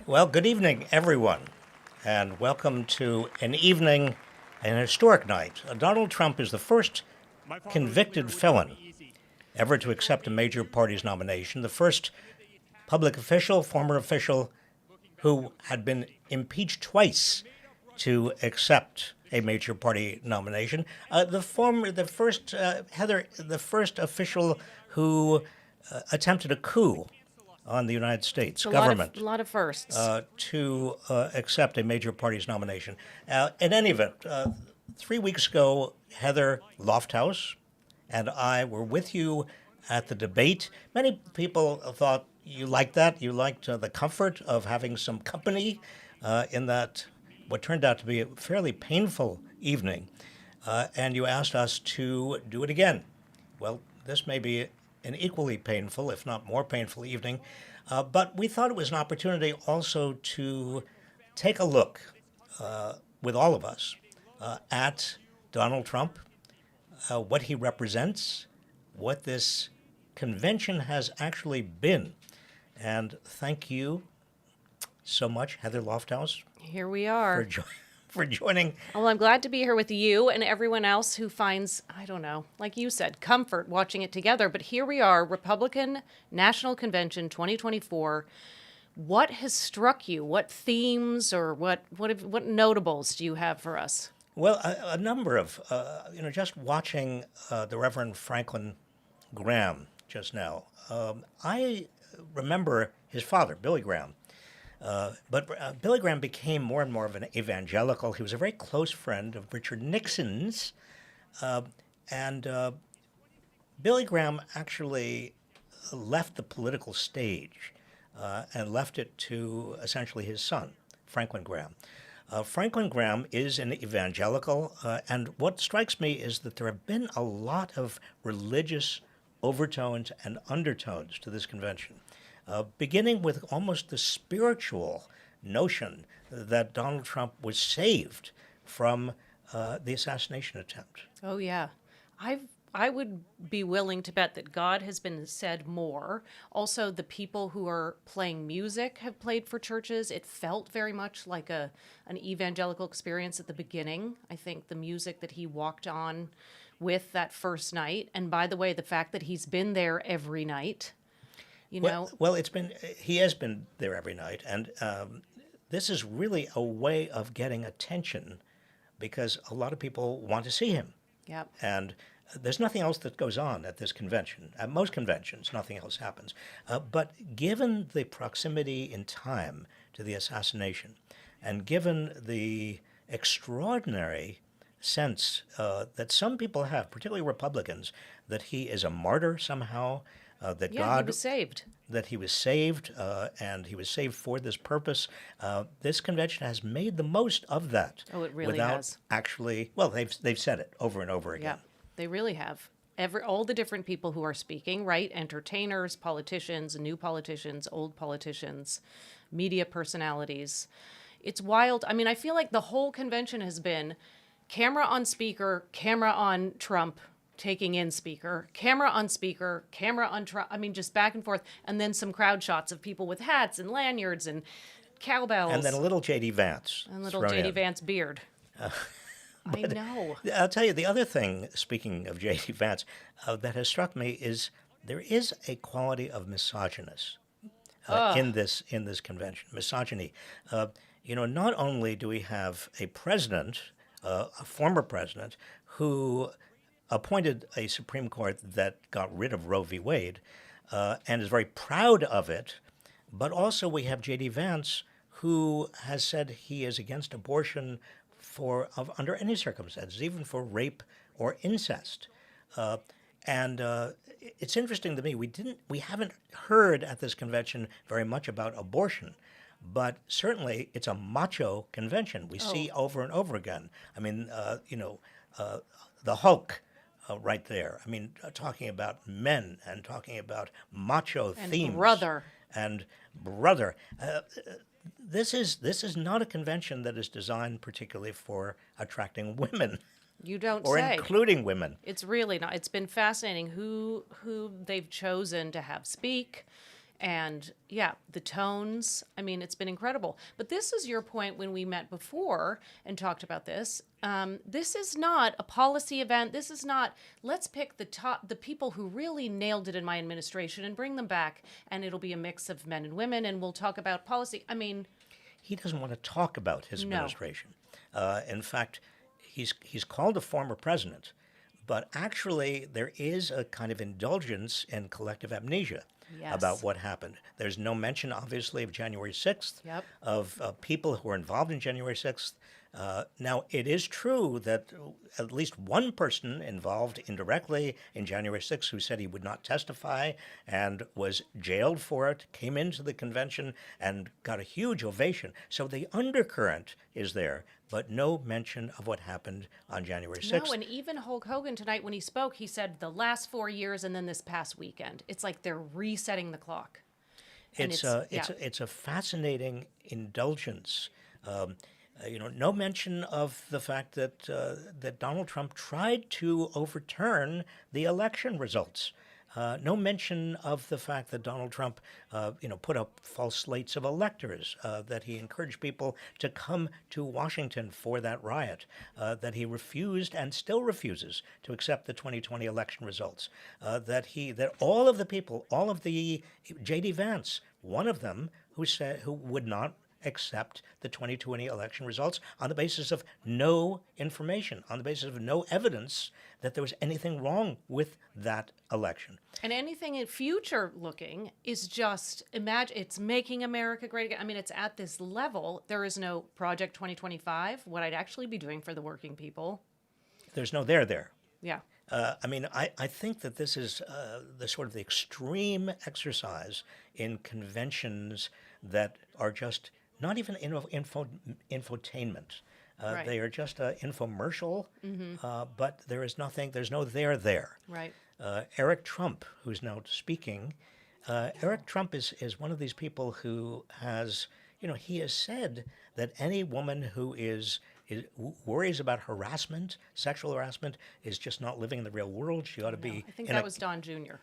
Well, good evening, everyone, and welcome to an historic night. Donald Trump is the first convicted felon ever to accept a major party's nomination, the first public official, former official, who had been impeached twice to accept a major party nomination. The first official who attempted a coup on the United States government. A lot of firsts. To accept a major party's nomination. In any event, 3 weeks ago, Heather Lofthouse and I were with you at the debate. Many people thought you liked that. You liked the comfort of having some company in that what turned out to be a fairly painful evening. And you asked us to do it again. Well, this may be an equally painful, if not more painful evening. But we thought it was an opportunity also to take a look with all of us at Donald Trump, what he represents, what this convention has actually been. And thank you so much, Heather Lofthouse. Here we are. For joining. Well, I'm glad to be here with you and everyone else who finds, I don't know, like you said, comfort watching it together. But here we are, Republican National Convention 2024. What has struck you? What themes or what notables do you have for us? Well, a number of, just watching the Reverend Franklin Graham just now. I remember his father, Billy Graham. But Billy Graham became more and more of an evangelical. He was a very close friend of Richard Nixon's. And Billy Graham actually left the political stage and left it to essentially his son, Franklin Graham. Franklin Graham is an evangelical, and what strikes me is that there have been a lot of religious overtones and undertones to this convention. Beginning with almost the spiritual notion that Donald Trump was saved from the assassination attempt. Oh, yeah. I would be willing to bet that God has been said more. Also, the people who are playing music have played for churches. It felt very much like an evangelical experience at the beginning. I think the music that he walked on with that first night. And by the way, the fact that he's been there every night. Well, he has been there every night, and this is really a way of getting attention because a lot of people want to see him. Yep. And there's nothing else that goes on at this convention. At most conventions, nothing else happens. But given the proximity in time to the assassination, and given the extraordinary sense that some people have, particularly Republicans, that he is a martyr somehow, that God he was saved. That he was saved, and he was saved for this purpose. This convention has made the most of that. Oh, it really without has. Actually, well, they've said it over and over again. Yeah, they really have. All the different people who are speaking, right? Entertainers, politicians, new politicians, old politicians, media personalities. It's wild. I mean, I feel like the whole convention has been camera on speaker, camera on Trump, taking in speaker, camera on Trump. I mean, just back and forth. And then some crowd shots of people with hats and lanyards and cowbells. And then a little J.D. Vance. And little J.D. Vance beard. I know. I'll tell you, the other thing, speaking of J.D. Vance, that has struck me is there is a quality of misogynist in this convention. Misogyny. Not only do we have a president, a former president, who appointed a Supreme Court that got rid of Roe v. Wade and is very proud of it. But also we have J.D. Vance, who has said he is against abortion under any circumstances, even for rape or incest. And it's interesting to me, we haven't heard at this convention very much about abortion. But certainly it's a macho convention. We see over and over again. I mean, the Hulk, right there. I mean, talking about men and talking about macho themes. And brother. This is not a convention that is designed particularly for attracting women. You don't or say. including women. It's really not. It's been fascinating who they've chosen to have speak, and yeah, the tones. I mean, it's been incredible. But this is your point when we met before and talked about this. This is not a policy event. This is not. Let's pick the people who really nailed it in my administration and bring them back, and it'll be a mix of men and women, and we'll talk about policy. I mean, He doesn't want to talk about his no. administration. In fact, he's called a former president, but actually there is a kind of indulgence in collective amnesia Yes. about what happened. There's no mention, obviously, of January 6th, Yep. of people who were involved in January 6th. Now, it is true that at least one person involved indirectly in January 6th who said he would not testify and was jailed for it, came into the convention and got a huge ovation. So the undercurrent is there, but no mention of what happened on January 6th. No, and even Hulk Hogan tonight when he spoke, he said the last 4 years and then this past weekend. It's like they're resetting the clock. And It's a fascinating indulgence. No mention of the fact that Donald Trump tried to overturn the election results. No mention of the fact that Donald Trump, put up false slates of electors, that he encouraged people to come to Washington for that riot, that he refused and still refuses to accept the 2020 election results, that all of the people, all of the J.D. Vance, one of them who would not accept the 2020 election results on the basis of no information, on the basis of no evidence that there was anything wrong with that election. And anything in future looking is just imagine it's making America great again. I mean, it's at this level. There is no Project 2025, what I'd actually be doing for the working people. There's no there. Yeah. I think that this is the sort of the extreme exercise in conventions that are just not even infotainment. Right. They are just infomercial, but there's no there. Right. Eric Trump, who's now speaking, Eric Trump is one of these people who has, he has said that any woman who worries about harassment, sexual harassment, is just not living in the real world. She ought to be. I think that was Don Jr.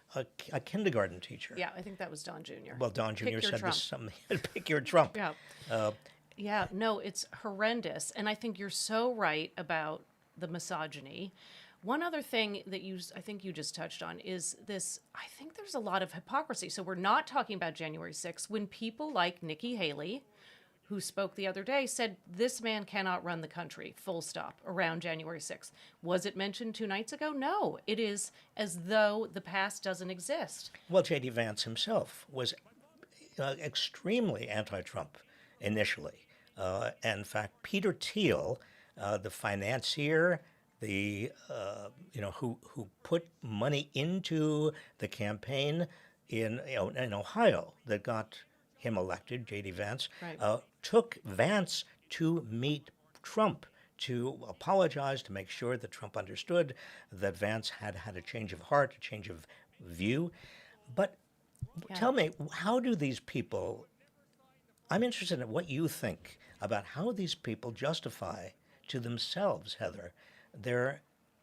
A kindergarten teacher. Yeah, I think that was Don Jr. Well, Don Jr. said Trump. this something. Pick your Trump. Yeah. Yeah, no, it's horrendous. And I think you're so right about the misogyny. One other thing that I think you just touched on is this. I think there's a lot of hypocrisy. So we're not talking about January 6th when people like Nikki Haley, who spoke the other day, said this man cannot run the country, full stop, around January 6th. Was it mentioned 2 nights ago? No. It is as though the past doesn't exist. Well, J.D. Vance himself was extremely anti-Trump initially. In fact, Peter Thiel, the financier, who put money into the campaign in Ohio that got him elected, J.D. Vance, Right. took Vance to meet Trump, to apologize, to make sure that Trump understood that Vance had had a change of heart, a change of view. But tell me, how do these people, I'm interested in what you think about how these people justify to themselves, Heather, their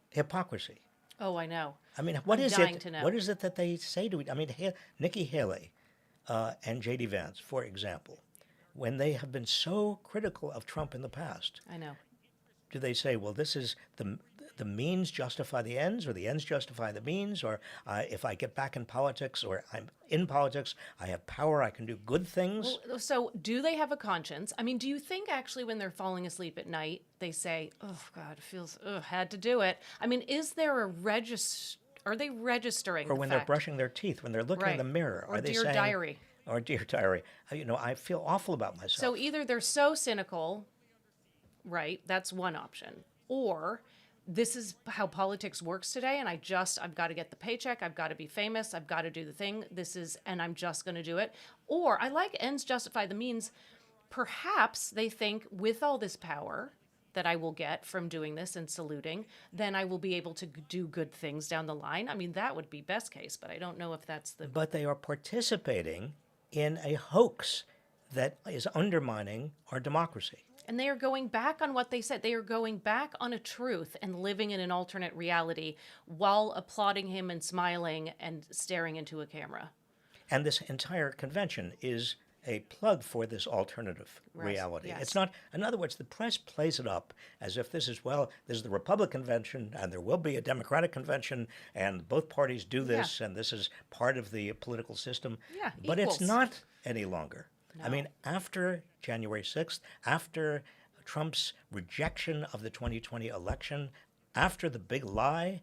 hypocrisy. Oh, I know. I mean, I'm dying to know. what is it that they say to it? I mean, Nikki Haley and J.D. Vance, for example, when they have been so critical of Trump in the past, I know. do they say, well, this is the means justify the ends, or the ends justify the means, or if I get back in politics, or I'm in politics, I have power, I can do good things? Well, so do they have a conscience? I mean, do you think actually when they're falling asleep at night, they say, oh, God, it feels, had to do it? I mean, is there a are they registering Or when they're brushing their teeth, when they're looking in the mirror, or are they Dear saying, Diary. Or Dear Diary, I feel awful about myself. So either they're so cynical, right? That's one option. Or this is how politics works today, and I've got to get the paycheck, I've got to be famous, I've got to do the thing, and I'm just going to do it. Or I like ends justify the means. Perhaps they think with all this power that I will get from doing this and saluting, then I will be able to do good things down the line. I mean, that would be best case, but I don't know if that's the... But they are participating in a hoax that is undermining our democracy. And they are going back on what they said. They are going back on a truth and living in an alternate reality while applauding him and smiling and staring into a camera. And this entire convention is a plug for this alternative Right. reality. Yes. It's not, in other words, the press plays it up as if this is, well, this is the Republican convention and there will be a Democratic convention and both parties do this and this is part of the political system. Yeah, but it's equals. not any longer. I No. mean, after January 6th, after Trump's rejection of the 2020 election, after the big lie,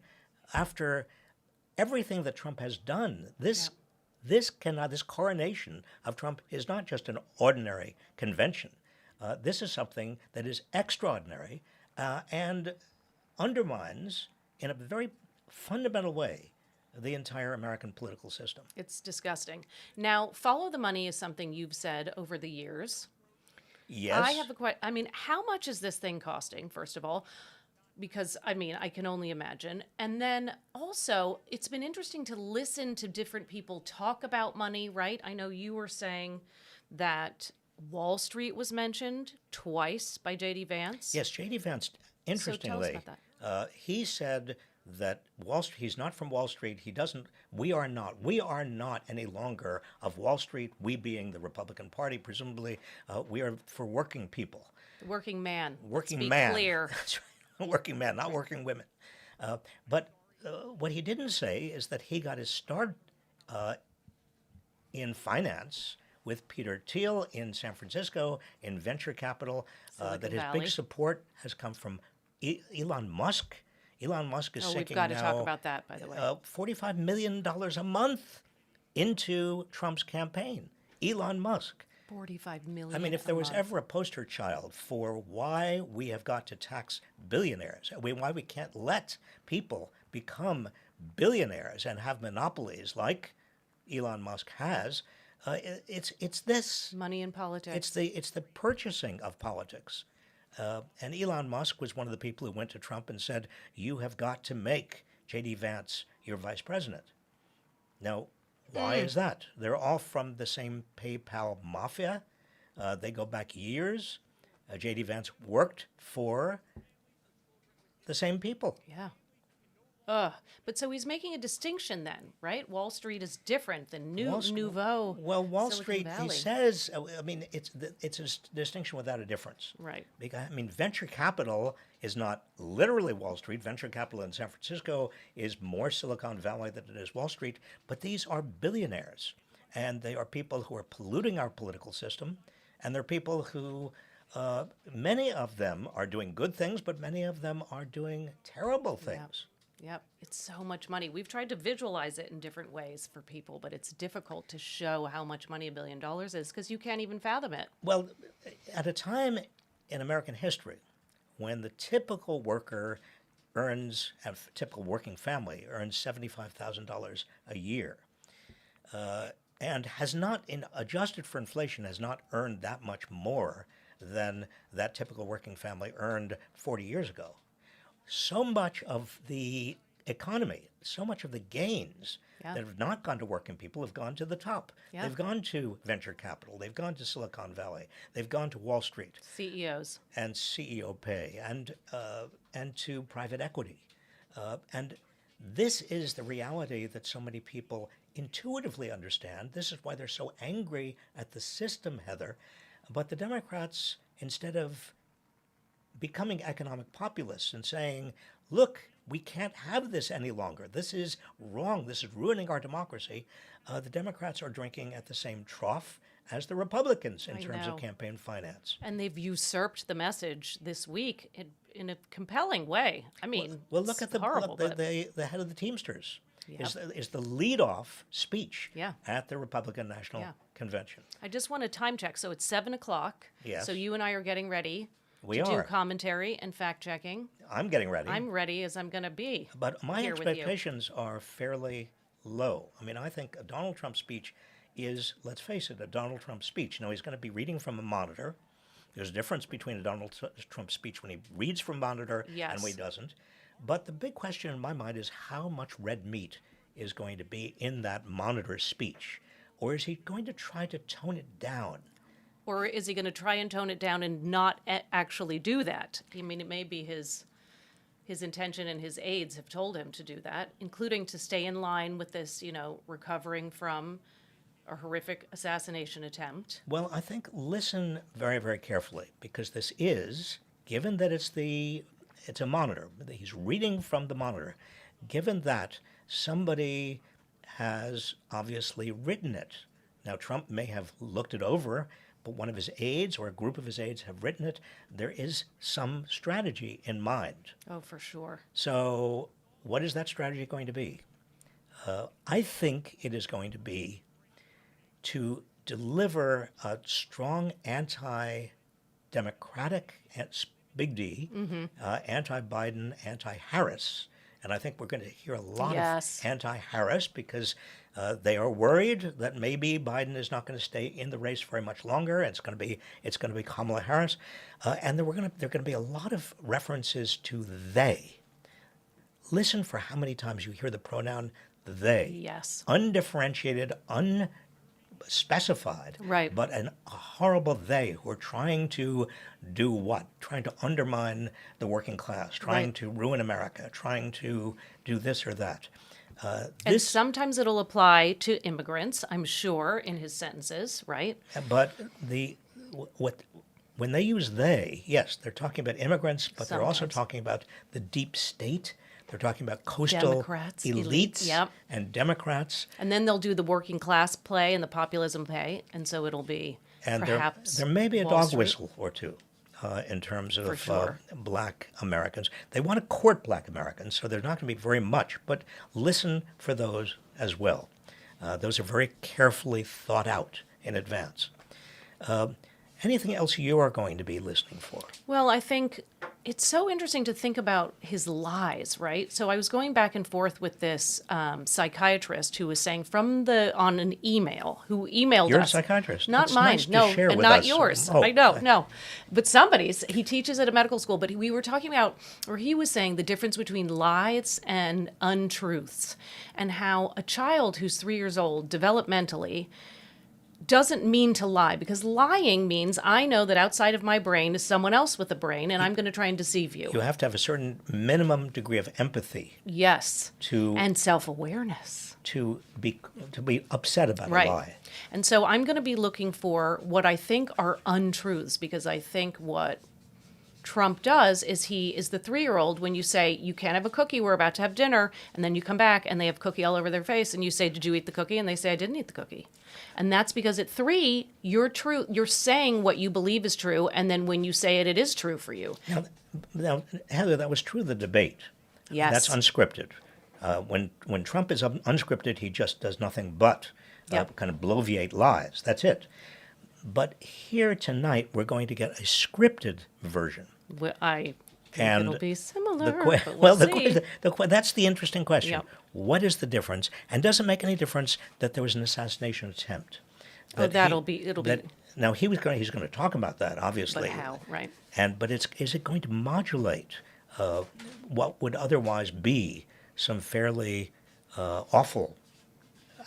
after everything that Trump has done, this coronation of Trump is not just an ordinary convention. This is something that is extraordinary and undermines, in a very fundamental way, the entire American political system. It's disgusting. Now, follow the money is something you've said over the years. Yes. I have a question. I mean, how much is this thing costing, first of all? Because, I mean, I can only imagine. And then also, it's been interesting to listen to different people talk about money, right? I know you were saying that Wall Street was mentioned twice by J.D. Vance. Yes, J.D. Vance, interestingly, about that. he said that Wall Street, he's not from Wall Street. He doesn't, we are not any longer of Wall Street, we being the Republican Party, presumably. We are for working people. Working man. Working Let's be man. clear. That's right. Working man, not working women. But what he didn't say is that he got his start in finance with Peter Thiel in San Francisco in venture capital, Silicon that his Valley. big support has come from Elon Musk. Elon Musk is Oh, we've sinking got to now talk about that, by the way. $45 million a month into Trump's campaign. Elon Musk. 45 million. I mean, if there was ever a poster child for why we have got to tax billionaires, why we can't let people become billionaires and have monopolies like Elon Musk has, it's this. Money in politics. It's the purchasing of politics. And Elon Musk was one of the people who went to Trump and said, "You have got to make J.D. Vance your vice president." Now, why is that? They're all from the same PayPal mafia. They go back years. J.D. Vance worked for the same people. Yeah. But so he's making a distinction then, right? Wall Street is different than Nouveau. Well, Wall Silicon Street, he Valley. says, I mean, it's a distinction without a difference. Right. Because, I mean, venture capital is not literally Wall Street. Venture capital in San Francisco is more Silicon Valley than it is Wall Street. But these are billionaires. And they are people who are polluting our political system. And they're people who, many of them are doing good things, but many of them are doing terrible things. Yep. It's so much money. We've tried to visualize it in different ways for people, but it's difficult to show how much money $1 billion is because you can't even fathom it. Well, at a time in American history when the typical worker earns, a typical working family earns $75,000 a year, and has not, adjusted for inflation, has not earned that much more than that typical working family earned 40 years ago. So much of the economy, so much of the gains that have not gone to working people have gone to the top. Yeah. They've gone to venture capital. They've gone to Silicon Valley. They've gone to Wall Street CEOs. and CEO pay and to private equity. And this is the reality that so many people intuitively understand. This is why they're so angry at the system, Heather. But the Democrats, instead of becoming economic populists and saying, look, we can't have this any longer. This is wrong. This is ruining our democracy. The Democrats are drinking at the same trough as the Republicans in terms of campaign finance. And they've usurped the message this week in a compelling way. I mean, well, look at the head of the Teamsters. Is the lead-off speech at the Republican National Convention. I just want to time check. So it's 7:00. Yes. So you and I are getting ready. We to are. do commentary and fact checking. I'm getting ready. I'm ready as I'm going to be. But my here expectations are fairly low. I mean, I think a Donald Trump speech is, let's face it, a Donald Trump speech. Now, he's going to be reading from a monitor. There's a difference between a Donald Trump speech when he reads from a monitor and when he doesn't. But the big question in my mind is how much red meat is going to be in that monitor speech? Or is he going to try to tone it down? Or is he going to try and tone it down and not actually do that? I mean, it may be his intention, and his aides have told him to do that, including to stay in line with this, recovering from a horrific assassination attempt. Well, I think listen very, very carefully, because this is, given that it's a monitor, he's reading from the monitor, given that somebody has obviously written it. Now, Trump may have looked it over, but one of his aides or a group of his aides have written it. There is some strategy in mind. Oh, for sure. So what is that strategy going to be? I think it is going to be to deliver a strong anti-democratic, big D, anti-Biden, anti-Harris. And I think we're going to hear a lot of anti-Harris, because they are worried that maybe Biden is not going to stay in the race very much longer. It's going to be Kamala Harris, and there are going to be a lot of references to they. Listen for how many times you hear the pronoun they. Yes. Undifferentiated, unspecified. Right. But a horrible they who are trying to do what? Trying to undermine the working class, trying to ruin America, trying to do this or that. And sometimes it'll apply to immigrants, I'm sure, in his sentences, right? But when they use they, yes, they're talking about immigrants, but they're also talking about the deep state. They're talking about coastal Democrats, elites yep. and Democrats. And then they'll do the working class play and the populism play, and so it'll be and perhaps there may be a Wall dog Street. whistle or two in terms of sure. black Americans. They want to court black Americans, so there's not going to be very much, but listen for those as well. Those are very carefully thought out in advance. Anything else you are going to be listening for? Well, I think it's so interesting to think about his lies, right? So I was going back and forth with this psychiatrist who was saying on an email, who emailed You're us. a psychiatrist. Not That's mine, nice to no, share and with not us. yours. Oh, I know, no. But somebody's, he teaches at a medical school, but we were talking about, or he was saying the difference between lies and untruths, and how a child who's 3 years old, developmentally, doesn't mean to lie, because lying means I know that outside of my brain is someone else with a brain, and I'm going to try and deceive you. You have to have a certain minimum degree of empathy. Yes. To and self-awareness. To be upset about a lie. And so I'm going to be looking for what I think are untruths, because I think what Trump does is he is the 3-year-old when you say, you can't have a cookie, we're about to have dinner, and then you come back and they have cookie all over their face, and you say, did you eat the cookie? And they say, I didn't eat the cookie. And that's because at 3, you're saying what you believe is true, and then when you say it, it is true for you. Now Heather, that was true of the debate. Yes. That's unscripted. When Trump is unscripted, he just does nothing but kind of bloviate lies. That's it. But here tonight, we're going to get a scripted version. Well, I think it'll be similar, but that's the interesting question. Yep. What is the difference? And does it make any difference that there was an assassination attempt? It'll be. Now he's going to talk about that, obviously. But how, right? But is it going to modulate what would otherwise be some fairly awful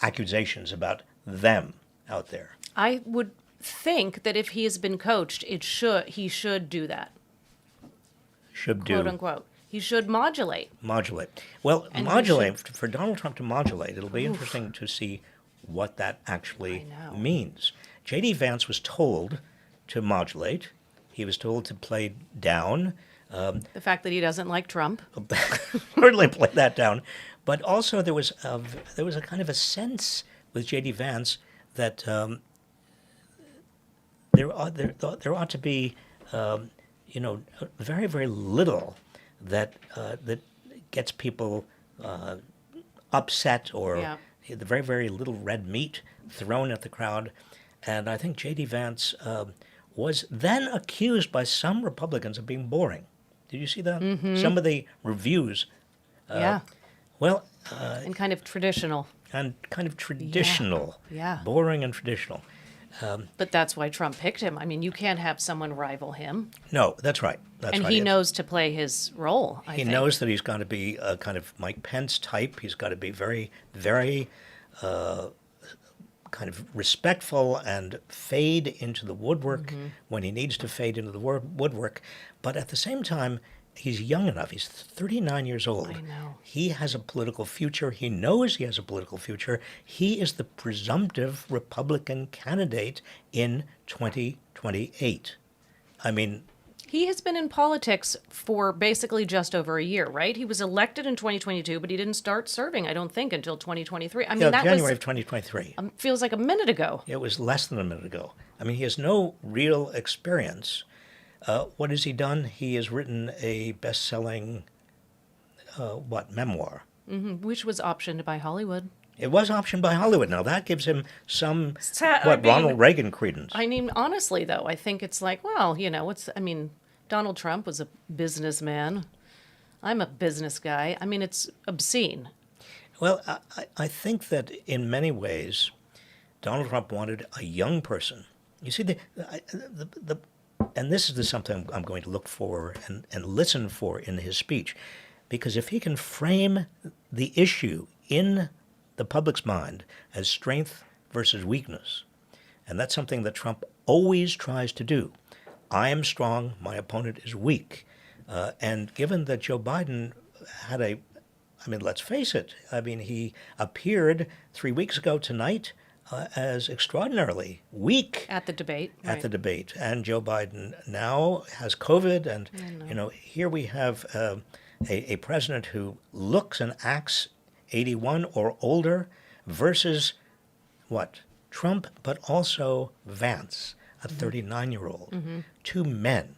accusations about them out there? I would think that if he has been coached, he should do that. Should do. Quote unquote. He should modulate. Well, modulate, for Donald Trump to modulate, it'll be interesting to see what that actually means. J.D. Vance was told to modulate. He was told to play down. The fact that he doesn't like Trump. Certainly play that down. But also there was a kind of a sense with J.D. Vance that there ought to be very, very little that gets people upset, or the very, very little red meat thrown at the crowd. And I think J.D. Vance was then accused by some Republicans of being boring. Did you see that? Mm-hmm. Some of the reviews. Well. And kind of traditional. Yeah. Boring and traditional. But that's why Trump picked him. I mean, you can't have someone rival him. No, that's right. And he knows to play his role, I think. He knows that he's got to be a kind of Mike Pence type. He's got to be very, very kind of respectful and fade into the woodwork when he needs to fade into the woodwork. But at the same time, he's young enough. He's 39 years old. I know. He has a political future. He knows he has a political future. He is the presumptive Republican candidate in 2028. I mean, He has been in politics for basically just over a year, right? He was elected in 2022, but he didn't start serving, I don't think, until 2023. I mean, that January was of 2023. feels like a minute ago. It was less than a minute ago. I mean, he has no real experience. What has he done? He has written a best-selling, memoir. Which was optioned by Hollywood. It was optioned by Hollywood. Now that gives him some, I mean, Ronald Reagan credence. I mean, honestly, though, I think it's like, well, I mean, Donald Trump was a businessman. I'm a business guy. I mean, it's obscene. Well, I think that in many ways, Donald Trump wanted a young person. You see, and this is something I'm going to look for and listen for in his speech, because if he can frame the issue in the public's mind as strength versus weakness, and that's something that Trump always tries to do. I am strong, my opponent is weak. And given that Joe Biden let's face it, he appeared 3 weeks ago tonight as extraordinarily weak At the debate. at Right. the debate. And Joe Biden now has COVID. And, here we have a president who looks and acts 81 or older versus Trump, but also Vance, a 39-year-old. Two men.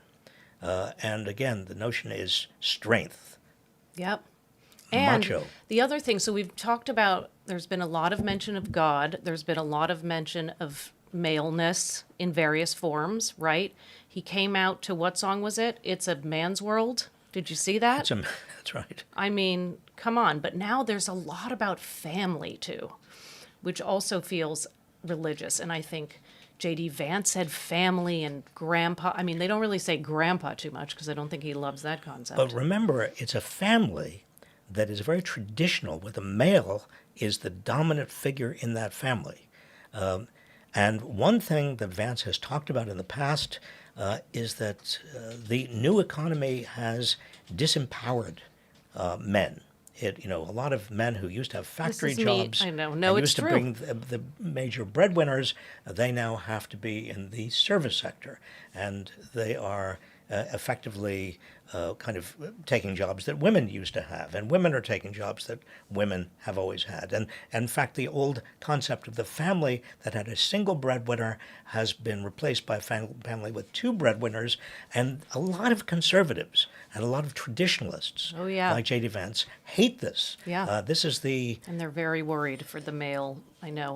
And again, the notion is strength. Yep. And Macho. the other thing, so we've talked about, there's been a lot of mention of God. There's been a lot of mention of maleness in various forms, right? He came out to, what song was it? It's a Man's World. Did you see that? That's right. I mean, come on. But now there's a lot about family, too, which also feels religious. And I think J.D. Vance said family and grandpa. I mean, they don't really say grandpa too much because I don't think he loves that concept. But remember, it's a family that is very traditional, where the male is the dominant figure in that family. And one thing that Vance has talked about in the past is that the new economy has disempowered men. A lot of men who used to have factory is me. jobs, I know. No, and it's used to true. bring the major breadwinners, they now have to be in the service sector, and they are effectively kind of taking jobs that women used to have, and women are taking jobs that women have always had. And in fact, the old concept of the family that had a single breadwinner has been replaced by a family with two breadwinners, and a lot of conservatives and a lot of traditionalists, like J.D. Vance, hate this. Yeah. This is the... And they're very worried for the male,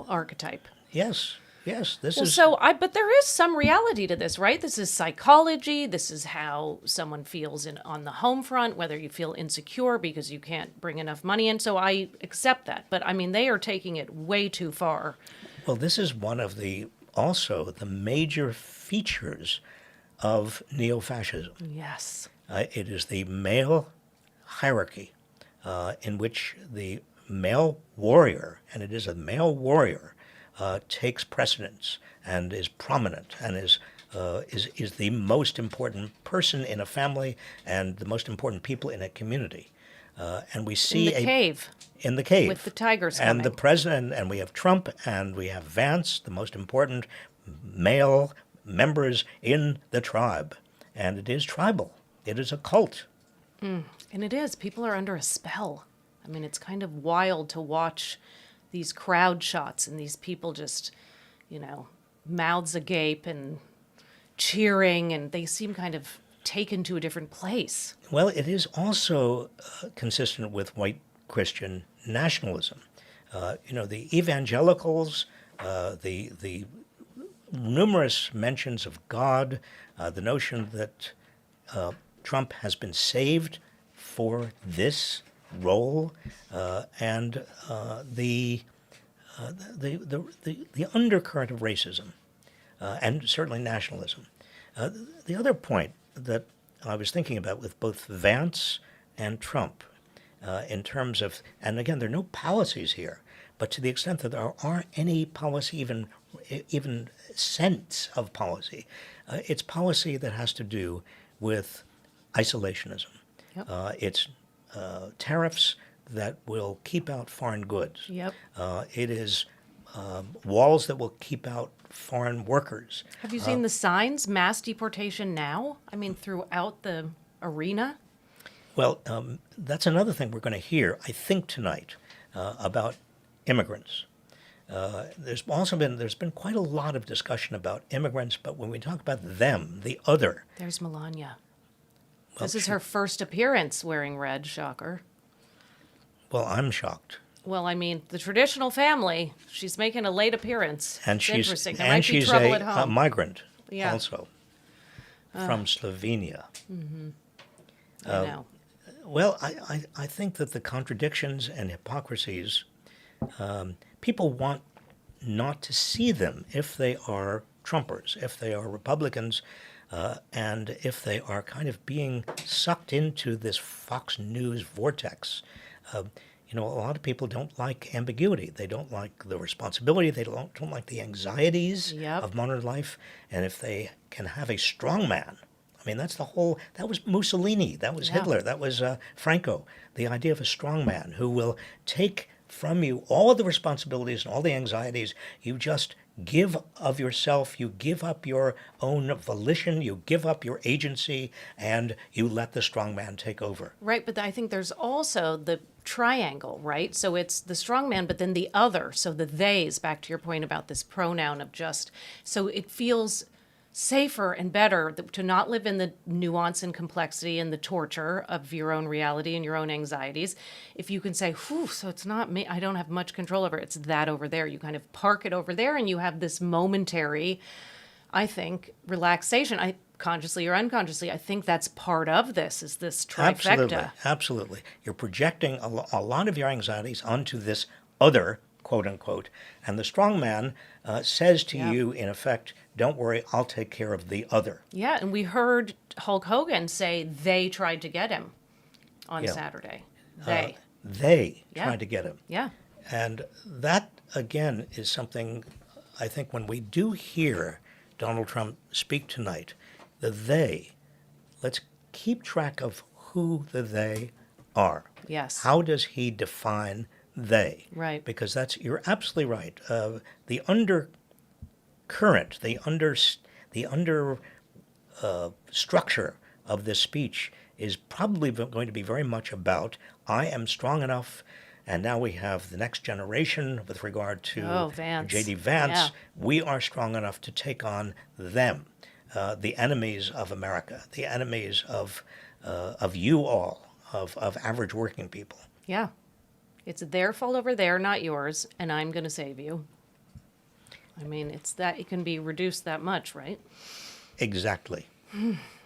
archetype. Yes. This Well, is... but there is some reality to this, right? This is psychology. This is how someone feels on the home front, whether you feel insecure because you can't bring enough money in. So I accept that. But I mean, they are taking it way too far. Well, this is one of the major features of neo-fascism. Yes. It is the male hierarchy in which the male warrior, and it is a male warrior, takes precedence and is prominent and is the most important person in a family and the most important people in a community. And we see in the cave with the tigers and coming. the president, and we have Trump and we have Vance, the most important male members in the tribe. And it is tribal. It is a cult. And it is. People are under a spell. I mean, it's kind of wild to watch these crowd shots and these people just, mouths agape and cheering, and they seem kind of taken to a different place. Well, it is also consistent with white Christian nationalism. The evangelicals, the numerous mentions of God, the notion that Trump has been saved for this role, and the undercurrent of racism, and certainly nationalism. The other point that I was thinking about with both Vance and Trump in terms of, and again, there are no policies here, but to the extent that there are any policy, even sense of policy, it's policy that has to do with isolationism. Yep. It's tariffs that will keep out foreign goods. Yep. It is walls that will keep out foreign workers. Have you seen the signs? Mass deportation now? I mean, throughout the arena? Well, that's another thing we're going to hear, I think, tonight about immigrants. There's been quite a lot of discussion about immigrants, but when we talk about them, the other. There's Melania. Well, This is her first appearance wearing red, shocker. Well, I'm shocked. Well, I mean, the traditional family, she's making a late appearance. And It's she's interesting. There and might be she's trouble at a home. migrant Yeah. also from Slovenia. I know. Well, I think that the contradictions and hypocrisies, people want not to see them if they are Trumpers, if they are Republicans, and if they are kind of being sucked into this Fox News vortex. A lot of people don't like ambiguity. They don't like the responsibility. They don't like the anxieties Yep. of modern life. And if they can have a strong man, I mean, that was Mussolini, that was Yeah. Hitler, that was Franco, the idea of a strong man who will take from you all of the responsibilities and all the anxieties. You just give of yourself, you give up your own volition, you give up your agency, and you let the strong man take over. Right, but I think there's also the triangle, right? So it's the strong man, but then the other. So the theys, back to your point about this pronoun of just. So it feels safer and better to not live in the nuance and complexity and the torture of your own reality and your own anxieties. If you can say, whew, so it's not me, I don't have much control over it, it's that over there. You kind of park it over there and you have this momentary, I think, relaxation. Consciously or unconsciously, I think that's part of this, is this trifecta. Absolutely. You're projecting a lot of your anxieties onto this other, quote unquote, and the strong man says to Yeah. you, in effect, don't worry, I'll take care of the other. Yeah, and we heard Hulk Hogan say they tried to get him on Yeah. Saturday. They Yeah. tried to get him. Yeah. And that, again, is something I think when we do hear Donald Trump speak tonight, let's keep track of who the they are. Yes. How does he define they? Right. Because you're absolutely right. The undercurrent, the under structure of this speech is probably going to be very much about, I am strong enough, and now we have the next generation with regard to Vance. J.D. Vance. Yeah. We are strong enough to take on them, the enemies of America, the enemies of you all, of average working people. Yeah. It's their fault over there, not yours, and I'm going to save you. I mean, it can be reduced that much, right? Exactly.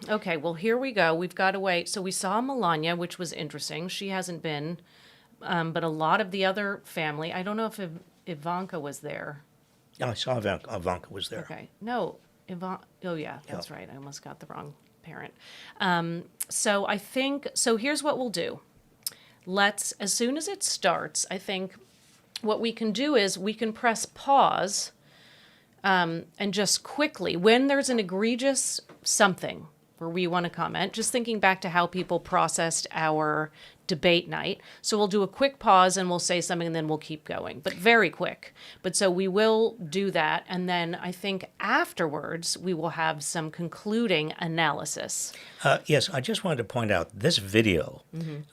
Okay, well, here we go. We've got to wait. So we saw Melania, which was interesting. She hasn't been, but a lot of the other family, I don't know if Ivanka was there. Yeah, I saw Ivanka was there. Okay. No, oh, yeah, that's right. I almost got the wrong parent. So here's what we'll do. As soon as it starts, I think what we can do is we can press pause and just quickly, when there's an egregious something where we want to comment, just thinking back to how people processed our debate night. So we'll do a quick pause and we'll say something and then we'll keep going, but very quick. But so we will do that. And then I think afterwards we will have some concluding analysis. Yes, I just wanted to point out this video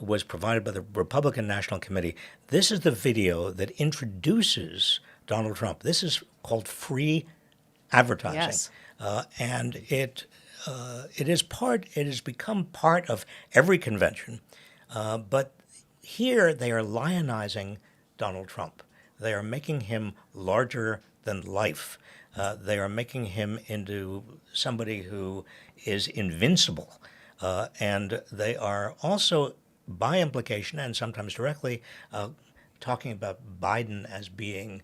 was provided by the Republican National Committee. This is the video that introduces Donald Trump. This is called free advertising. Yes. And it has become part of every convention. But here they are lionizing Donald Trump. They are making him larger than life. They are making him into somebody who is invincible. And they are also, by implication and sometimes directly, talking about Biden as being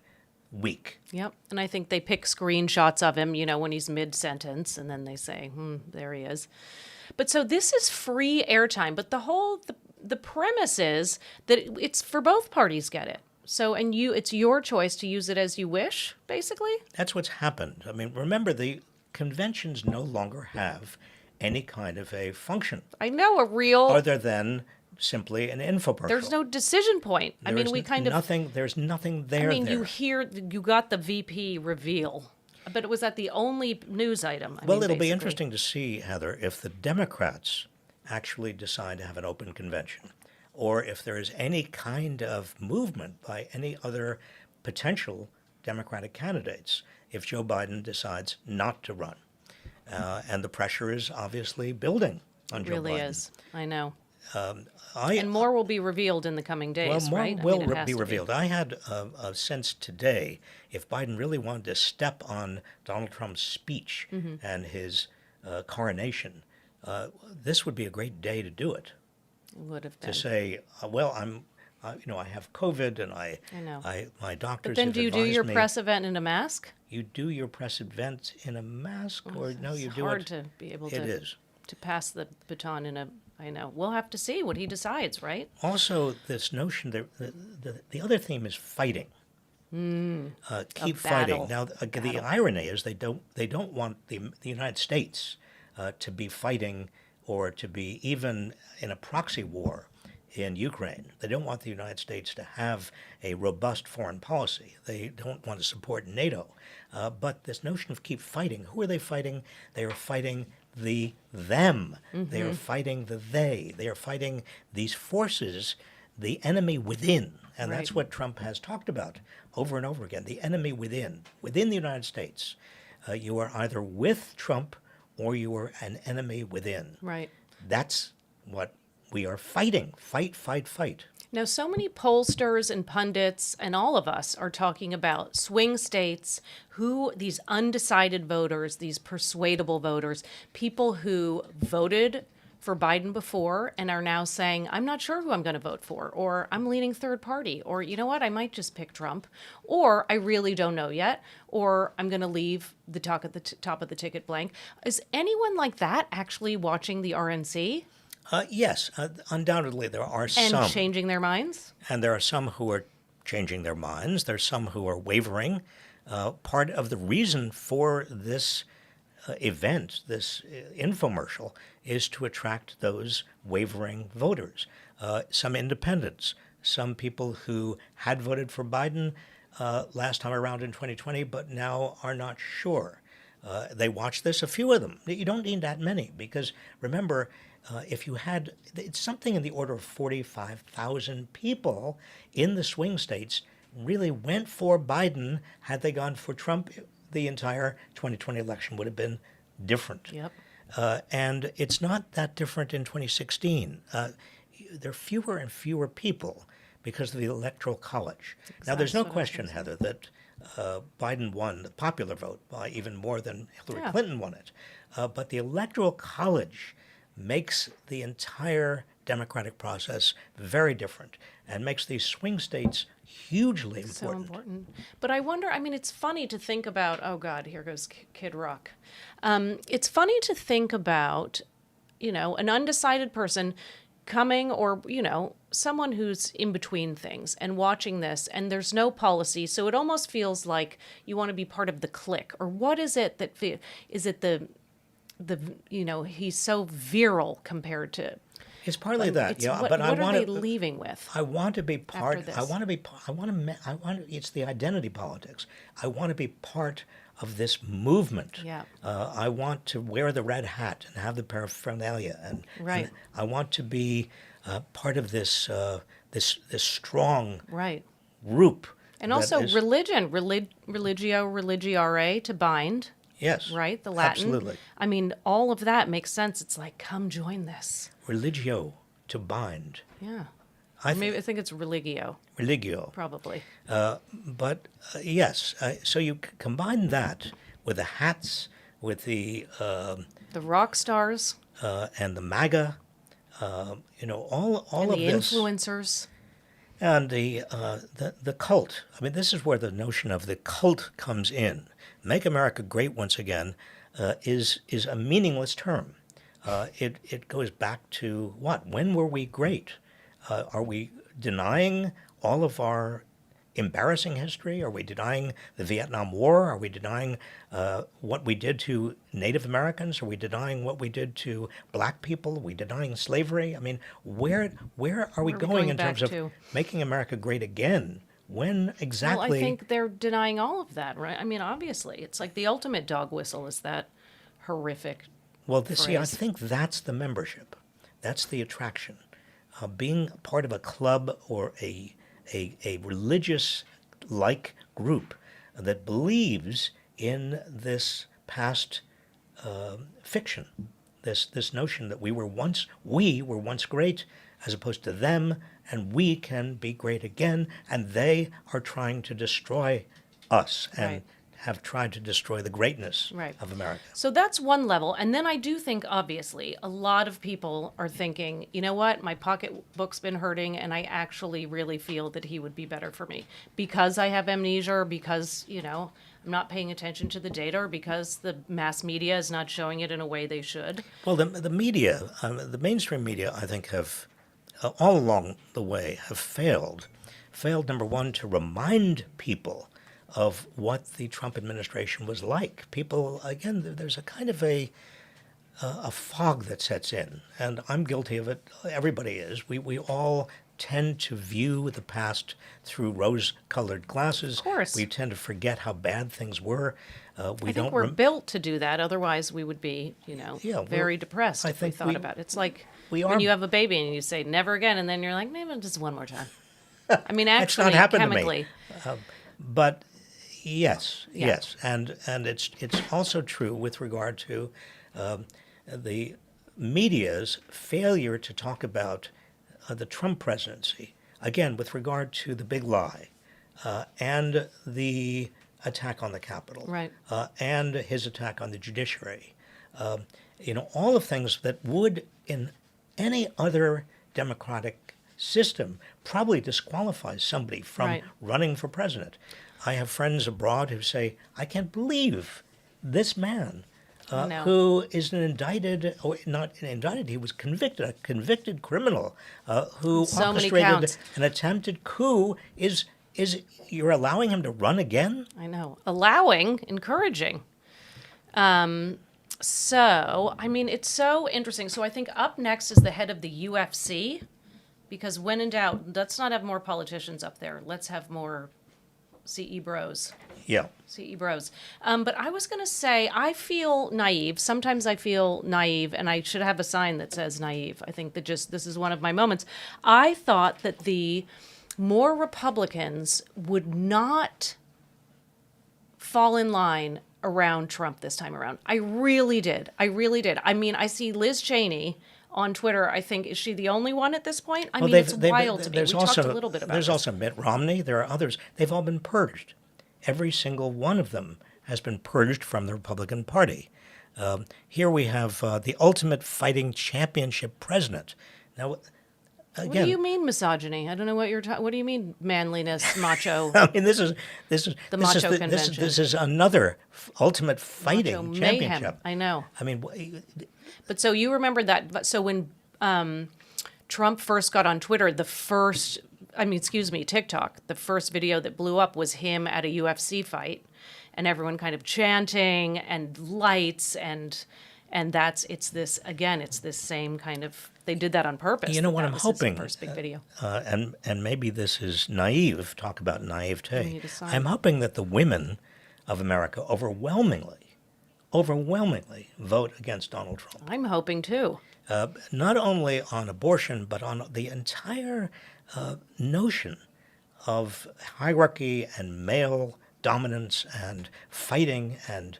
weak. Yep. And I think they pick screenshots of him, when he's mid-sentence, and then they say, there he is. But so this is free airtime. But the the premise is that it's for both parties get it. So, and it's your choice to use it as you wish, basically. That's what's happened. I mean, remember, the conventions no longer have any kind of a function I know, a real, other than simply an infomercial. there's no decision point. I mean, we kind of, nothing. There's nothing there. I mean, there. you got the VP reveal, but was that the only news item? Well, it'll be basically. interesting to see, Heather, if the Democrats actually decide to have an open convention, or if there is any kind of movement by any other potential Democratic candidates if Joe Biden decides not to run. And the pressure is obviously building on Joe Biden. It really is. I know. I, And more will be revealed in the coming days, well, more right? will it has be to revealed. I had a sense today, if Biden really wanted to step on Donald Trump's speech and his coronation, this would be a great day to do it. It would have been. To say, well, I have COVID, and I know. my doctors But then have do you do advised your me. press event in a mask? You do your press event in a mask, or no? You It's do hard it. to be able It to is. to pass the baton in a. I know. We'll have to see what he decides, right? Also, this notion that the other theme is fighting. Keep battle. fighting. Now, the irony is they don't want the United States to be fighting or to be even in a proxy war in Ukraine. They don't want the United States to have a robust foreign policy. They don't want to support NATO. But this notion of keep fighting, who are they fighting? They are fighting them. They are fighting the they. They are fighting these forces, the enemy within. And that's Right. what Trump has talked about over and over again, the enemy within the United States. You are either with Trump or you are an enemy within. Right. That's what we are fighting. Fight, fight, fight. Now, so many pollsters and pundits and all of us are talking about swing states, these undecided voters, these persuadable voters, people who voted for Biden before and are now saying, I'm not sure who I'm going to vote for, or I'm leaning third party, or you know what, I might just pick Trump, or I really don't know yet, or I'm going to leave the top of the ticket blank. Is anyone like that actually watching the RNC? Yes, undoubtedly there are And some. changing their minds? And there are some who are changing their minds. There's some who are wavering. Part of the reason for this event, this infomercial, is to attract those wavering voters. Some independents, some people who had voted for Biden last time around in 2020, but now are not sure. They watch this, a few of them. You don't need that many, because remember, if you had, it's something in the order of 45,000 people in the swing states really went for Biden. Had they gone for Trump, the entire 2020 election would have been different. Yep. And it's not that different in 2016. There are fewer and fewer people because of the Electoral College. Now, there's no what I was question, gonna say. Heather, that Biden won the popular vote by even more than Hillary Yeah. Clinton won it. But the Electoral College makes the entire democratic process very different and makes these swing states hugely important. So important. But I wonder, I mean, it's funny to think about, oh God, here goes Kid Rock. It's funny to think about, an undecided person coming, or, someone who's in between things and watching this, and there's no policy. So it almost feels like you want to be part of the clique. Or what is it that, is it the he's so viral compared to. It's partly that, It's yeah. what, But what I are want they to. leaving with? I want to be part. this? I want to be. I want. It's the identity politics. I want to be part of this movement. Yeah. I want to wear the red hat and have the paraphernalia, Right. and I want to be part of this this strong Right. group. And that also is- religion, religio, religiare, to bind, Yes. right? The Latin. Absolutely. I mean, all of that makes sense. It's like, come join this. Religio, to bind. Yeah. I Maybe I think it's religio, religio. probably. But yes, so you combine that with the hats, with the The rock stars and the MAGA, all and of the this, influencers. and the cult. I mean, this is where the notion of the cult comes in. Make America Great Once Again is a meaningless term. It goes back to what? When were we great? Are we denying all of our embarrassing history? Are we denying the Vietnam War? Are we denying what we did to Native Americans? Are we denying what we did to black people? Are we denying slavery? I mean, where are we Where are we going going in back terms of to? making America great again? When Well, I exactly? think they're denying all of that, right? I mean, obviously, it's like the ultimate dog whistle is that horrific Well, see, I phrase. think that's the membership. That's the attraction. Being part of a club or a religious like group that believes in this past fiction, this notion that we were once great as opposed to them, and we can be great again, and they are trying to destroy us and Right. have tried to destroy the greatness Right. of America. So that's one level. And then I do think, obviously, a lot of people are thinking, you know what, my pocketbook's been hurting, and I actually really feel that he would be better for me because I have amnesia, or because, I'm not paying attention to the data, or because the mass media is not showing it in a way they should. Well, the media, the mainstream media, I think, have all along the way have failed. Failed, number one, to remind people of what the Trump administration was like. People, again, there's a kind of a fog that sets in, and I'm guilty of it. Everybody is. We all tend to view the past through rose-colored glasses. Of course. We tend to forget how bad things were. We I don't. think we're built to do that. Otherwise, we would be, Yeah, very depressed I if we think thought about it. It's like we when are- you have a baby and you say never again, and then you're like, maybe just one more time. I mean, It's not actually, happened to me. chemically, But yes, Yeah. yes, and it's also true with regard to the media's failure to talk about the Trump presidency. Again, with regard to the big lie and the attack on the Capitol, Right. and his attack on the judiciary. All of things that would, in any other democratic system, probably disqualify somebody from Right. running for president. I have friends abroad who say, I can't believe this man I know. who is an indicted, or not an indicted, he was convicted, a convicted criminal who So many orchestrated counts. an attempted coup is you're allowing him to run again? I know. Allowing, encouraging. So, I mean, it's so interesting. So I think up next is the head of the UFC, because when in doubt, let's not have more politicians up there. Let's have more CE bros. Yeah. CE bros. But I was going to say, I feel naive. Sometimes I feel naive, and I should have a sign that says naive. I think that this is one of my moments. I thought that the more Republicans would not fall in line around Trump this time around. I really did. I really did. I mean, I see Liz Cheney on Twitter. I think, is she the only one at this point? I mean, it's wild to me. We talked a little bit about There's this. also Mitt Romney. There are others. They've all been purged. Every single one of them has been purged from the Republican Party. Here we have the ultimate fighting championship president. Now, What again, do you mean misogyny? I don't know what you're talking. What do you mean manliness, macho? I mean, this is The macho convention. this is another ultimate fighting Macho championship. mayhem. I know. I mean, But so you remember that. But so when Trump first got on Twitter, TikTok, the first video that blew up was him at a UFC fight, and everyone kind of chanting and lights and it's this same kind of, they did that on purpose. You know what that I'm was his hoping, first big video. and maybe this is naive. Talk about naivete. need a sign. I'm hoping that the women of America overwhelmingly vote against Donald Trump. I'm hoping too. Not only on abortion, but on the entire notion of hierarchy and male dominance and fighting and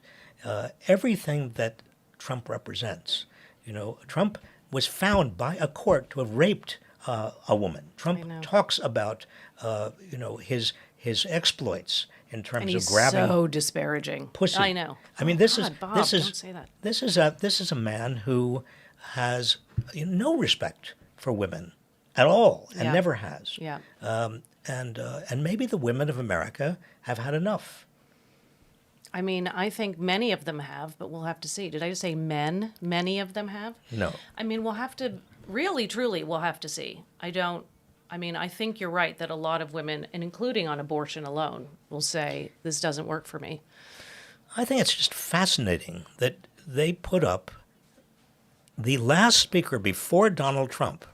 everything that Trump represents. Trump was found by a court to have raped a woman. Trump talks about his exploits in terms And he's of grabbing so disparaging. pussy. I know. I mean, Oh, this God, is Bob, this is don't say that. this is a man who has no respect for women at all, and Yeah. never has. Yeah. And maybe the women of America have had enough. I mean, I think many of them have, but we'll have to see. Did I just say men? Many of them have? No. I mean, we'll have to, really, truly, we'll have to see. I don't I mean, I think you're right that a lot of women, and including on abortion alone, will say, this doesn't work for me. I think it's just fascinating that they put up the last speaker before Donald Trump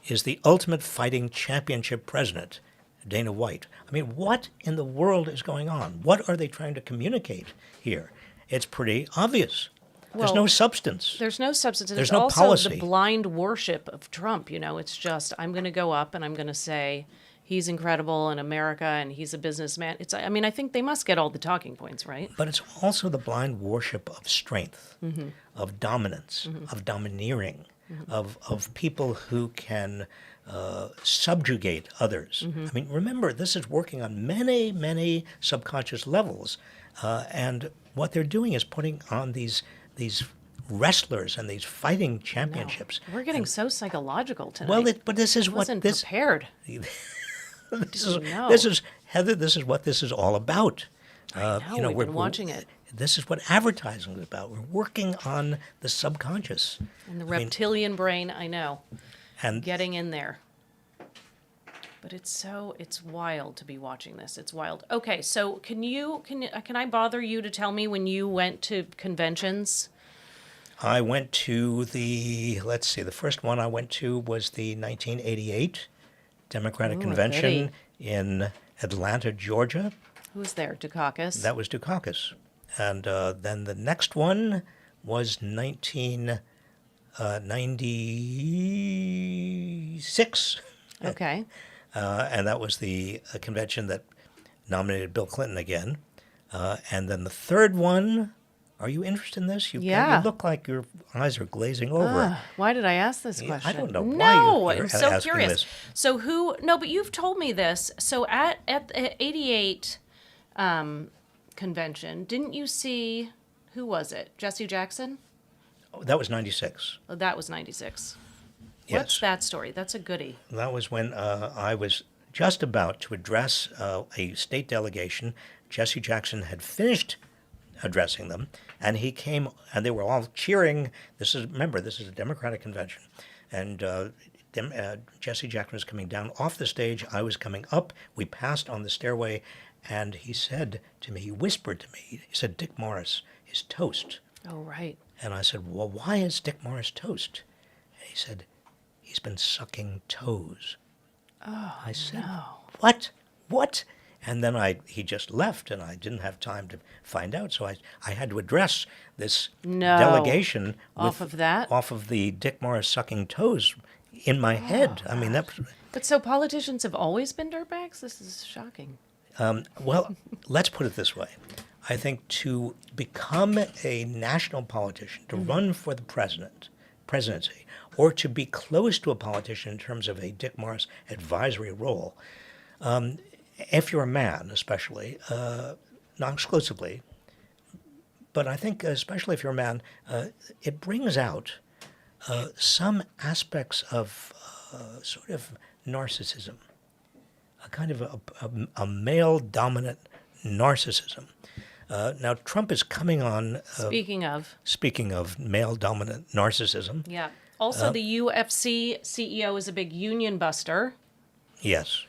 is the ultimate fighting championship president, Dana White. I mean, what in the world is going on? What are they trying to communicate here? It's pretty obvious. There's no Well, substance. There's no substance. And There's it's no also policy. the blind worship of Trump. You know, it's just, I'm going to go up and I'm going to say he's incredible in America and he's a businessman. I mean, I think they must get all the talking points, right? But it's also the blind worship of strength, of dominance, of domineering, of people who can subjugate others. I mean, remember, this is working on many, many subconscious levels. And what they're doing is putting on these wrestlers and these fighting championships. We're getting so psychological tonight. Well, but this is I what wasn't this prepared. this is Heather. This is what this is all about. I know, we've been watching it. This is what advertising is about. We're working on the subconscious And the reptilian brain, I know, and getting in there. But it's wild to be watching this. It's wild. Okay, so can I bother you to tell me when you went to conventions? I went to the first one I went to was the 1988 Democratic Convention in Atlanta, Georgia. Who was there? Dukakis? That was Dukakis. And then the next one was 1996. Okay. And that was the convention that nominated Bill Clinton again. And then the third one, are you interested in this? You look like your eyes are glazing over. Why did I ask this Yeah, question? I don't know why No, you're I'm so asking curious. this. So no, but you've told me this. So at the 88 convention, didn't you see, who was it? Jesse Jackson? Oh, that was 96. Oh, that was 96. Yes. What's that story? That's a goodie. That was when I was just about to address a state delegation. Jesse Jackson had finished addressing them, and he came, and they were all cheering. Remember, this is a Democratic convention, and Jesse Jackson was coming down off the stage. I was coming up. We passed on the stairway, and he said to me, he whispered to me, he said, "Dick Morris is toast." Oh, right. And I said, "Well, why is Dick Morris toast?" And he said, "He's been sucking toes." Oh, I said, no. What? And then he just left, and I didn't have time to find out. So I had to address this No. delegation Off of that? off of the Dick Morris sucking toes in my head. I mean, But so politicians have always been dirtbags? This is shocking. well, let's put it this way. I think to become a national politician, to run for the presidency, or to be close to a politician in terms of a Dick Morris advisory role, if you're a man especially, not exclusively, but I think especially if you're a man, it brings out some aspects of sort of narcissism, a kind of a male-dominant narcissism. Now, Trump is coming on. Speaking of male-dominant narcissism. Yeah. Also, the UFC CEO is a big union buster. Yes.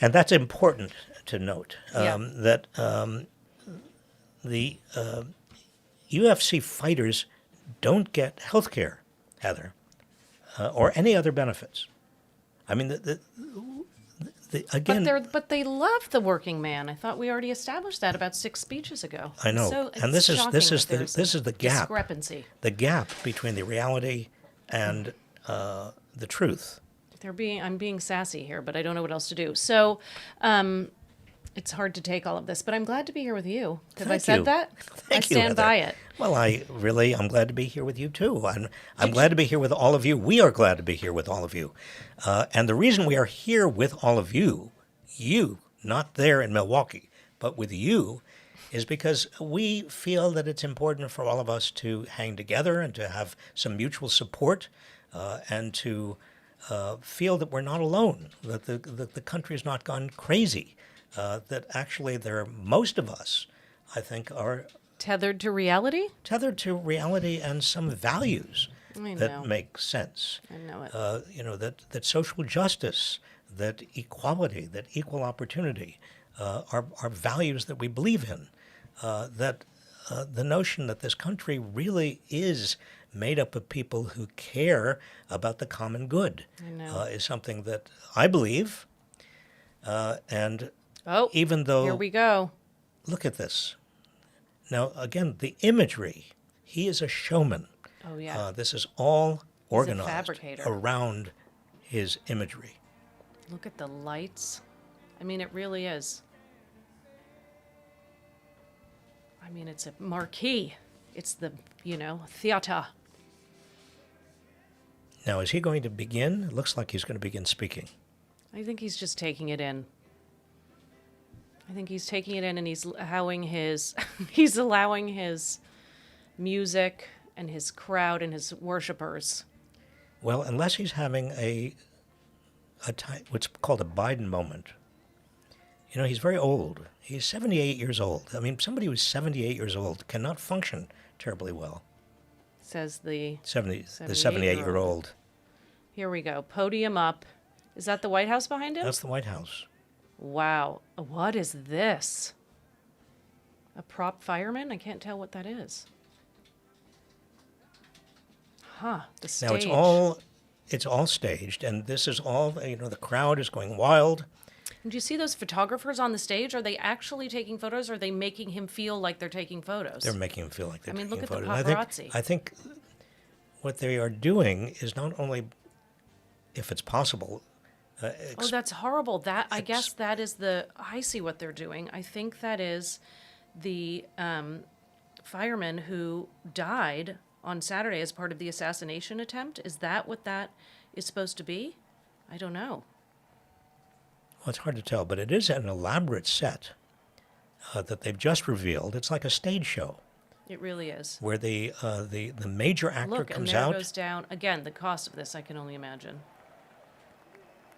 And that's important to note, Yeah. that the UFC fighters don't get health care, Heather, or any other benefits. I mean, again... But they love the working man. I thought we already established that about 6 speeches ago. I know. So And this is the gap. Discrepancy. The gap between the reality and the truth. I'm being sassy here, but I don't know what else to do. So, it's hard to take all of this, but I'm glad to be here with you. Have I Thank said you. that? Thank I you, stand Heather. by it. Well, I'm glad to be here with you too. I'm glad to be here with all of you. We are glad to be here with all of you. And the reason we are here with all of you, not there in Milwaukee, but with you, is because we feel that it's important for all of us to hang together and to have some mutual support, and to feel that we're not alone, that the country has not gone crazy, that actually most of us, I think, are Tethered to reality? tethered to reality and some values I that know. make sense. I know it. That social justice, that equality, that equal opportunity are values that we believe in. That the notion that this country really is made up of people who care about the common good I know. is something that I believe. And Oh, even here though, we go. look at this. Now, again, the imagery, he is a showman. Oh, yeah. This is all He's a organized fabricator. around his imagery. Look at the lights. I mean, it really is. I mean, it's a marquee. It's the, theater. Now, is he going to begin? It looks like he's going to begin speaking. I think he's just taking it in. I think he's taking it in and he's allowing his he's allowing his music and his crowd and his worshipers. Well, unless he's having what's called a Biden moment. He's very old. He's 78 years old. I mean, somebody who's 78 years old cannot function terribly well. Says the 78-year-old. Here we go. Podium up. Is that the White House behind him? That's the White House. Wow. What is this? A prop fireman? I can't tell what that is. Huh. The stage. Now it's all staged, and this is all, the crowd is going wild. Do you see those photographers on the stage? Are they actually taking photos, or are they making him feel like they're taking photos? They're making him feel like they're taking look at the photos. paparazzi. I think what they are doing is not only, if it's possible, Oh, that's horrible. I guess that is I see what they're doing. I think that is the fireman who died on Saturday as part of the assassination attempt. Is that what that is supposed to be? I don't know. Well, it's hard to tell, but it is an elaborate set that they've just revealed. It's like a stage show. It really is. Where the major actor Look, comes and there out. goes down. Again, the cost of this, I can only imagine.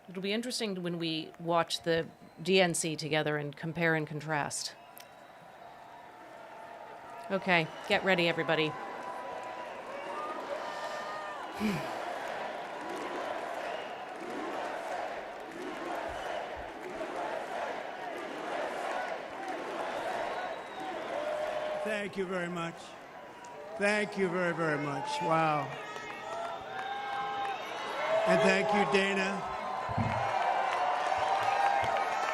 It'll be interesting when we watch the DNC together and compare and contrast. Okay, get ready, everybody. Thank you very much. Thank you very, very much. Wow. And thank you, Dana.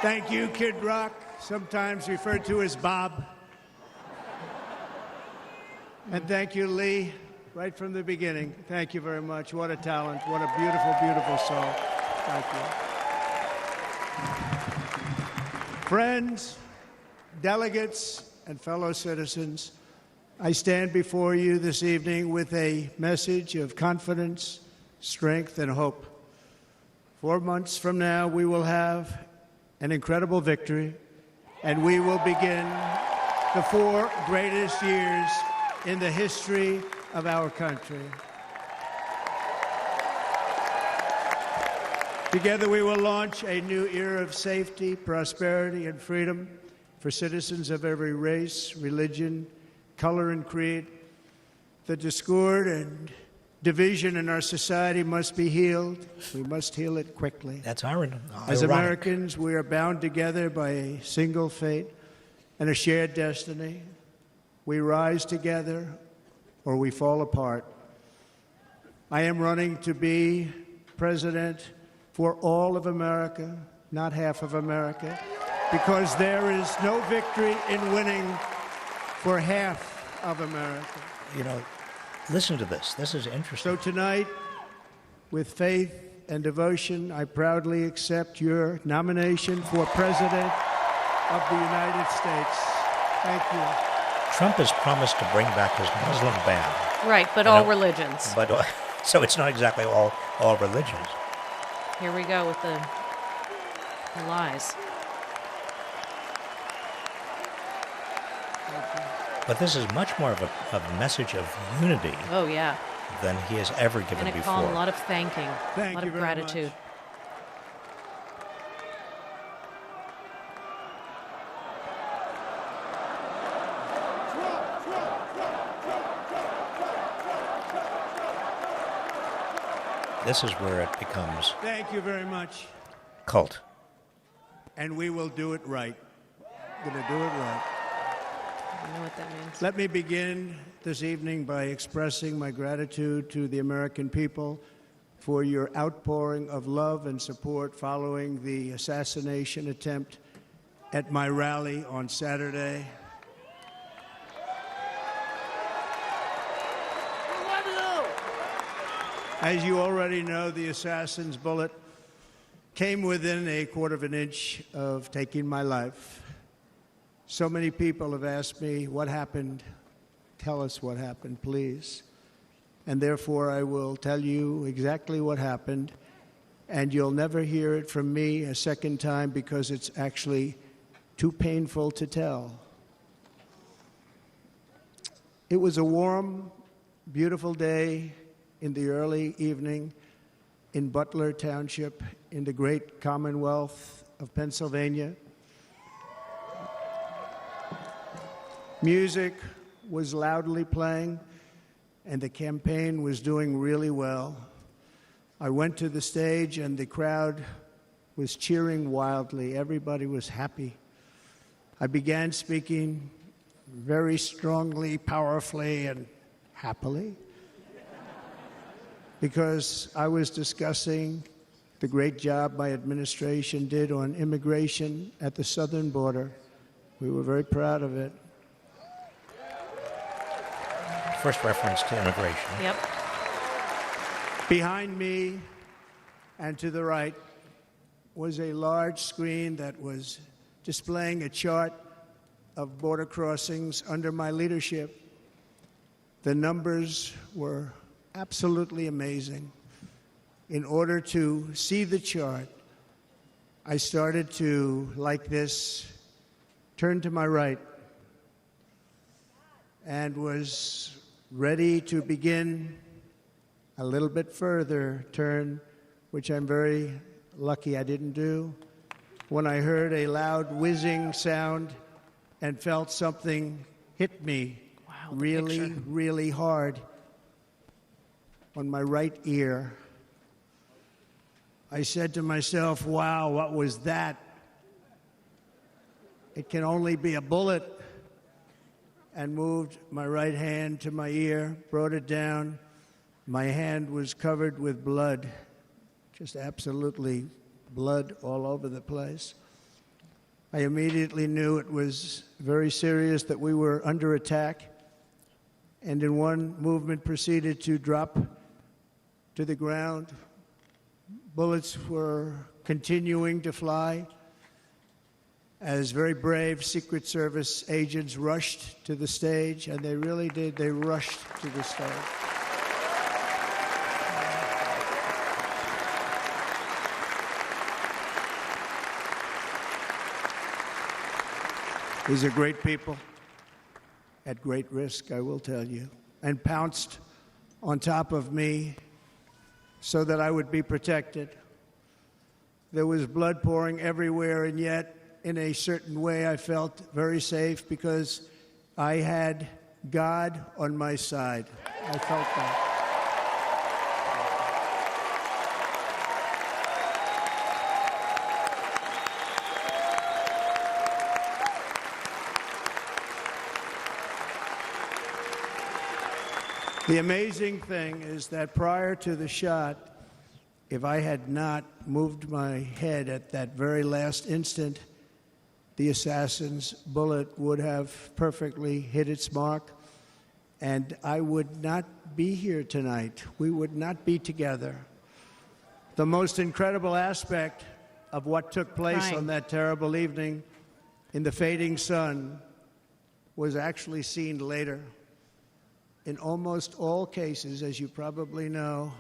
Thank you, Kid Rock, sometimes referred to as Bob. And thank you, Lee, right from the beginning. Thank you very much. What a talent. What a beautiful, beautiful song. Thank you. Friends, delegates, and fellow citizens, I stand before you this evening with a message of confidence, strength, and hope. 4 months from now, we will have an incredible victory, and we will begin the 4 greatest years in the history of our country. Together, we will launch a new era of safety, prosperity, and freedom for citizens of every race, religion, color, and creed. The discord and division in our society must be healed. We must heal it quickly. That's ironic. As Americans, we are bound together by a single fate and a shared destiny. We rise together or we fall apart. I am running to be president for all of America, not half of America, because there is no victory in winning for half of America. Listen to this. This is interesting. So tonight, with faith and devotion, I proudly accept your nomination for President of the United States. Thank you. Trump has promised to bring back his Muslim ban. Right, but all religions. But so it's not exactly all religions. Here we go with the lies. But this is much more of a message of unity Oh, yeah. than he has ever given And a before. calm, a lot of thanking, Thank a lot you of very gratitude. much. This is where it becomes Thank you very much. cult. And we will do it right. Going to do it right. I don't know what that means. Let me begin this evening by expressing my gratitude to the American people for your outpouring of love and support following the assassination attempt at my rally on Saturday. As you already know, the assassin's bullet came within a quarter of an inch of taking my life. So many people have asked me, what happened? Tell us what happened, please. And therefore, I will tell you exactly what happened, and you'll never hear it from me a second time because it's actually too painful to tell. It was a warm, beautiful day in the early evening in Butler Township in the great Commonwealth of Pennsylvania. Music was loudly playing, and the campaign was doing really well. I went to the stage, and the crowd was cheering wildly. Everybody was happy. I began speaking very strongly, powerfully, and happily, because I was discussing the great job my administration did on immigration at the southern border. We were very proud of it. First reference to immigration. Yep. Behind me and to the right was a large screen that was displaying a chart of border crossings under my leadership. The numbers were absolutely amazing. In order to see the chart, I started to, like this, turn to my right and was ready to begin a little bit further turn, which I'm very lucky I didn't do, when I heard a loud whizzing sound and felt something hit me really, really hard on my right ear. I said to myself, wow, what was that? It can only be a bullet. And moved my right hand to my ear, brought it down. My hand was covered with blood, just absolutely blood all over the place. I immediately knew it was very serious, that we were under attack, and in one movement proceeded to drop to the ground. Bullets were continuing to fly as very brave Secret Service agents rushed to the stage, and they really did. They rushed to the stage. These are great people at great risk, I will tell you, and pounced on top of me so that I would be protected. There was blood pouring everywhere, and yet, in a certain way, I felt very safe because I had God on my side. I felt that. The amazing thing is that prior to the shot, if I had not moved my head at that very last instant, the assassin's bullet would have perfectly hit its mark, and I would not be here tonight. We would not be together. The most incredible aspect of what took place on that terrible evening in the fading sun was actually seen later. In almost all cases, as you probably know,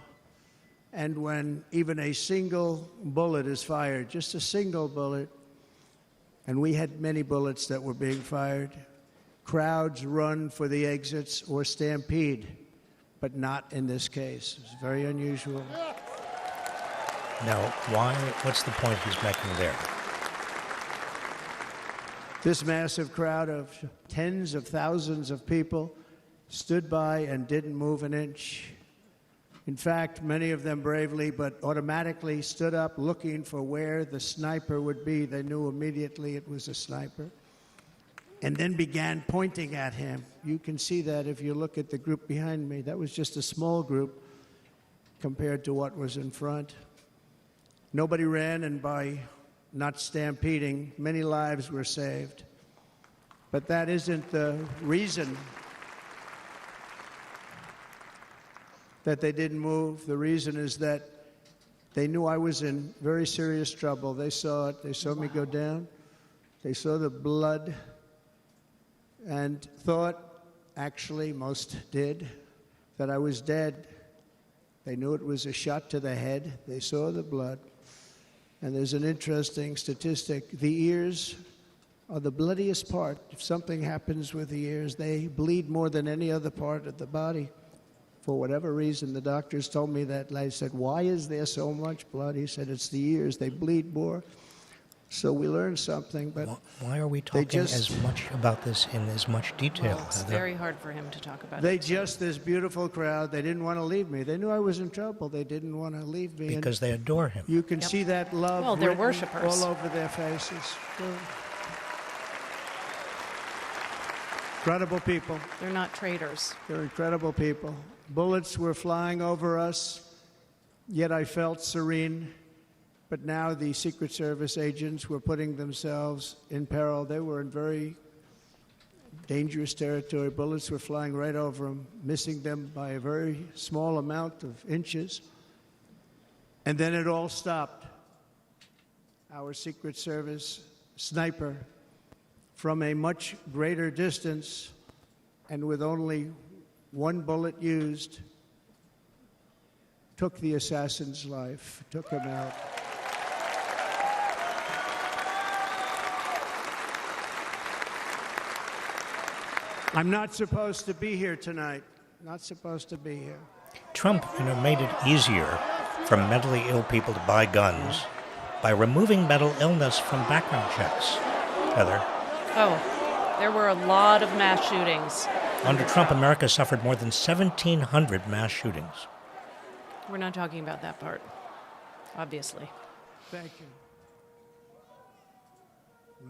and when even a single bullet is fired, just a single bullet, and we had many bullets that were being fired, crowds run for the exits or stampede, but not in this case. It's very unusual. Now, what's the point he's making there? This massive crowd of tens of thousands of people stood by and didn't move an inch. In fact, many of them bravely but automatically stood up looking for where the sniper would be. They knew immediately it was a sniper. And then began pointing at him. You can see that if you look at the group behind me. That was just a small group compared to what was in front. Nobody ran, and by not stampeding, many lives were saved. But that isn't the reason that they didn't move. The reason is that they knew I was in very serious trouble. They saw it. They saw me go down. They saw the blood and thought, actually most did, that I was dead. They knew it was a shot to the head. They saw the blood. And there's an interesting statistic. The ears are the bloodiest part. If something happens with the ears, they bleed more than any other part of the body. For whatever reason, the doctors told me that. I said, why is there so much blood? He said, it's the ears. They bleed more. So we learned something, but why are we talking as much about this in as much detail? Well, it's very hard for him to talk about they it. This beautiful crowd, they didn't want to leave me. They knew I was in trouble. They didn't want to leave me. Because they adore him. You can see that love Well, they're written worshipers. all over their faces. Incredible people. They're not traitors. They're incredible people. Bullets were flying over us, yet I felt serene. But now the Secret Service agents were putting themselves in peril. They were in very dangerous territory. Bullets were flying right over them, missing them by a very small amount of inches. And then it all stopped. Our Secret Service sniper, from a much greater distance and with only one bullet used, took the assassin's life, took him out. I'm not supposed to be here tonight. Not supposed to be here. Trump, made it easier for mentally ill people to buy guns by removing mental illness from background checks. Heather. Oh, there were a lot of mass shootings. Under Trump, America suffered more than 1,700 mass shootings. We're not talking about that part, obviously. Thank you.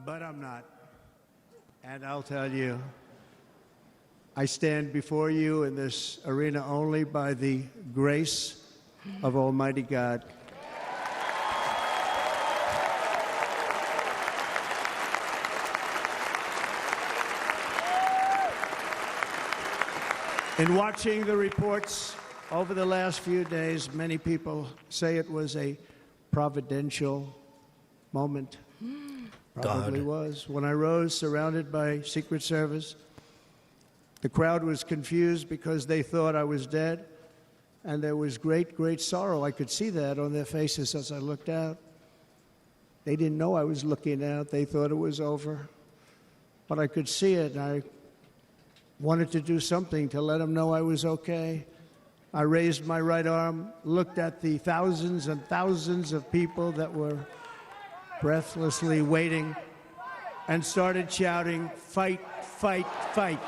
But I'm not. And I'll tell you, I stand before you in this arena only by the grace of Almighty God. In watching the reports over the last few days, many people say it was a providential moment. Probably was. When I rose surrounded by Secret Service, the crowd was confused because they thought I was dead, and there was great, great sorrow. I could see that on their faces as I looked out. They didn't know I was looking out. They thought it was over. But I could see it, and I wanted to do something to let them know I was okay. I raised my right arm, looked at the thousands and thousands of people that were breathlessly waiting, and started shouting, "Fight, fight, fight."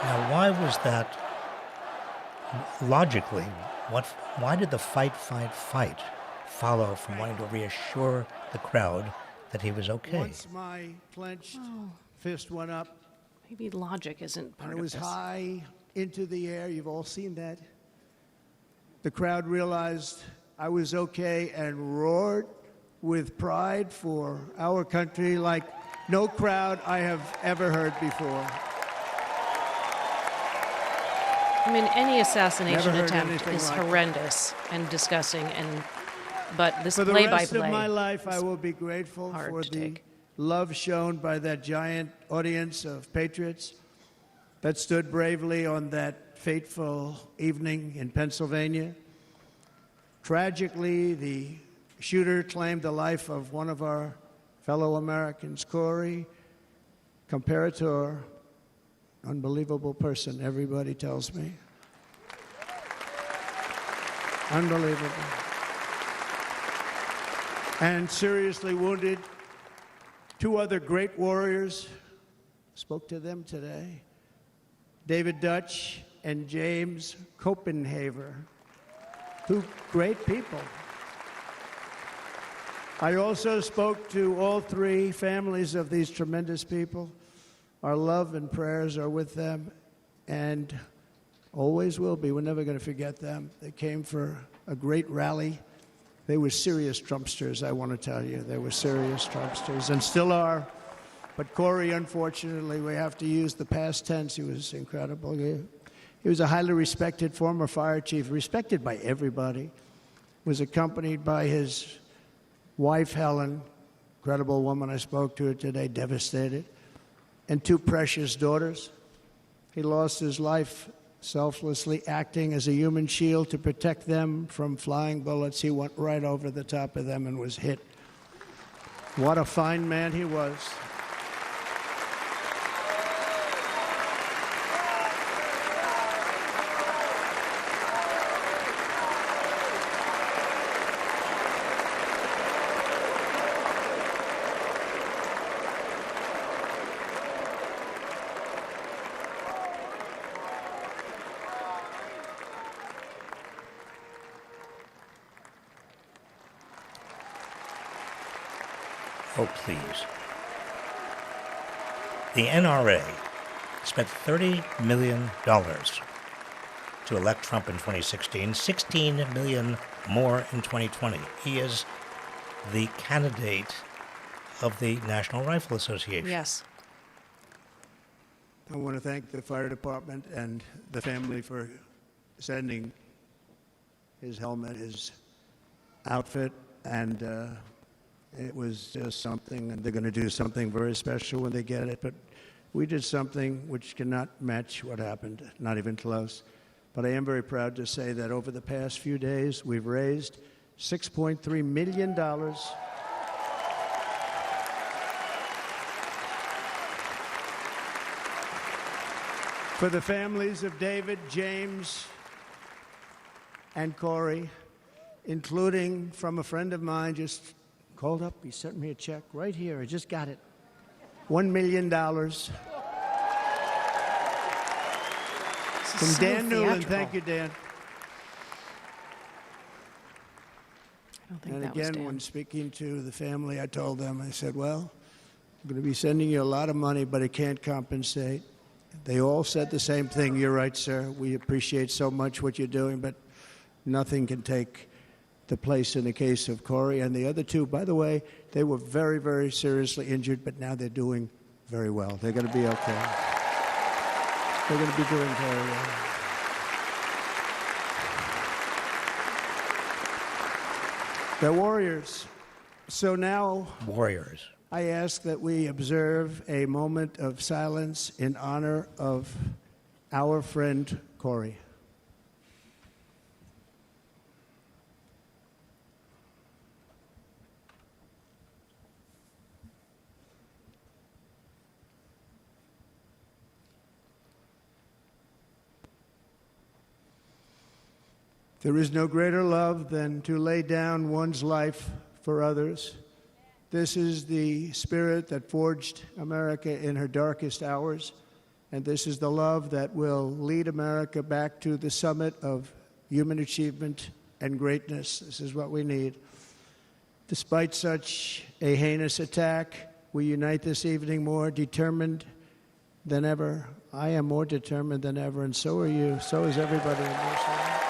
Now, why was that logically? Why did the fight, fight, fight follow from wanting to reassure the crowd that he was okay? Once my clenched fist went up, Maybe logic isn't part and it was of this. high into the air. You've all seen that. The crowd realized I was okay and roared with pride for our country like no crowd I have ever heard before. I mean, any assassination Never heard attempt anything is like it. horrendous and disgusting, but this For the play-by-play. rest of my life, I will be grateful hard for to the take. love shown by that giant audience of patriots that stood bravely on that fateful evening in Pennsylvania. Tragically, the shooter claimed the life of one of our fellow Americans, Corey Comparator. Unbelievable person, everybody tells me. Unbelievable. And seriously wounded, two other great warriors. Spoke to them today. David Dutch and James Copenhaver. Two great people. I also spoke to all three families of these tremendous people. Our love and prayers are with them, and always will be. We're never going to forget them. They came for a great rally. They were serious Trumpsters, I want to tell you. They were serious Trumpsters, and still are. But Corey, unfortunately, we have to use the past tense. He was incredible. He was a highly respected former fire chief, respected by everybody. Was accompanied by his wife, Helen, incredible woman. I spoke to her today, devastated, and two precious daughters. He lost his life selflessly acting as a human shield to protect them from flying bullets. He went right over the top of them and was hit. What a fine man he was. Oh, please. The NRA spent $30 million to elect Trump in 2016, $16 million more in 2020. He is the candidate of the National Rifle Association. Yes. I want to thank the fire department and the family for sending his helmet, his outfit, and it was just something, and they're going to do something very special when they get it. But we did something which cannot match what happened, not even close. But I am very proud to say that over the past few days, we've raised $6.3 million for the families of David, James, and Corey, including from a friend of mine just called up. He sent me a check right here. I just got it. $1 million. From So Dan Newland. theatrical. Thank you, Dan. I don't think And that was again, Dan. when speaking to the family, I told them, I said, well, I'm going to be sending you a lot of money, but it can't compensate. They all said the same thing. You're right, sir. We appreciate so much what you're doing, but nothing can take the place in the case of Corey. And the other two, by the way, they were very, very seriously injured, but now they're doing very well. They're going to be okay. They're going to be doing very well. They're warriors. So now Warriors. I ask that we observe a moment of silence in honor of our friend Corey. There is no greater love than to lay down one's life for others. This is the spirit that forged America in her darkest hours, and this is the love that will lead America back to the summit of human achievement and greatness. This is what we need. Despite such a heinous attack, we unite this evening more determined than ever. I am more determined than ever, and so are you. So is everybody in this room.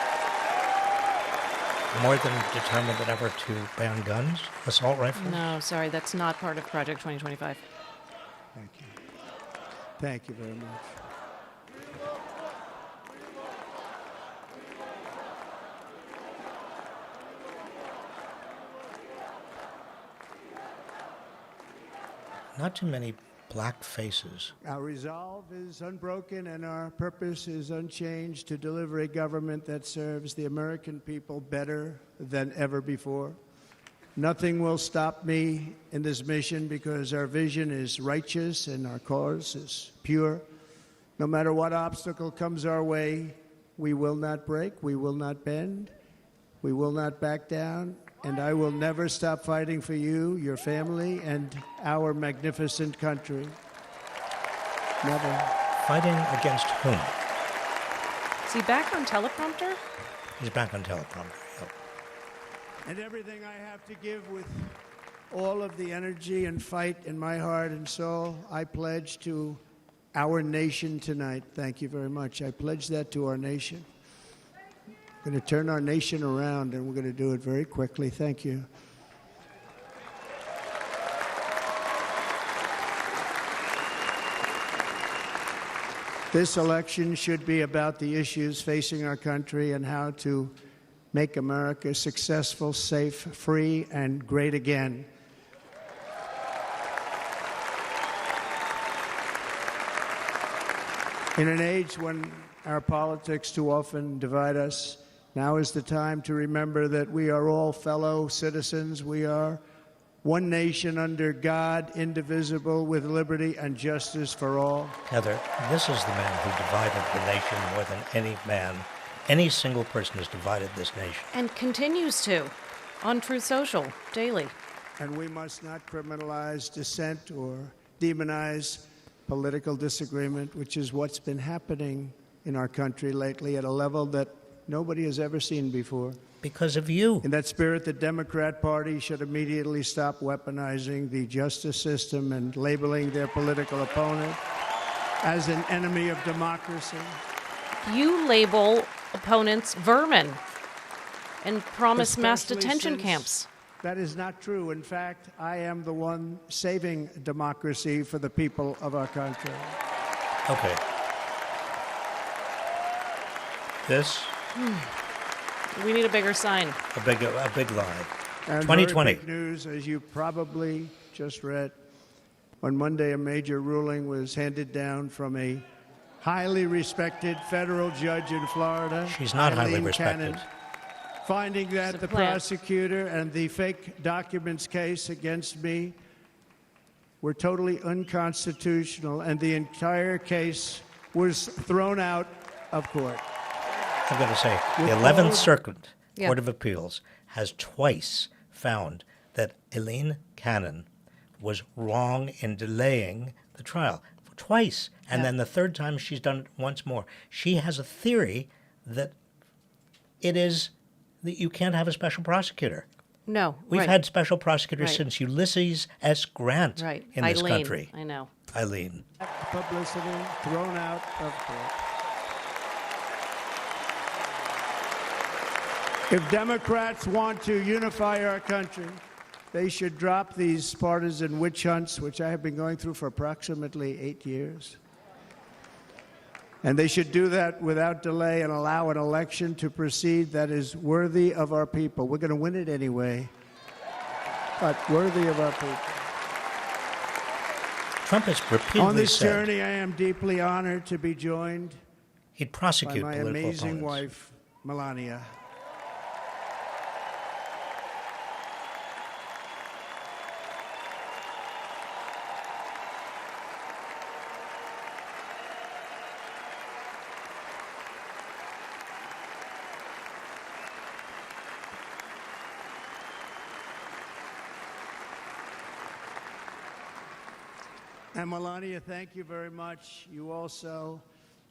More than determined than ever to ban guns, assault rifles? No, sorry, that's not part of Project 2025. Thank you. Thank you very much. Not too many black faces. Our resolve is unbroken and our purpose is unchanged to deliver a government that serves the American people better than ever before. Nothing will stop me in this mission because our vision is righteous and our cause is pure. No matter what obstacle comes our way, we will not break, we will not bend, we will not back down, and I will never stop fighting for you, your family, and our magnificent country. Never. Fighting against whom? he back on teleprompter? He's back on teleprompter. Yep. And everything I have to give with all of the energy and fight in my heart and soul, I pledge to our nation tonight. Thank you very much. I pledge that to our nation. We're going to turn our nation around, and we're going to do it very quickly. Thank you. This election should be about the issues facing our country and how to make America successful, safe, free, and great again. In an age when our politics too often divide us, now is the time to remember that we are all fellow citizens. We are one nation under God, indivisible, with liberty and justice for all. Heather, this is the man who divided the nation more than any man. Any single person has divided this nation. And continues to, on Truth Social, daily. And we must not criminalize dissent or demonize political disagreement, which is what's been happening in our country lately at a level that nobody has ever seen before. Because of you. In that spirit, the Democrat Party should immediately stop weaponizing the justice system and labeling their political opponent as an enemy of democracy. You label opponents vermin and promise mass Especially detention since camps. That is not true. In fact, I am the one saving democracy for the people of our country. Okay. This, We need a bigger sign. a big lie. And 2020. very big news, as you probably just read, on Monday a major ruling was handed down from a highly respected federal judge in Florida. She's not highly Eileen respected. Cannon, finding that It's a the plant. prosecutor and the fake documents case against me were totally unconstitutional, and the entire case was thrown out of court. I've got to say, the With 11th all- Circuit Yeah. Court of Appeals has twice found that Eileen Cannon was wrong in delaying the trial. Twice. And Yeah. then the third time she's done it once more. She has a theory that it is that you can't have a special prosecutor. No, We've right. had special prosecutors Right. since Ulysses S. Grant right. in this Eileen, country. I know. Eileen. Publicity thrown out of court. If Democrats want to unify our country, they should drop these partisan witch hunts, which I have been going through for approximately 8 years. And they should do that without delay and allow an election to proceed that is worthy of our people. We're going to win it anyway, but worthy of our people. Trump has repeatedly On this said journey, I am deeply honored to be joined he'd by prosecute my political amazing opponents. wife, Melania. And Melania, thank you very much. You also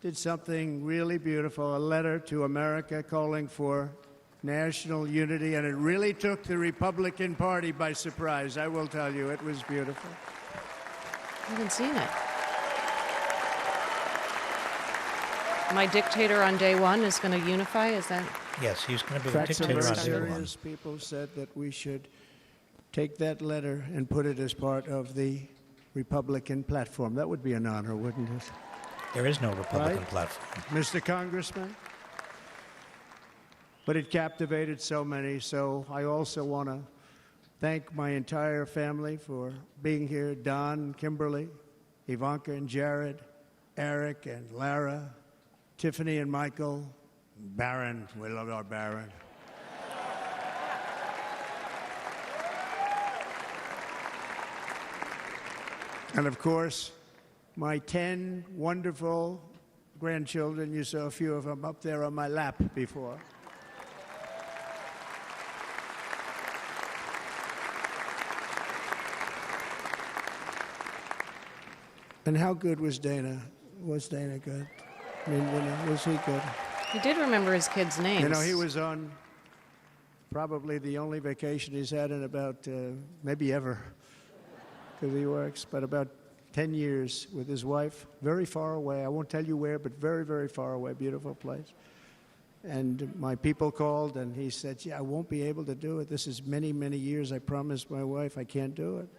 did something really beautiful, a letter to America calling for national unity, and it really took the Republican Party by surprise. I will tell you, it was beautiful. I haven't seen it. My dictator on day one is going to unify? Is that? Yes, he's going to be In the fact, some dictator very on day one. serious people said that we should take that letter and put it as part of the Republican platform. That would be an honor, wouldn't it? There is no Republican Right? platform. Mr. Congressman? But it captivated so many, so I also want to thank my entire family for being here. Don, Kimberly, Ivanka and Jared, Eric and Lara, Tiffany and Michael, Barron. We love our Barron. And of course, my 10 wonderful grandchildren. You saw a few of them up there on my lap before. And how good was Dana? Was Dana good? I mean, was he good? He did remember his kids' names. You know, he was on probably the only vacation he's had in about, maybe ever, because he works, but about 10 years with his wife, very far away. I won't tell you where, but very, very far away, beautiful place. And my people called, and he said, yeah, I won't be able to do it. This is many, many years. I promised my wife I can't do it.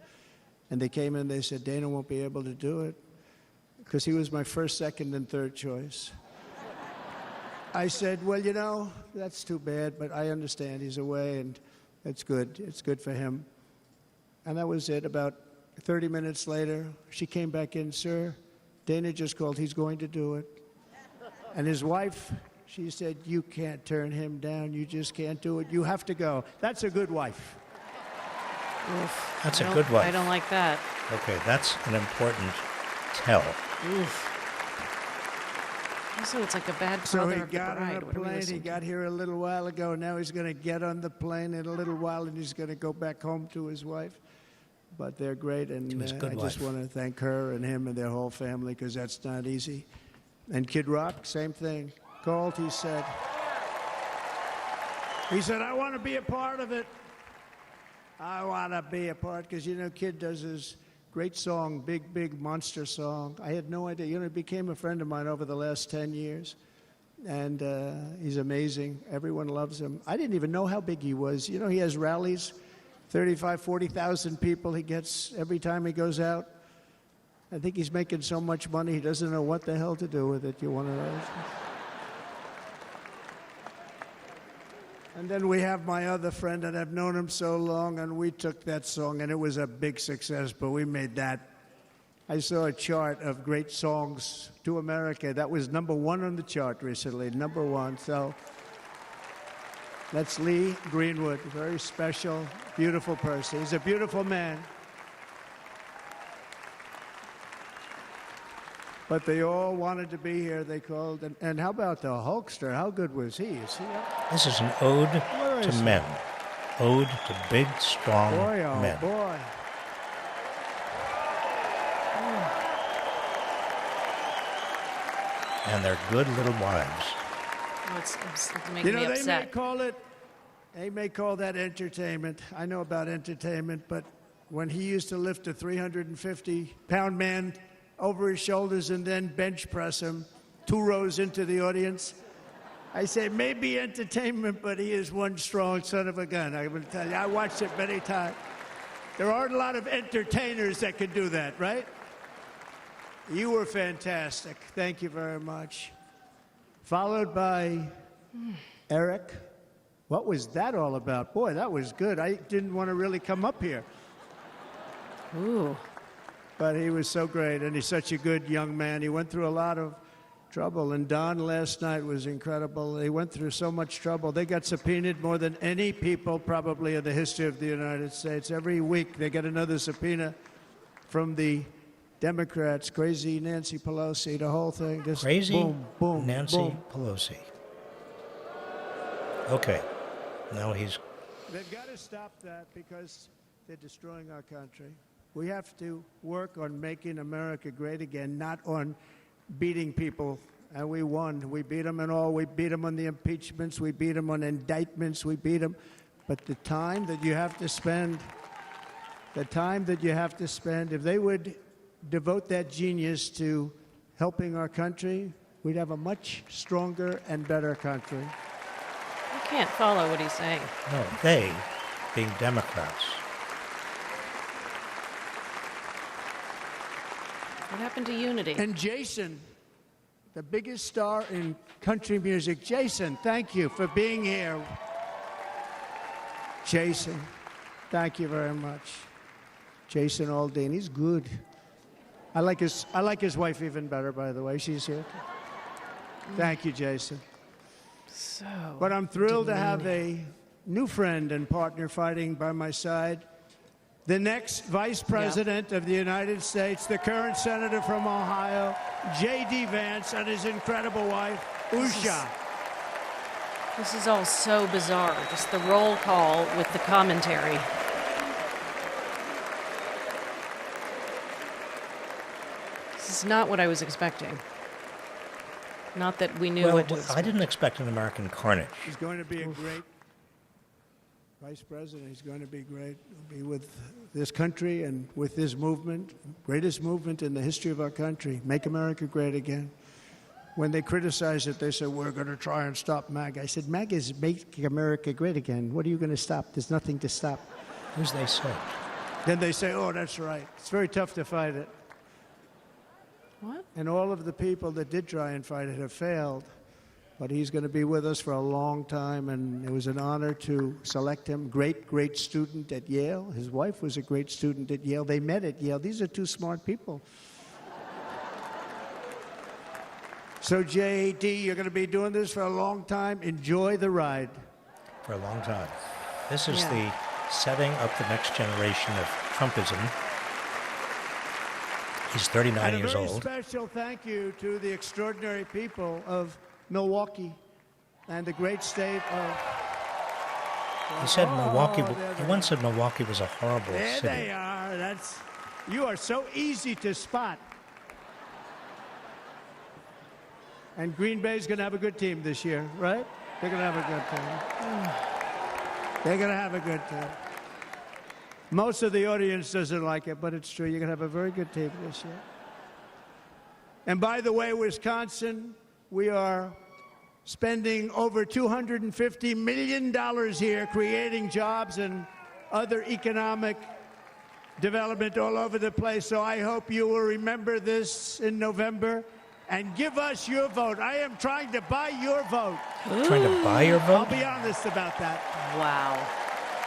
And they came in, they said, Dana won't be able to do it, because he was my first, second, and third choice. I said, well, you know, that's too bad, but I understand he's away, and it's good. It's good for him. And that was it. About 30 minutes later, she came back in, sir, Dana just called. He's going to do it. And his wife, she said, you can't turn him down. You just can't do it. You have to go. That's a good wife. Oof. That's a good wife. I don't like that. Okay, that's an important tell. Oof. Also, it's like a bad So father he of the got on bride. a What are we plane. He listening to? got here a little while ago. Now he's going to get on the plane in a little while, and he's going to go back home to his wife. But they're great, and To his good I just wife. want to thank her and him and their whole family, because that's not easy. And Kid Rock, same thing. Called, he said, I want to be a part of it. I want to be a part, because, you know, Kid does his great song, big, big monster song. I had no idea. You know, he became a friend of mine over the last 10 years. And he's amazing. Everyone loves him. I didn't even know how big he was. You know, he has rallies, 35, 40,000 people he gets every time he goes out. I think he's making so much money, he doesn't know what the hell to do with it. You want to know? And then we have my other friend, and I've known him so long, and we took that song, and it was a big success, but we made that. I saw a chart of great songs to America. That was #1 on the chart recently, #1. So that's Lee Greenwood, very special, beautiful person. He's a beautiful man. But they all wanted to be here. They called. And how about the Hulkster? How good was he? Is he up? This is an ode Where to is he? men. Ode to big, strong Boy, oh men. boy. And their good little wives. Oh, it's making You know, me they may upset. call that entertainment. I know about entertainment, but when he used to lift a 350-pound man over his shoulders and then bench press him 2 rows into the audience, I say, maybe entertainment, but he is one strong son of a gun. I will tell you, I watched it many times. There aren't a lot of entertainers that can do that, right? You were fantastic. Thank you very much. Followed by Eric. What was that all about? Boy, that was good. I didn't want to really come up here. Ooh. But he was so great, and he's such a good young man. He went through a lot of trouble, and Don last night was incredible. He went through so much trouble. They got subpoenaed more than any people probably in the history of the United States. Every week they get another subpoena from the Democrats, crazy Nancy Pelosi, the whole thing. Just Crazy boom, boom, Nancy boom. Pelosi. Okay. Now he's They've got to stop that because they're destroying our country. We have to work on making America great again, not on beating people. And we won. We beat them in all. We beat them on the impeachments. We beat them on indictments. We beat them. But the time that you have to spend, if they would devote that genius to helping our country, we'd have a much stronger and better country. I can't follow what he's saying. no, they being Democrats. What happened to unity? And Jason, the biggest star in country music. Jason, thank you for being here. Jason, thank you very much. Jason Aldean, he's good. I like his wife even better, by the way. She's here. Thank you, Jason. So. But I'm thrilled to have a new friend and partner fighting by my side. The next Vice President of the United States, the current Senator from Ohio, J.D. Vance, and his incredible wife, Usha. This is all so bizarre. Just the roll call with the commentary. This is not what I was expecting. Not that we knew Well, what to expect. I didn't expect an American carnage. He's going to be a great vice president. He's going to be great. He'll be with this country and with this movement, greatest movement in the history of our country, Make America Great Again. When they criticize it, they say, we're going to try and stop MAGA. I said, MAGA is Make America Great Again. What are you going to stop? There's nothing to stop. Who's they say? Then they say, oh, that's right. It's very tough to fight it. What? And all of the people that did try and fight it have failed. But he's going to be with us for a long time, and it was an honor to select him. Great, great student at Yale. His wife was a great student at Yale. They met at Yale. These are two smart people. So, J.D., you're going to be doing this for a long time. Enjoy the ride. For a long time. This is the setting up the next generation of Trumpism. He's 39 years old. And a very special thank you to the extraordinary people of Milwaukee and the great state of... He said Milwaukee. He once said Milwaukee was a horrible There city. they are. You are so easy to spot. And Green Bay's going to have a good team this year, right? They're going to have a good team. They're going to have a good team. Most of the audience doesn't like it, but it's true. You're going to have a very good team this year. And by the way, Wisconsin, we are spending over $250 million here creating jobs and other economic development all over the place. So I hope you will remember this in November and give us your vote. I am trying to buy your vote. Trying to buy your vote? I'll be honest about that. Wow.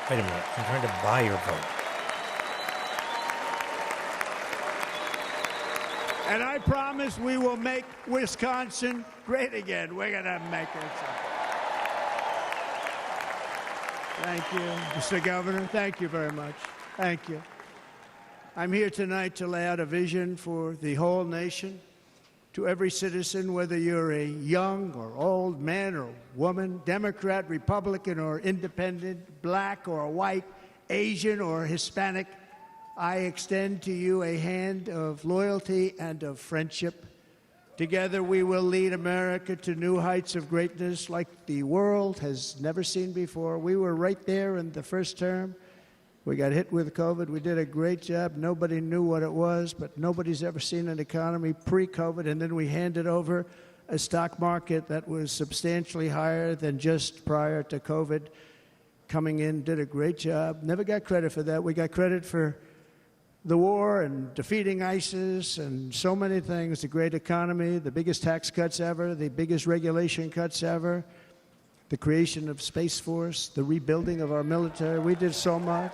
Wait a minute. I'm trying to buy your vote. And I promise we will make Wisconsin great again. We're going to make it. Thank you, Mr. Governor. Thank you very much. Thank you. I'm here tonight to lay out a vision for the whole nation, to every citizen, whether you're a young or old man or woman, Democrat, Republican, or independent, black or white, Asian or Hispanic. I extend to you a hand of loyalty and of friendship. Together we will lead America to new heights of greatness like the world has never seen before. We were right there in the first term. We got hit with COVID. We did a great job. Nobody knew what it was, but nobody's ever seen an economy pre-COVID. And then we handed over a stock market that was substantially higher than just prior to COVID. Coming in, did a great job. Never got credit for that. We got credit for the war and defeating ISIS and so many things, the great economy, the biggest tax cuts ever, the biggest regulation cuts ever, the creation of Space Force, the rebuilding of our military. We did so much.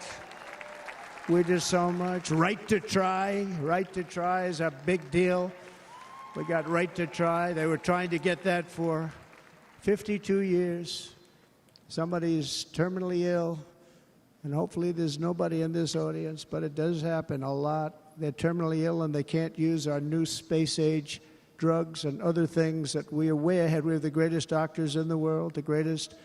We did so much. Right to try. Right to try is a big deal. We got right to try. They were trying to get that for 52 years. Somebody's terminally ill. And hopefully there's nobody in this audience, but it does happen a lot. They're terminally ill and they can't use our new space-age drugs and other things that we are way ahead. We have the greatest doctors in the world, the greatest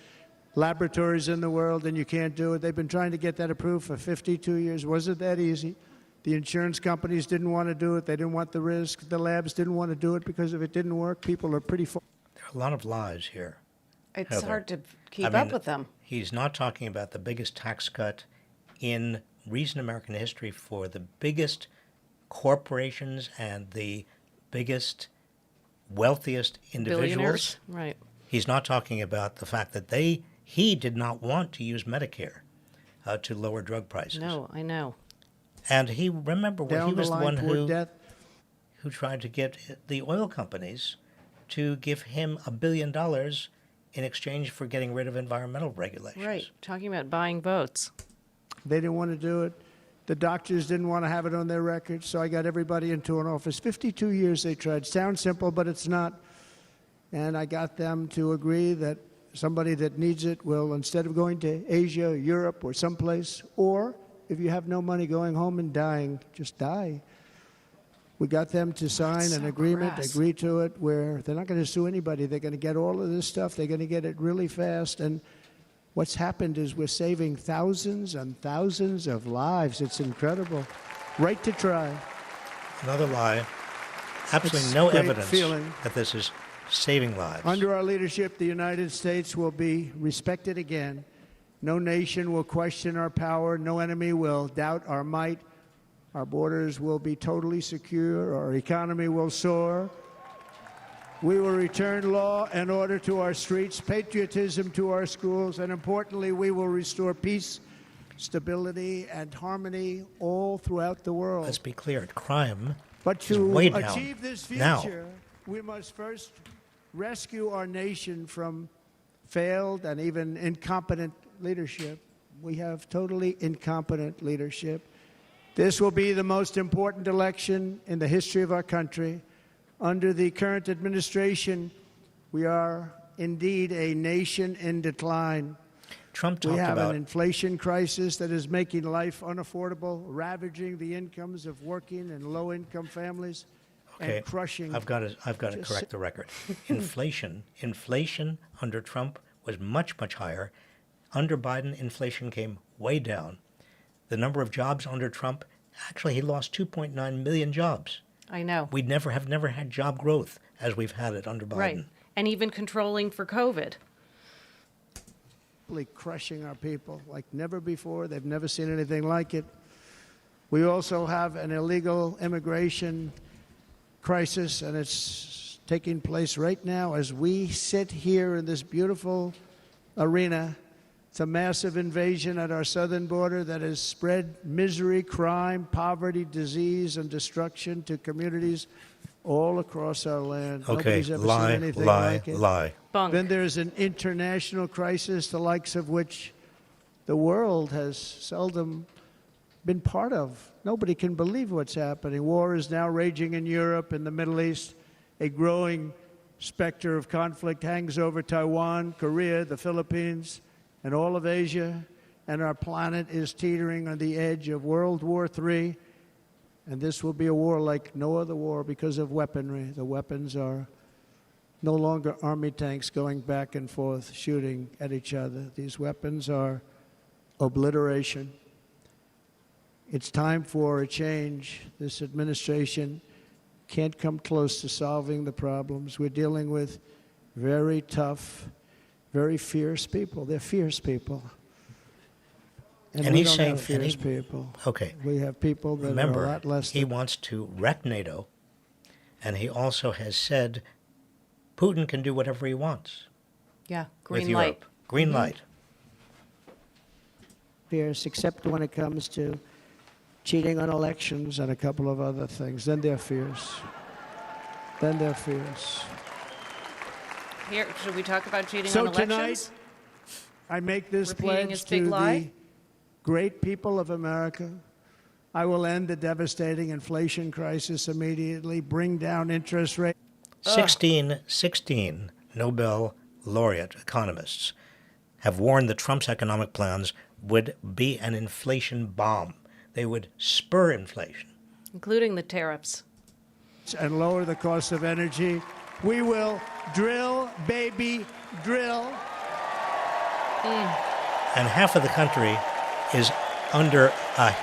laboratories in the world, and you can't do it. They've been trying to get that approved for 52 years. Wasn't that easy? The insurance companies didn't want to do it. They didn't want the risk. The labs didn't want to do it because if it didn't work, people are pretty... There are a lot of lies here. It's Heather. hard to keep up with them. He's not talking about the biggest tax cut in recent American history for the biggest corporations and the biggest, wealthiest individuals. Billionaires, right. He's not talking about the fact that he did not want to use Medicare to lower drug prices. No, I know. And he, remember, when he was the one who tried to get the oil companies to give him $1 billion in exchange for getting rid of environmental regulations. Right, talking about buying votes. They didn't want to do it. The doctors didn't want to have it on their records, so I got everybody into an office. 52 years they tried. Sounds simple, but it's not. And I got them to agree that somebody that needs it will, instead of going to Asia, Europe, or someplace, or if you have no money going home and dying, just die. We got them to sign an agreement, agree to it, where they're not going to sue anybody. They're going to get all of this stuff. They're going to get it really fast. And what's happened is we're saving thousands and thousands of lives. It's incredible. Right to try. Another lie. Absolutely no evidence that this is saving lives. Under our leadership, the United States will be respected again. No nation will question our power. No enemy will doubt our might. Our borders will be totally secure. Our economy will soar. We will return law and order to our streets, patriotism to our schools, and importantly, we will restore peace, stability, and harmony all throughout the world. Let's be clear, crime But is to way down achieve this future, now. we must first rescue our nation from failed and even incompetent leadership. We have totally incompetent leadership. This will be the most important election in the history of our country. Under the current administration, we are indeed a nation in decline. Trump We talked have about an inflation crisis that is making life unaffordable, ravaging the incomes of working and low-income families, and crushing. I've got to correct the record. Inflation under Trump was much, much higher. Under Biden, inflation came way down. The number of jobs under Trump, actually, he lost 2.9 million jobs. I know. We have never had job growth as we've had it under Biden. Right. And even controlling for COVID. Crushing our people like never before. They've never seen anything like it. We also have an illegal immigration crisis, and it's taking place right now as we sit here in this beautiful arena. It's a massive invasion at our southern border that has spread misery, crime, poverty, disease, and destruction to communities all across our land. Okay, Nobody's ever lie, seen anything lie, like it. lie. Bunk. Then there's an international crisis, the likes of which the world has seldom been part of. Nobody can believe what's happening. War is now raging in Europe and the Middle East. A growing specter of conflict hangs over Taiwan, Korea, the Philippines, and all of Asia. And our planet is teetering on the edge of World War III. And this will be a war like no other war because of weaponry. The weapons are no longer army tanks going back and forth shooting at each other. These weapons are obliteration. It's time for a change. This administration can't come close to solving the problems. We're dealing with very tough, very fierce people. They're fierce people. And we he's don't saying, have fierce people. Okay. We have people that Remember, are a lot less he than wants to wreck NATO, and he also has said Putin can do whatever he wants Yeah. with Green light. Europe. Green light. fierce, except when it comes to cheating on elections and a couple of other things. Then they're fierce. Then they're fierce. Here, should we talk about cheating So on elections? tonight, I make this Repeating his pledge big to lie? the great people of America. I will end the devastating inflation crisis immediately, bring down interest rates. 16 Nobel laureate economists have warned that Trump's economic plans would be an inflation bomb. They would spur inflation. Including the tariffs. And lower the cost of energy. We will drill, baby, drill. And half of the country is under a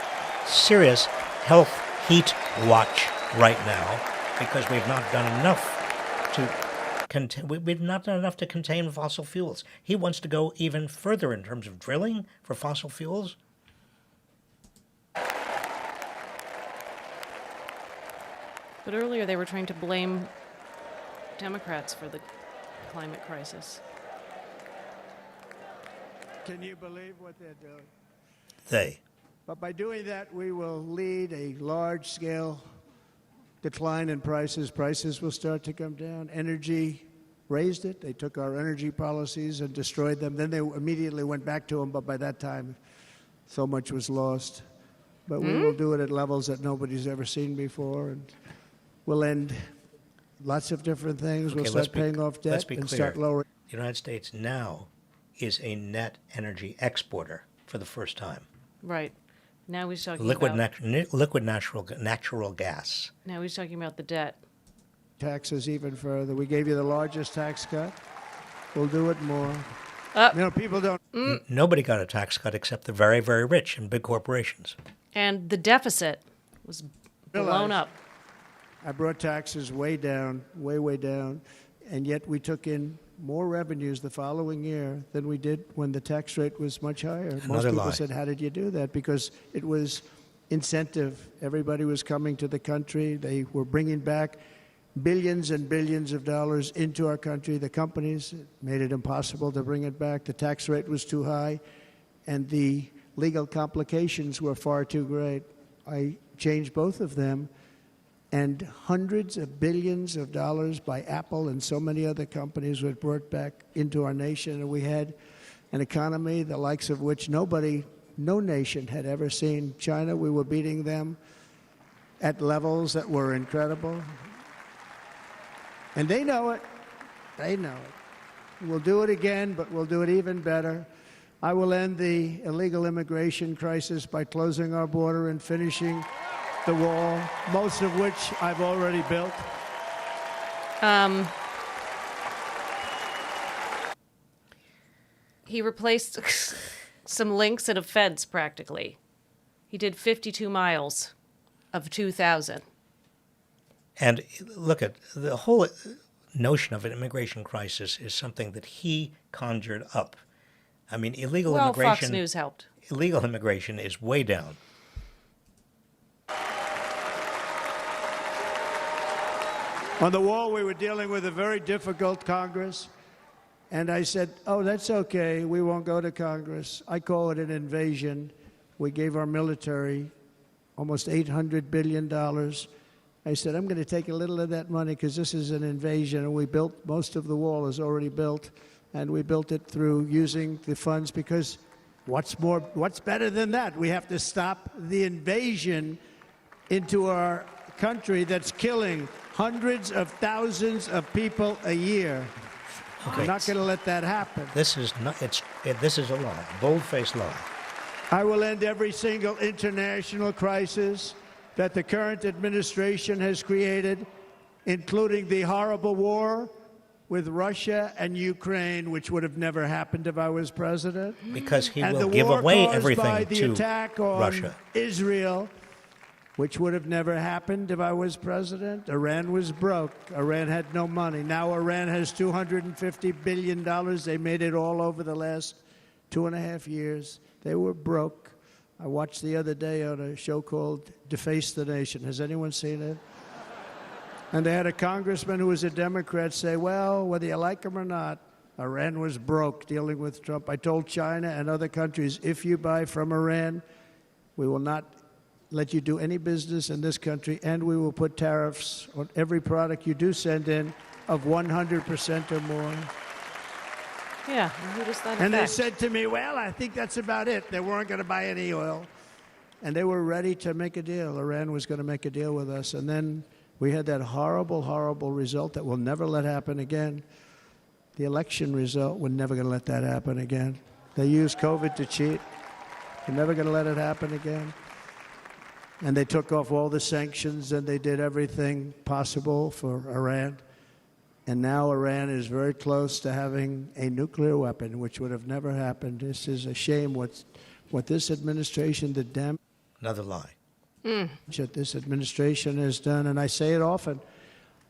serious health heat watch right now because we've not done enough to contain fossil fuels. He wants to go even further in terms of drilling for fossil fuels. But earlier they were trying to blame Democrats for the climate crisis. Can you believe what they're doing? They. But by doing that, we will lead a large-scale decline in prices. Prices will start to come down. Energy raised it. They took our energy policies and destroyed them. Then they immediately went back to them, but by that time, so much was lost. But we will do it at levels that nobody's ever seen before, and we'll end lots of different things. Okay, we'll start paying off let's debt be and clear. start lowering. The United States now is a net energy exporter for the first time. Right. Now he's talking Liquid about natural gas. now he's talking about the debt. Taxes even further. We gave you the largest tax cut. We'll do it more. People don't. Nobody got a tax cut except the very, very rich and big corporations. And the deficit was blown Realize- up. I brought taxes way down, way, way down. and yet we took in more revenues the following year than we did when the tax rate was much higher. Most Another people lie. said, how did you do that? Because it was incentive. Everybody was coming to the country. They were bringing back billions and billions of dollars into our country. The companies made it impossible to bring it back. The tax rate was too high, and the legal complications were far too great. I changed both of them, and hundreds of billions of dollars by Apple and so many other companies were brought back into our nation, and we had an economy the likes of which no nation had ever seen. China, we were beating them at levels that were incredible. And they know it. They know it. We'll do it again, but we'll do it even better. I will end the illegal immigration crisis by closing our border and finishing the wall, most of which I've already built. He replaced some links and a fence, practically. He did 52 miles of 2,000. And look at the whole notion of an immigration crisis is something that he conjured up. I mean, illegal immigration. Fox News helped. Illegal immigration is way down. On the wall, we were dealing with a very difficult Congress. And I said, oh, that's okay. We won't go to Congress. I call it an invasion. We gave our military almost $800 billion. I said, I'm going to take a little of that money because this is an invasion. And we built, most of the wall is already built. And we built it through using the funds because what's better than that? We have to stop the invasion into our country that's killing hundreds of thousands of people a year. Okay. We're not going to let that happen. This is not. This is a lie, bold-faced lie. I will end every single international crisis that the current administration has created, including the horrible war with Russia and Ukraine, which would have never happened if I was president. Because he and will the give war away caused everything by the to attack on Russia. Israel, which would have never happened if I was president. Iran was broke. Iran had no money. Now Iran has $250 billion. They made it all over the last 2.5 years. They were broke. I watched the other day on a show called Deface the Nation. Has anyone seen it? And they had a congressman who was a Democrat say, well, whether you like him or not, Iran was broke dealing with Trump. I told China and other countries, if you buy from Iran, we will not let you do any business in this country, and we will put tariffs on every product you do send in of 100% or more. Yeah, who does that And they affect? said to me, well, I think that's about it. They weren't going to buy any oil. And they were ready to make a deal. Iran was going to make a deal with us. And then we had that horrible, horrible result that we'll never let happen again. The election result, we're never going to let that happen again. They used COVID to cheat. We're never going to let it happen again. And they took off all the sanctions, and they did everything possible for Iran. And now Iran is very close to having a nuclear weapon, which would have never happened. This is a shame what this administration, the damage Another lie. that this administration has done. And I say it often.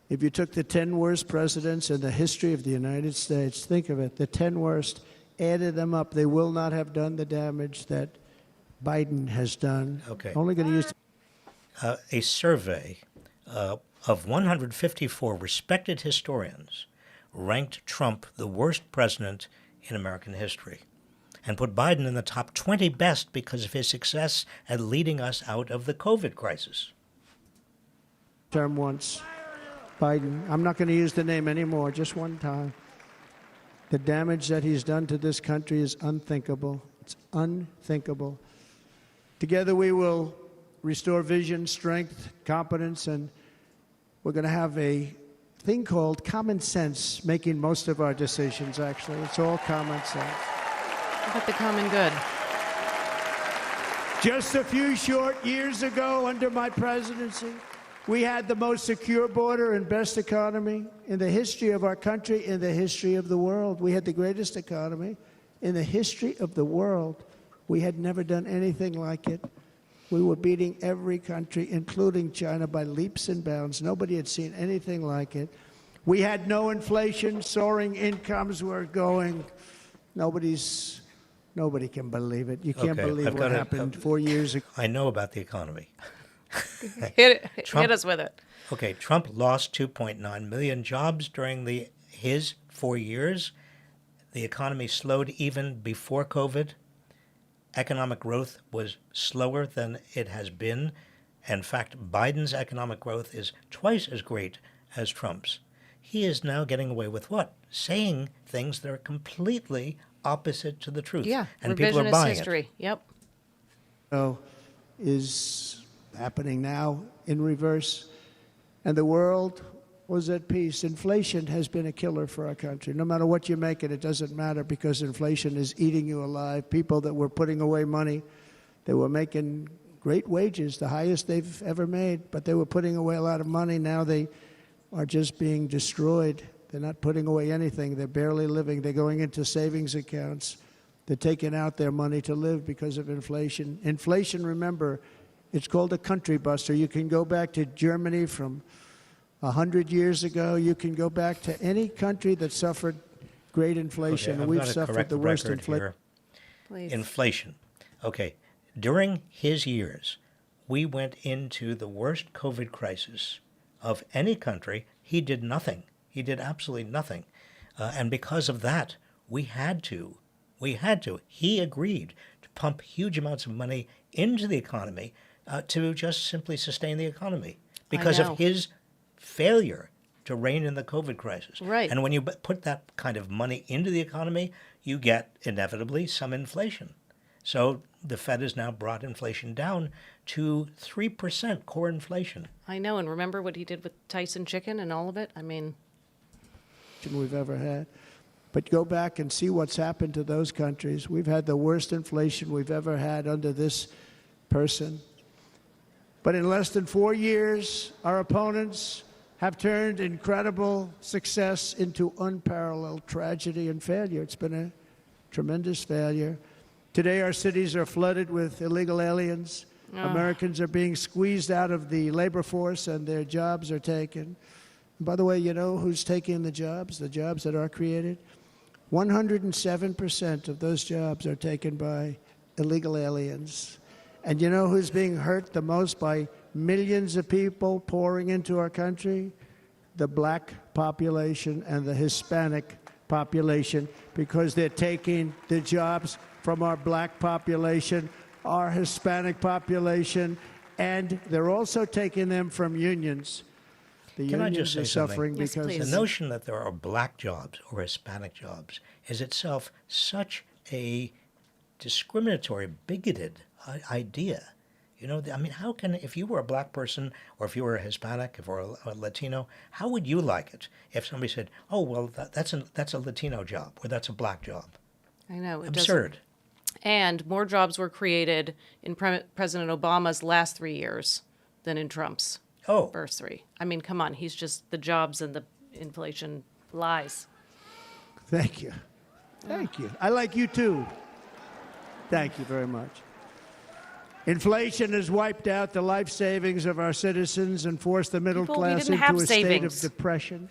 If you took the 10 worst presidents in the history of the United States, think of it, the 10 worst, added them up, they will not have done the damage that Biden has done. Okay. Only going to use A survey of 154 respected historians ranked Trump the worst president in American history and put Biden in the top 20 best because of his success at leading us out of the COVID crisis. term once. Biden, I'm not going to use the name anymore, just one time. The damage that he's done to this country is unthinkable. It's unthinkable. Together we will restore vision, strength, competence, and we're going to have a thing called common sense making most of our decisions, actually. It's all common sense. How about the common good? Just a few short years ago, under my presidency, we had the most secure border and best economy in the history of our country, in the history of the world. We had the greatest economy in the history of the world. We had never done anything like it. We were beating every country, including China, by leaps and bounds. Nobody had seen anything like it. We had no inflation, soaring incomes were going. Nobody can believe it. You can't Okay, believe I've what got happened 4 years ago. I know about the economy. Hit us with it. Okay, Trump lost 2.9 million jobs during his 4 years. The economy slowed even before COVID. Economic growth was slower than it has been. In fact, Biden's economic growth is twice as great as Trump's. He is now getting away with what? Saying things that are completely opposite to the truth. Yeah, and people are revisionist buying history. Yep. Is happening now in reverse. And the world was at peace. Inflation has been a killer for our country. No matter what you make it doesn't matter because inflation is eating you alive. People that were putting away money, they were making great wages, the highest they've ever made, but they were putting away a lot of money. Now they are just being destroyed. They're not putting away anything. They're barely living. They're going into savings accounts. They're taking out their money to live because of inflation. Inflation, remember, it's called a country buster. You can go back to Germany from 100 years ago. You can go back to any country that suffered great inflation. Okay, We've suffered the worst inflation. Please. Inflation. Okay, during his years, we went into the worst COVID crisis of any country. He did nothing. He did absolutely nothing. And because of that, we had to. He agreed to pump huge amounts of money into the economy to just simply sustain the economy because of his failure to rein in the COVID crisis. Right. And when you put that kind of money into the economy, you get inevitably some inflation. So the Fed has now brought inflation down to 3% core inflation. I know. And remember what he did with Tyson chicken and all of it? I mean, We've ever had. But go back and see what's happened to those countries. We've had the worst inflation we've ever had under this person. But in less than 4 years, our opponents have turned incredible success into unparalleled tragedy and failure. It's been a tremendous failure. Today, our cities are flooded with illegal aliens. Americans are being squeezed out of the labor force and their jobs are taken. And by the way, you know who's taking the jobs that are created? 107% of those jobs are taken by illegal aliens. And you know who's being hurt the most by millions of people pouring into our country? The black population and the Hispanic population, because they're taking the jobs from our black population, our Hispanic population, and they're also taking them from unions. The Can I unions just say are something? suffering Yes, because please. The notion that there are black jobs or Hispanic jobs is itself such a discriminatory, bigoted idea. You know, I mean, how can, if you were a black person or if you were a Hispanic, if you were a Latino, how would you like it if somebody said, oh, well, that's a Latino job or that's a black job? I know. It Absurd. And more jobs were created in President Obama's last 3 years than in Trump's first 3. I mean, come on. He's just the jobs and the inflation lies. Thank you. Thank you. I like you too. Thank you very much. Inflation has wiped out the life savings of our citizens and forced the middle People, we class didn't into have a state of savings. depression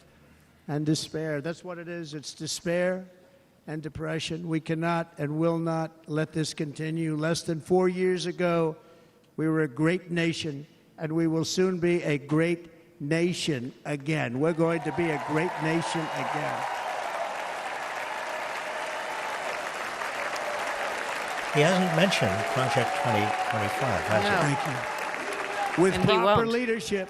and despair. That's what it is. It's despair and depression. We cannot and will not let this continue. Less than 4 years ago, we were a great nation, and we will soon be a great nation again. We're going to be a great nation again. He hasn't mentioned Project 2025, has No. he? Thank you. With And he proper won't. leadership,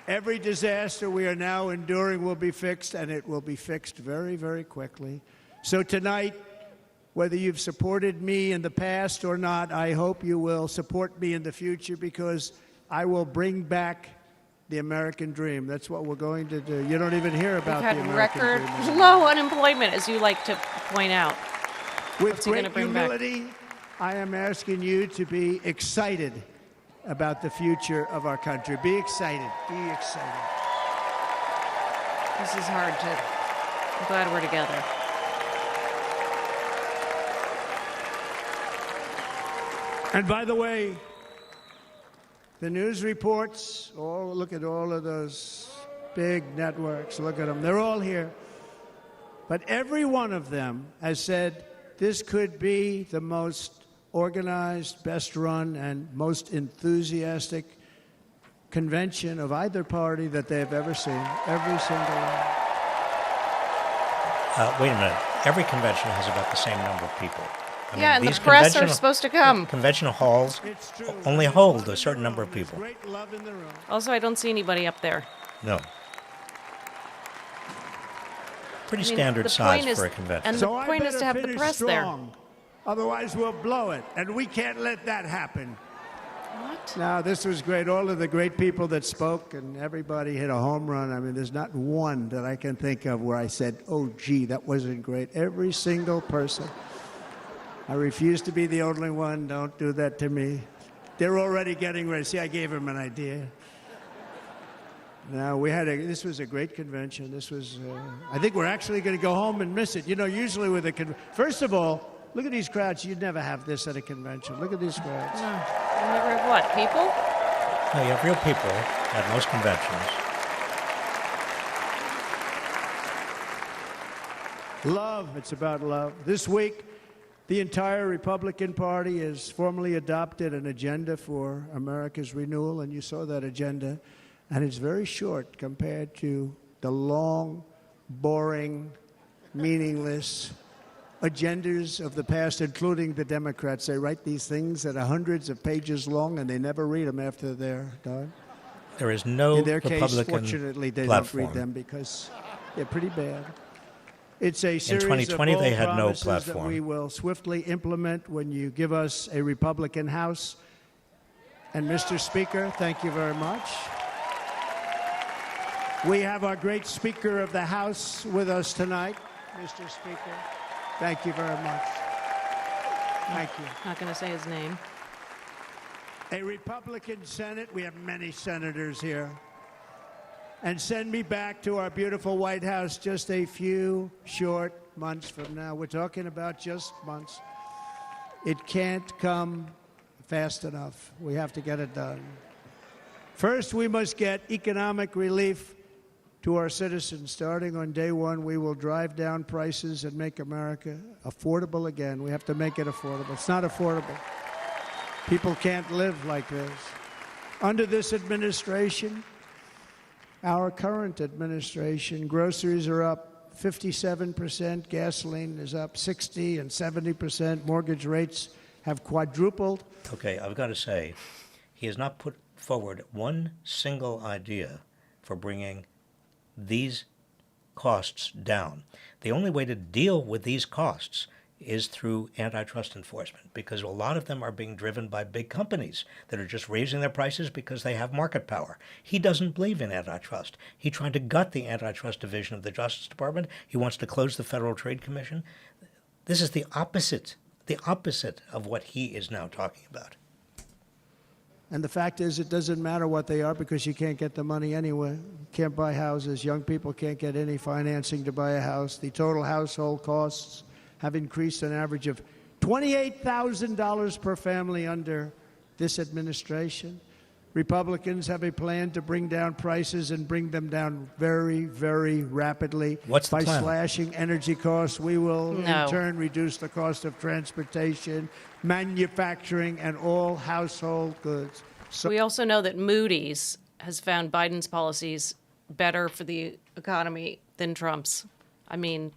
every disaster we are now enduring will be fixed, and it will be fixed very, very quickly. So tonight, whether you've supported me in the past or not, I hope you will support me in the future, because I will bring back the American dream. That's what we're going to do. You don't even hear We've about had the American record dream anymore. low unemployment, as you like to point out. With What's he gonna great bring back? humility, I am asking you to be excited about the future of our country. Be excited. Be excited. This is hard to. I'm glad we're together. And by the way, the news reports, look at all of those big networks. Look at them. They're all here. But every one of them has said this could be the most organized, best run, and most enthusiastic convention of either party that they've ever seen. Every single one. Wait a minute. Every convention has about the same number of people. I Yeah, mean, and the these press are conventional- supposed to come. Conventional halls It's true. only There's hold love a in certain the number of room. There's people. great love in the room. Also, I don't see anybody up there. No. Pretty I mean, standard the size point is- for a convention. and So the I point is better to have the finish press there. strong. Otherwise, we'll blow it, and we can't let that happen. What? Now, this was great. All of the great people that spoke, and everybody hit a home run. I mean, there's not one that I can think of where I said, oh, gee, that wasn't great. Every single person. I refuse to be the only one. Don't do that to me. They're already getting ready. See, I gave them an idea. Now, this was a great convention. This was, I think we're actually going to go home and miss it. You know, usually with first of all, look at these crowds. You'd never have this at a convention. Look at these crowds. You never have what? People? No, you have real people at most conventions. Love. It's about love. This week, the entire Republican Party has formally adopted an agenda for America's renewal, and you saw that agenda. And it's very short compared to the long, boring, meaningless agendas of the past, including the Democrats. They write these things that are hundreds of pages long, and they never read them after they're done. There is no In their case, Republican fortunately, they platform. don't read them because they're pretty bad. It's a series 2020, of bold they had no promises that platform. we will swiftly implement when you give us a Republican House. And Mr. Speaker, thank you very much. We have our great Speaker of the House with us tonight. Mr. Speaker, thank you very much. Thank you. Not going to say his name. A Republican Senate, we have many senators here. And send me back to our beautiful White House just a few short months from now. We're talking about just months. It can't come fast enough. We have to get it done. First, we must get economic relief to our citizens. Starting on day one, we will drive down prices and make America affordable again. We have to make it affordable. It's not affordable. People can't live like this. Under this administration, our current administration, groceries are up 57%, gasoline is up 60 and 70%, mortgage rates have quadrupled. Okay, I've got to say, he has not put forward one single idea for bringing these costs down. The only way to deal with these costs is through antitrust enforcement, because a lot of them are being driven by big companies that are just raising their prices because they have market power. He doesn't believe in antitrust. He tried to gut the antitrust division of the Justice Department. He wants to close the Federal Trade Commission. This is the opposite of what he is now talking about. And the fact is, it doesn't matter what they are because you can't get the money anyway. You can't buy houses. Young people can't get any financing to buy a house. The total household costs have increased an average of $28,000 per family under this administration. Republicans have a plan to bring down prices and bring them down very, very rapidly. What's the By plan? slashing energy costs, we will No. in turn reduce the cost of transportation, manufacturing, and all household goods. So We also know that Moody's has found Biden's policies better for the economy than Trump's. I mean,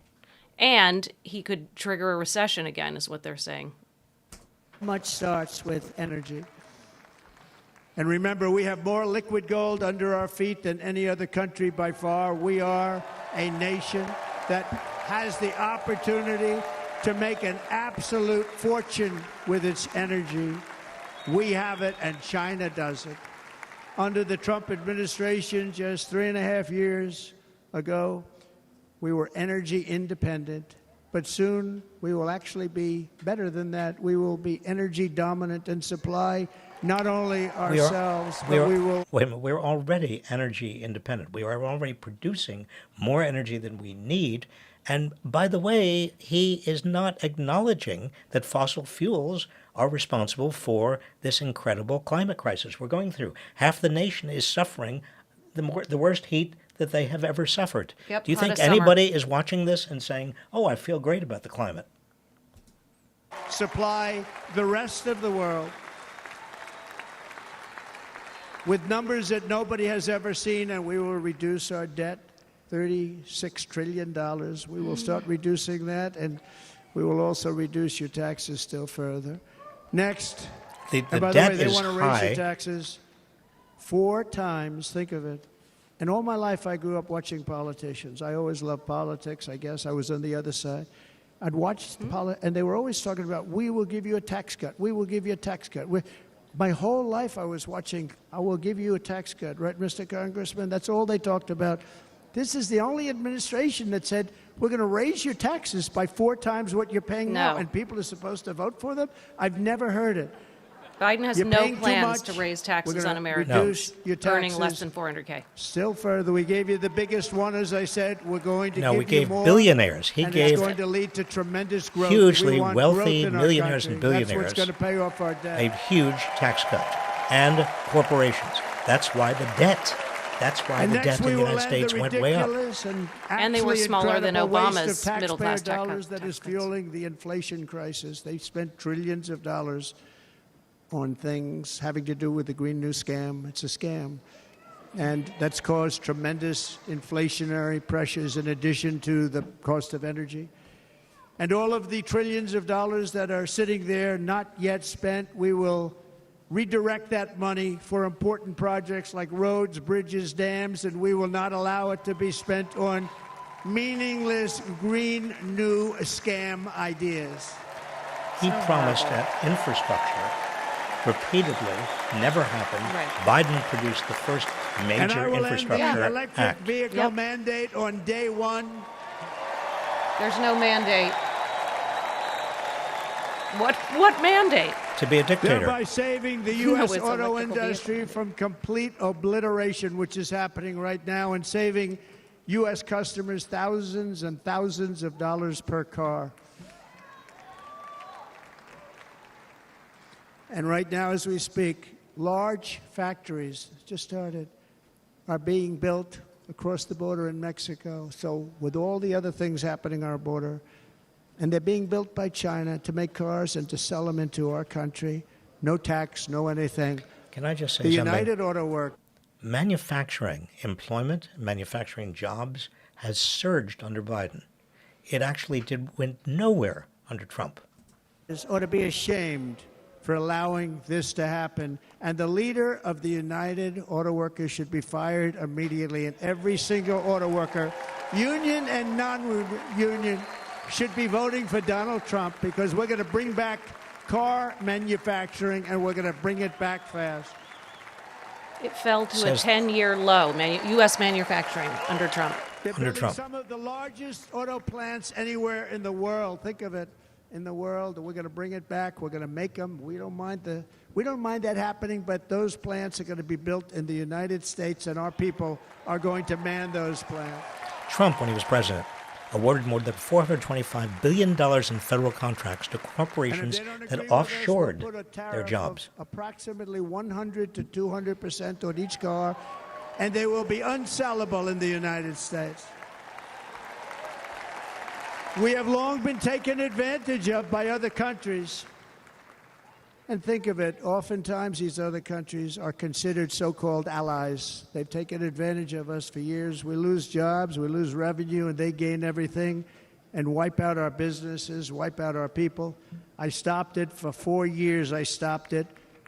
and he could trigger a recession again, is what they're saying. much starts with energy. And remember, we have more liquid gold under our feet than any other country by far. We are a nation that has the opportunity to make an absolute fortune with its energy. We have it, and China doesn't. Under the Trump administration, just 3.5 years ago, we were energy independent. But soon, we will actually be better than that. We will be energy dominant and supply not only ourselves, but we will... Wait a minute, we're already energy independent. We are already producing more energy than we need. And by the way, he is not acknowledging that fossil fuels are responsible for this incredible climate crisis we're going through. Half the nation is suffering the worst heat that they have ever suffered. Yep, Do you think hottest summer. anybody is watching this and saying, oh, I feel great about the climate? Supply the rest of the world with numbers that nobody has ever seen, and we will reduce our debt, $36 trillion. We will start reducing that, and we will also reduce your taxes still further. Next, The and by debt the way, they is want to raise high. your taxes 4 times. Think of it. And all my life, I grew up watching politicians. I always loved politics, I guess. I was on the other side. I'd watch and they were always talking about, we will give you a tax cut. We will give you a tax cut. My whole life I was watching, I will give you a tax cut, right, Mr. Congressman? That's all they talked about. This is the only administration that said, we're going to raise your taxes by 4 times what you're paying now, No. and people are supposed to vote for them? I've never heard it. Biden has You're no paying too plans to much. raise We're taxes gonna on Americans reduce your earning taxes. less than $400K. Still further, we gave you the biggest one, as I said. We're going to No, give we gave you more, billionaires. He and gave it's going to lead to tremendous growth. hugely We want wealthy growth in our millionaires country. and That's billionaires what's going to pay off our debt. a huge tax cut. And corporations. That's why the debt. That's why And the next debt in we the will United end States the went way up. ridiculous And they were actually smaller than incredible waste Obama's of middle-class taxpayer tax dollars that is cuts. fueling the inflation crisis. They spent trillions of dollars on things having to do with the Green New Scam. It's a scam. And that's caused tremendous inflationary pressures in addition to the cost of energy. And all of the trillions of dollars that are sitting there not yet spent, we will redirect that money for important projects like roads, bridges, dams, and we will not allow it to be spent on meaningless green new scam ideas. He promised that infrastructure repeatedly, never happened. Right. Biden produced the first And I major will end the infrastructure electric act. vehicle Yep. mandate on day one. There's no mandate. What mandate? To be a dictator. Thereby saving the No, U.S. it's auto electrical industry from complete obliteration, which is happening right now, and saving U.S. customers thousands and thousands of dollars per car. And right now, as we speak, large factories, just started, are being built across the border in Mexico. So with all the other things happening on our border, and they're being built by China to make cars and to sell them into our country. No tax, no anything. Can I just say The something? United Auto Works. Manufacturing employment, manufacturing jobs has surged under Biden. It actually went nowhere under Trump. ought to be ashamed for allowing this to happen. And the leader of the United Auto Workers should be fired immediately. And every single auto worker, union and non-union, should be voting for Donald Trump, because we're going to bring back car manufacturing and we're going to bring it back fast. It fell to a Says- 10-year low, U.S. manufacturing under Trump. They're Under building Trump. some of the largest auto plants anywhere in the world. Think of it, in the world. And we're going to bring it back. We're going to make them. We don't mind that happening, but those plants are going to be built in the United States, and our people are going to man those plants. Trump, when he was president, awarded more than $425 billion in federal contracts to And if corporations they don't that agree with us, we'll offshored put a their tariff jobs. of approximately 100 to 200% on each car, and they will be unsellable in the United States. We have long been taken advantage of by other countries. And think of it, oftentimes these other countries are considered so-called allies. They've taken advantage of us for years. We lose jobs, we lose revenue, and they gain everything and wipe out our businesses, wipe out our people. I stopped it for 4 years. I stopped it.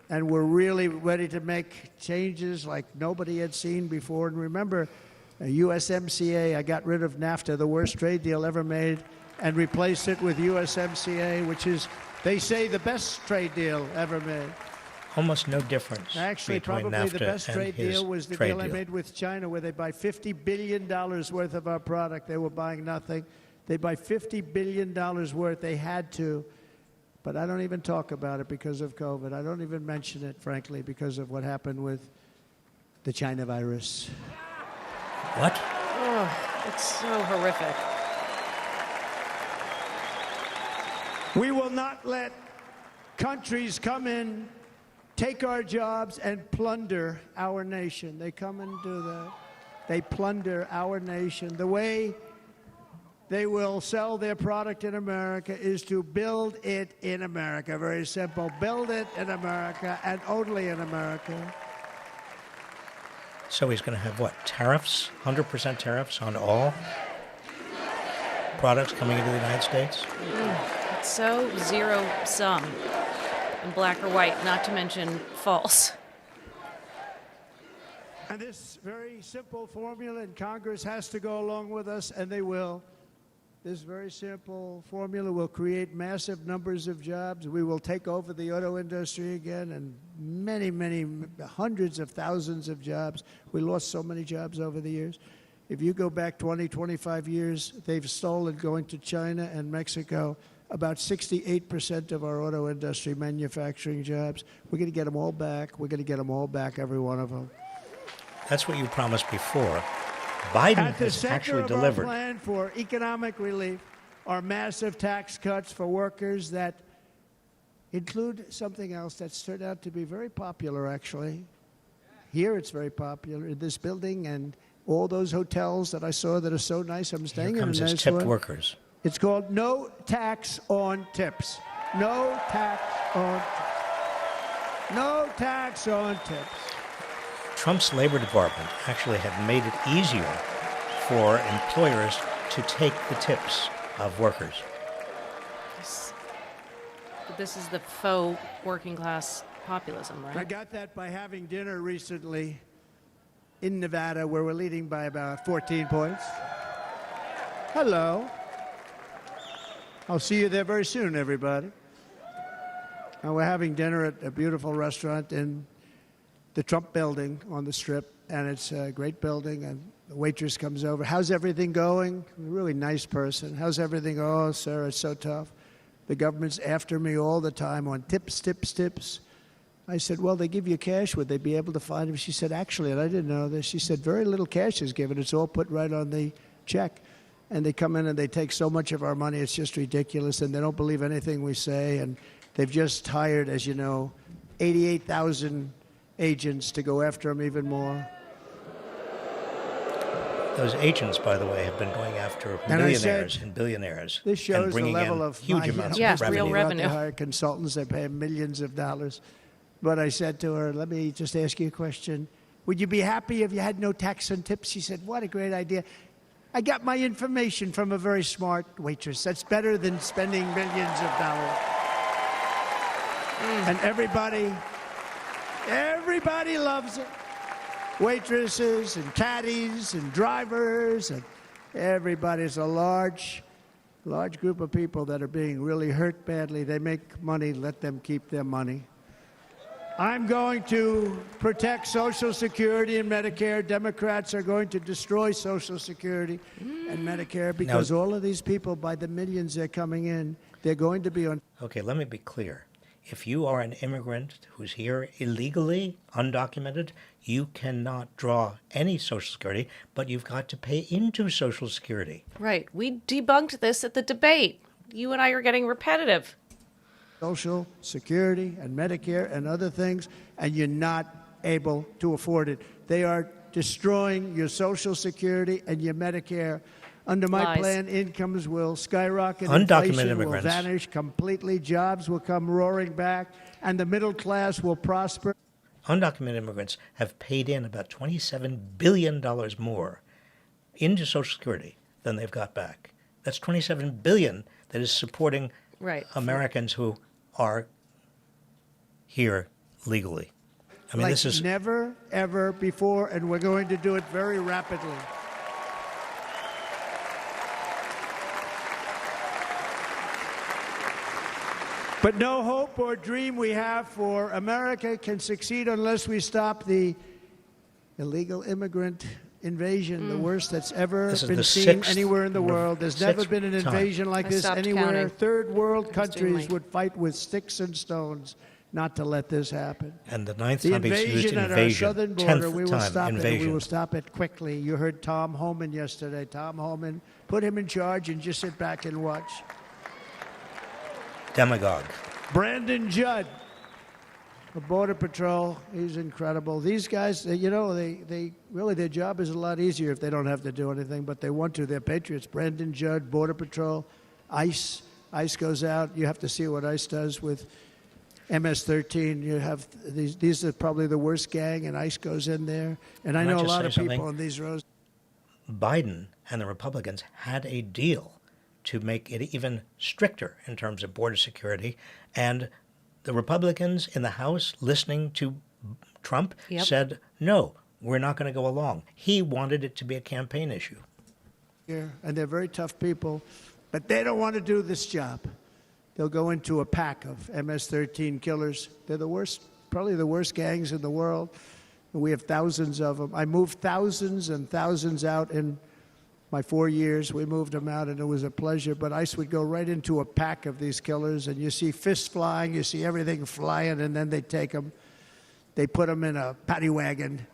And we're really ready to make changes like nobody had seen before. And remember, USMCA, I got rid of NAFTA, the worst trade deal ever made, and replaced it with USMCA, which is, they say, the best trade deal ever made. Almost no difference Actually, between probably NAFTA the best and trade his deal was the trade deal I made with China, where they buy $50 billion worth of our product. They were buying nothing. They buy $50 billion worth. They had to. But I don't even talk about it because of COVID. I don't even mention it, frankly, because of what happened with the China virus. What? Oh, it's so horrific. We will not let countries come in, take our jobs, and plunder our nation. They come and do that. They plunder our nation. The way they will sell their product in America is to build it in America. Very simple. Build it in America and only in America. So he's going to have what? Tariffs? 100% tariffs on all products coming into the United States? It's so zero sum and black or white, not to mention false. And this very simple formula, and Congress has to go along with us, and they will. This very simple formula will create massive numbers of jobs. We will take over the auto industry again, and many, many hundreds of thousands of jobs. We lost so many jobs over the years. If you go back 20, 25 years, they've stolen, going to China and Mexico, about 68% of our auto industry manufacturing jobs. We're going to get them all back. We're going to get them all back, every one of them. That's what you promised before. Biden has actually delivered. Our plan for economic relief are massive tax cuts for workers that include something else that's turned out to be very popular, actually. Here it's very popular, in this building and all those hotels that I saw that are so nice. I'm staying in a nice one. Here comes his tipped workers. It's called no tax on tips. No tax on tips. No tax on tips. Trump's Labor Department actually had made it easier for employers to take the tips of workers. This is the faux working class populism, right? I got that by having dinner recently in Nevada, where we're leading by about 14 points. Hello. I'll see you there very soon, everybody. And we're having dinner at a beautiful restaurant in the Trump building on the Strip, and it's a great building, and the waitress comes over. How's everything going? A really nice person. How's everything? Oh, sir, it's so tough. The government's after me all the time on tips, tips, tips. I said, well, they give you cash. Would they be able to find them? She said, actually, and I didn't know this, she said, very little cash is given. It's all put right on the check. And they come in and they take so much of our money, it's just ridiculous, and they don't believe anything we say. And they've just hired, as you know, 88,000 agents to go after them even more. Those agents, by the way, have been going after millionaires and billionaires. This shows and bringing the level in of huge amounts of revenue. Real revenue. They hire consultants, they pay millions of dollars. But I said to her, let me just ask you a question. Would you be happy if you had no tax on tips? She said, what a great idea. I got my information from a very smart waitress. That's better than spending millions of dollars. And everybody loves it. Waitresses and caddies and drivers and everybody's a large group of people that are being really hurt badly. They make money, let them keep their money. I'm going to protect Social Security and Medicare. Democrats are going to destroy Social Security and Medicare because all of these people, by the millions they're coming in, they're going to be on. Okay, let me be clear. If you are an immigrant who's here illegally, undocumented, you cannot draw any Social Security, but you've got to pay into Social Security. Right. We debunked this at the debate. You and I are getting repetitive. Social Security and Medicare and other things, and you're not able to afford it. They are destroying your Social Security and your Medicare. Under my plan, incomes will skyrocket, undocumented inflation immigrants will vanish completely, jobs will come roaring back, and the middle class will prosper. Undocumented immigrants have paid in about $27 billion more into Social Security than they've got back. That's $27 billion that is supporting Americans who are here legally. I mean, like this is never, ever before, and we're going to do it very rapidly. But no hope or dream we have for America can succeed unless we stop the illegal immigrant invasion, the worst that's ever been seen anywhere in the world. There's never been an invasion like this anywhere. Counting. Third world countries would fight with sticks and stones not to let this happen. And the ninth time he's used invasion at our invasion. southern border, 10th we will time stop invasion. it. We will stop it quickly. You heard Tom Homan yesterday. Tom Homan, put him in charge and just sit back and watch. Demagogue. Brandon Judd, The Border Patrol, he's incredible. These guys, they really, their job is a lot easier if they don't have to do anything, but they want to. They're patriots. Brandon Judd, Border Patrol, ICE. ICE goes out. You have to see what ICE does with MS-13. You have these are probably the worst gang, and ICE goes in there. And I know a lot of people on these roads. Biden and the Republicans had a deal to make it even stricter in terms of border security, and the Republicans in the House, listening to Trump, said, no, we're not going to go along. He wanted it to be a campaign issue. And they're very tough people, but they don't want to do this job. They'll go into a pack of MS-13 killers. They're the worst, probably the worst gangs in the world. We have thousands of them. I moved thousands and thousands out in my 4 years. We moved them out, and it was a pleasure. But ICE would go right into a pack of these killers, and you see fists flying, you see everything flying, and then they take them. They put them in a paddy wagon.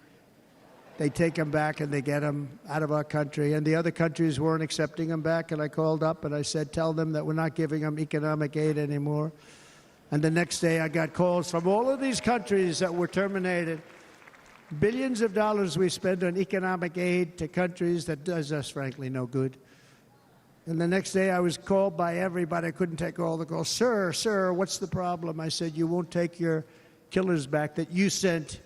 They take them back, and they get them out of our country. And the other countries weren't accepting them back, and I called up, and I said, tell them that we're not giving them economic aid anymore. And the next day, I got calls from all of these countries that were terminated. Billions of dollars we spend on economic aid to countries that does us, frankly, no good. And the next day I was called by everybody. I couldn't take all the calls. Sir, what's the problem? I said, you won't take your killers back that you sent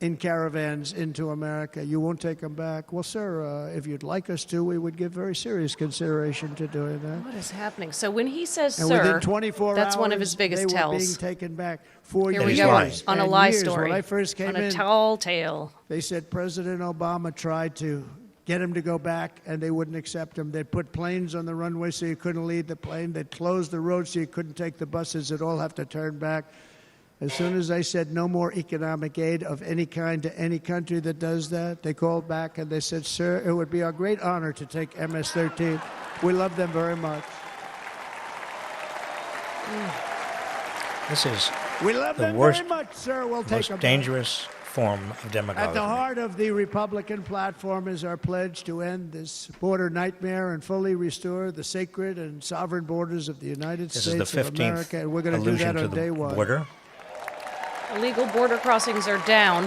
in caravans into America. You won't take them back. Well, sir, if you'd like us to, we would give very serious consideration to doing that. What is happening? So when he says, and sir, within 24 that's hours, one of his biggest they tells. were being taken back for Here years. we go, lying. on a And lie years. story. When I first came on a in, tall tale. they said President Obama tried to get him to go back, and they wouldn't accept him. They'd put planes on the runway so you couldn't leave the plane. They'd close the road so you couldn't take the buses. They'd all have to turn back. As soon as I said no more economic aid of any kind to any country that does that, they called back and they said, sir, it would be our great honor to take MS-13. We love them very much. This is We love the them worst, very much, sir. We'll take most them. dangerous form of demagoguery. At the heart of the Republican platform is our pledge to end this border nightmare and fully restore the sacred and sovereign borders of the United This States is the of 15th America, and we're going to do allusion that to on the day one. border. Illegal border crossings are down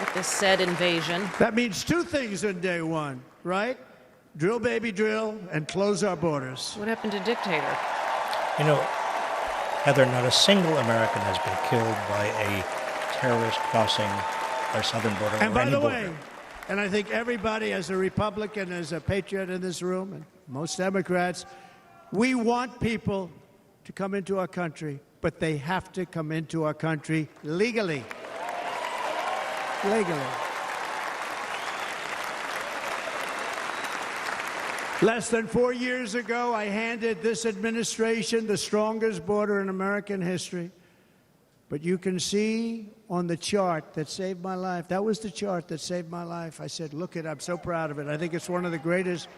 with this said invasion. That means two things on day one, right? Drill, baby, drill, and close our borders. What happened to dictator? You know, Heather, not a single American has been killed by a terrorist crossing our southern border And or by any the border. way, and I think everybody as a Republican, as a patriot in this room, and most Democrats, we want people to come into our country, but they have to come into our country legally. Legally. Less than 4 years ago, I handed this administration the strongest border in American history. But you can see on the chart that saved my life, that was the chart that saved my life. I said, look it, I'm so proud of it. I think it's one of the greatest,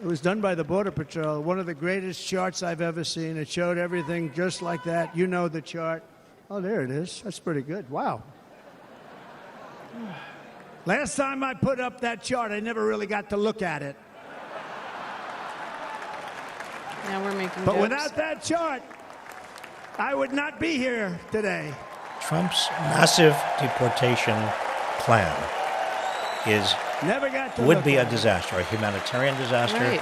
it was done by the Border Patrol, one of the greatest charts I've ever seen. It showed everything just like that. You know the chart. Oh, there it is. That's pretty good. Wow. Last time I put up that chart, I never really got to look at it. Now we're making But jokes. without that chart, I would not be here today. Trump's massive deportation plan is Never got to would look be a at it. disaster, a humanitarian disaster. Right.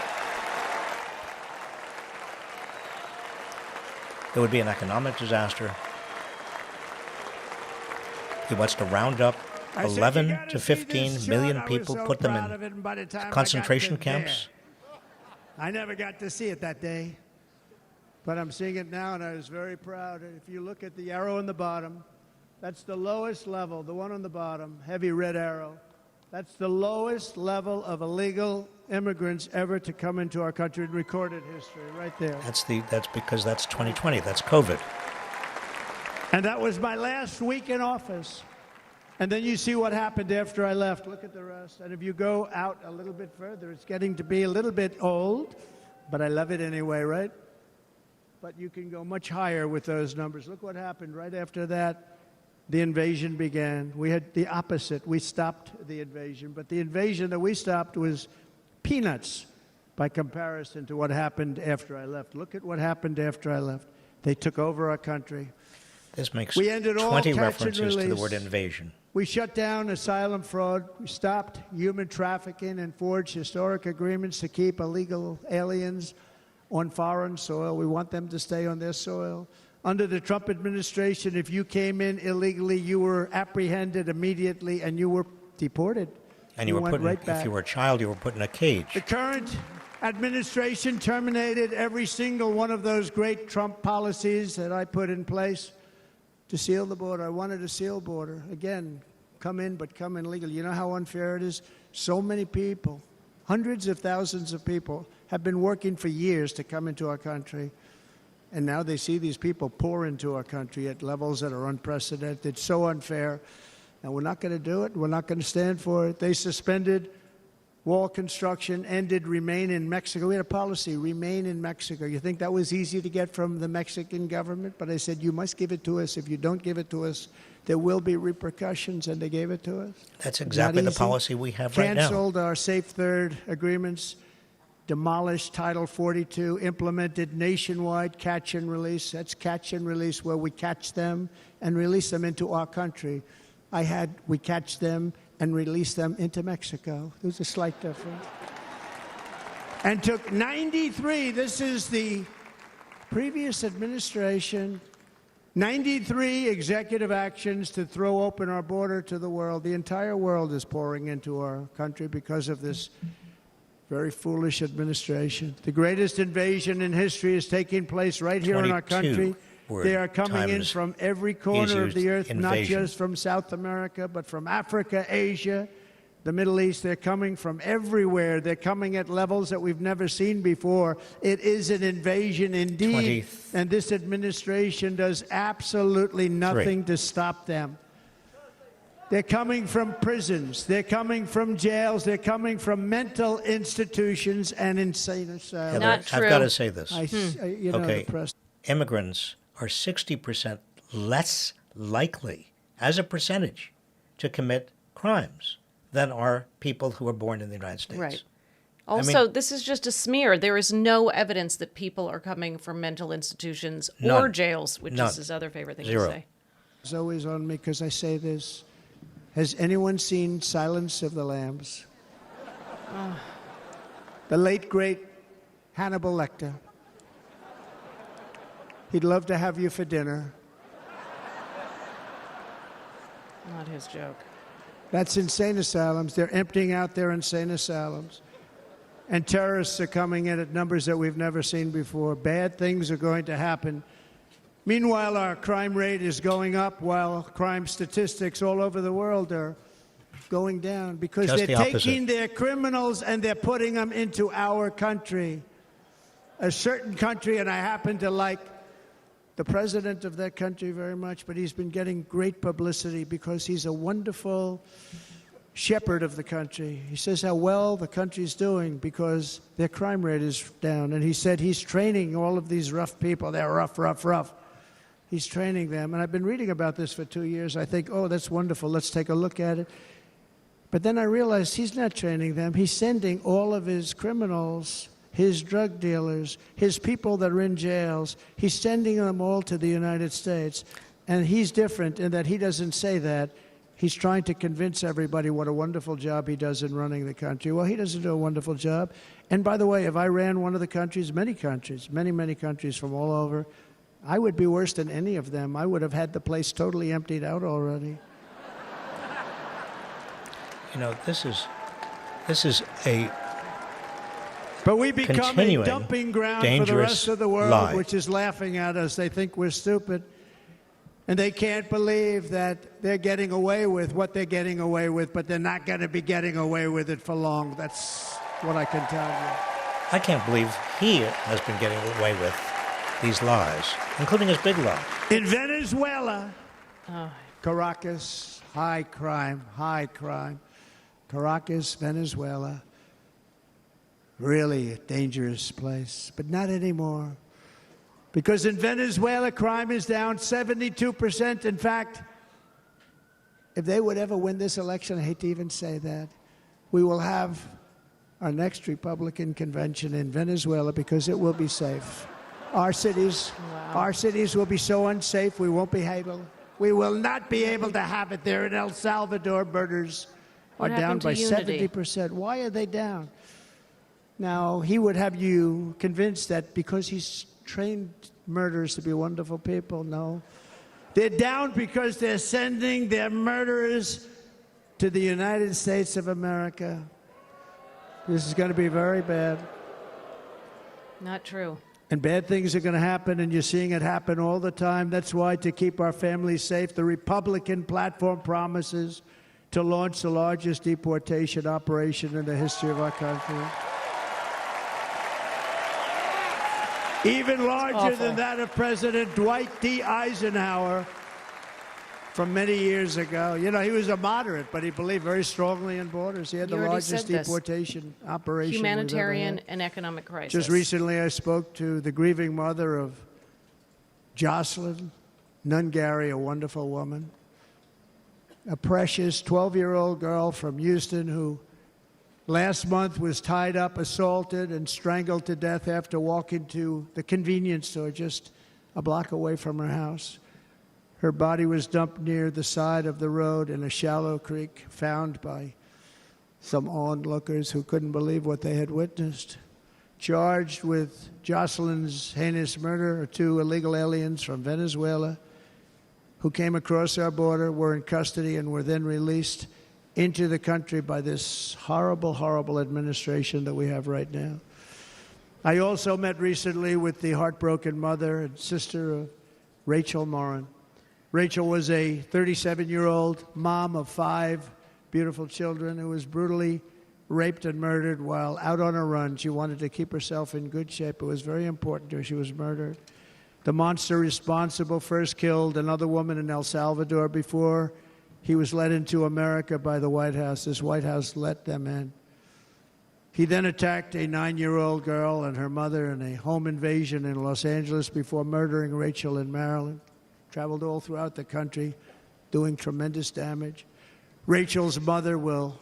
It would be an economic disaster. He wants to round up I said, 11 "You gotta to see 15 this million chart." I was people, so put them proud of it, in and by the time I got concentration to camps. there, I never got to see it that day. But I'm seeing it now, and I was very proud. If you look at the arrow in the bottom, that's the lowest level, the one on the bottom, heavy red arrow. That's the lowest level of illegal immigrants ever to come into our country in recorded history, right there. That's because that's 2020. That's COVID. And that was my last week in office. And then you see what happened after I left. Look at the rest. And if you go out a little bit further, it's getting to be a little bit old, but I love it anyway, right? But you can go much higher with those numbers. Look what happened right after that. The invasion began. We had the opposite. We stopped the invasion. But the invasion that we stopped was peanuts by comparison to what happened after I left. Look at what happened after I left. They took over our country. This makes We ended all 20 catch and references to the release. word invasion. We shut down asylum fraud. We stopped human trafficking and forged historic agreements to keep illegal aliens on foreign soil. We want them to stay on their soil. Under the Trump administration, if you came in illegally, you were apprehended immediately and you were deported. And you were went put in, right back. if you were a child, you were put in a cage. The current administration terminated every single one of those great Trump policies that I put in place to seal the border. I wanted a sealed border. Again, come in, but come in legally. You know how unfair it is? So many people, hundreds of thousands of people, have been working for years to come into our country. And now they see these people pour into our country at levels that are unprecedented. It's so unfair. And we're not going to do it. We're not going to stand for it. They suspended wall construction, ended remain in Mexico. We had a policy, remain in Mexico. You think that was easy to get from the Mexican government? But I said, you must give it to us. If you don't give it to us, there will be repercussions, and they gave it to us. That's exactly the policy we have right now. Canceled our Safe Third agreements, demolished Title 42, implemented nationwide catch and release. That's catch and release, where we catch them and release them into our country. We catch them and release them into Mexico. There's a slight difference. And took 93, this is the previous administration, 93 executive actions to throw open our border to the world. The entire world is pouring into our country because of this very foolish administration. The greatest invasion in history is taking place right here in our country. They are coming in from every corner of the earth, not just from South America, but from Africa, Asia, the Middle East. They're coming from everywhere. They're coming at levels that we've never seen before. It is an invasion indeed, and this administration does absolutely nothing to stop them. They're coming from prisons. They're coming from jails. They're coming from mental institutions and insane asylums. Not true. I've got to say this. The press. Immigrants are 60% less likely, as a percentage, to commit crimes than are people who are born in the United States. Right. Also, this is just a smear. There is no evidence that people are coming from mental institutions or jails, which is his other favorite thing to say. It's always on me because I say this. Has anyone seen Silence of the Lambs? The late, great Hannibal Lecter. He'd love to have you for dinner. Not his joke. That's insane asylums. They're emptying out their insane asylums. And terrorists are coming in at numbers that we've never seen before. Bad things are going to happen. Meanwhile, our crime rate is going up while crime statistics all over the world are going down because they're taking their criminals and they're putting them into our country. A certain country, and I happen to like the president of that country very much, but he's been getting great publicity because he's a wonderful shepherd of the country. He says how well the country's doing because their crime rate is down. And he said he's training all of these rough people. They're rough, rough, rough. He's training them. And I've been reading about this for 2 years. I think, oh, that's wonderful. Let's take a look at it. But then I realized he's not training them. He's sending all of his criminals, his drug dealers, his people that are in jails, he's sending them all to the United States. And he's different in that he doesn't say that. He's trying to convince everybody what a wonderful job he does in running the country. Well, he doesn't do a wonderful job. And by the way, if I ran one of the countries, many countries from all over, I would be worse than any of them. I would have had the place totally emptied out already. You know, this is a But we become a dumping ground for the rest of the world, which is laughing at us. They think we're stupid. And they can't believe that they're getting away with what they're getting away with, but they're not going to be getting away with it for long. That's what I can tell you. I can't believe he has been getting away with these lies, including his big lie. In Venezuela, Caracas, high crime. Caracas, Venezuela, really a dangerous place, but not anymore. Because in Venezuela, crime is down 72%. In fact, if they would ever win this election, I hate to even say that, we will have our next Republican convention in Venezuela because it will be safe. Our cities, Wow. our cities will be so unsafe. We will not be able to have it there in El Salvador. Murders What are down happened to by unity? 70%. Why are they down? Now, he would have you convinced that because he's trained murderers to be wonderful people. No. They're down because they're sending their murderers to the United States of America. This is going to be very bad. Not true. And bad things are going to happen, and you're seeing it happen all the time. That's why, to keep our families safe, the Republican platform promises to launch the largest deportation operation in the history of our country. Even larger awful. than that of President Dwight D. Eisenhower from many years ago. You know, he was a moderate, but he believed very strongly in borders. He had You the already largest said this. deportation operation we've ever Humanitarian had. and economic crisis. Just recently, I spoke to the grieving mother of Jocelyn Nungary, a wonderful woman, a precious 12-year-old girl from Houston who last month was tied up, assaulted, and strangled to death after walking to the convenience store just a block away from her house. Her body was dumped near the side of the road in a shallow creek, found by some onlookers who couldn't believe what they had witnessed. Charged with Jocelyn's heinous murder are 2 illegal aliens from Venezuela who came across our border, were in custody, and were then released into the country by this horrible, horrible administration that we have right now. I also met recently with the heartbroken mother and sister of Rachel Morin. Rachel was a 37-year-old mom of 5 beautiful children who was brutally raped and murdered while out on a run. She wanted to keep herself in good shape. It was very important to her. She was murdered. The monster responsible first killed another woman in El Salvador before he was led into America by the White House. This White House let them in. He then attacked a 9-year-old girl and her mother in a home invasion in Los Angeles before murdering Rachel in Maryland. Traveled all throughout the country, doing tremendous damage. Rachel's mother will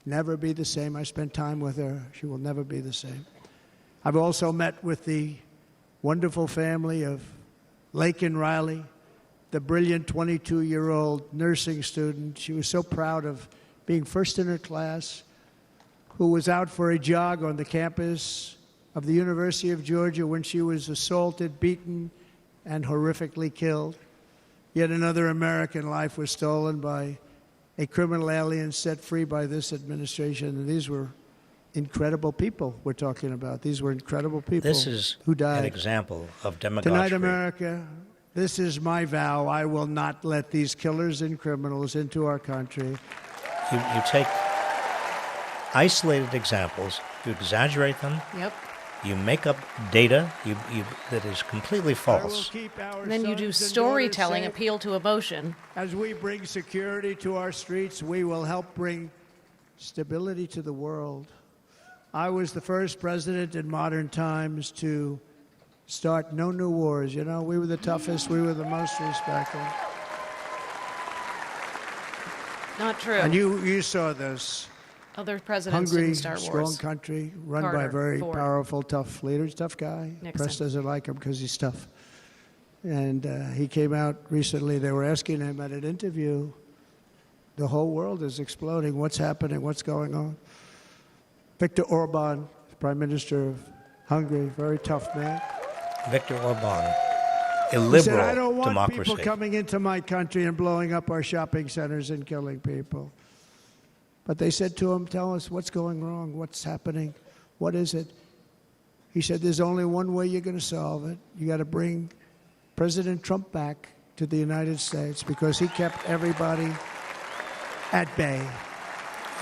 never be the same. I spent time with her. She will never be the same. I've also met with the wonderful family of Laken Riley, the brilliant 22-year-old nursing student. She was so proud of being first in her class, who was out for a jog on the campus of the University of Georgia when she was assaulted, beaten, and horrifically killed. Yet another American life was stolen by a criminal alien set free by this administration. And these were incredible people we're talking about. These were incredible people This is who died. an example of demagoguery. Tonight, America, this is my vow. I will not let these killers and criminals into our country. You take isolated examples, you exaggerate them, Yep. you make up data that is completely I will false. keep our And then you do sons and storytelling, daughters safe. appeal to emotion. As we bring security to our streets, we will help bring stability to the world. I was the first president in modern times to start no new wars. You know, we were the toughest, we were the most respected. Not true. And you saw this. Other presidents Hungry, didn't start strong wars. country, run by a Carter, very Ford. powerful, tough leader. He's a tough guy. Nixon. Press doesn't like him because he's tough. And he came out recently. They were asking him at an interview, the whole world is exploding. What's happening? What's going on? Viktor Orban, Prime Minister of Hungary, very tough man. Viktor Orban, a He liberal said, I don't want democracy. people coming into my country and blowing up our shopping centers and killing people. But they said to him, tell us what's going wrong, what's happening, what is it? He said, there's only one way you're going to solve it. You got to bring President Trump back to the United States because he kept everybody at bay.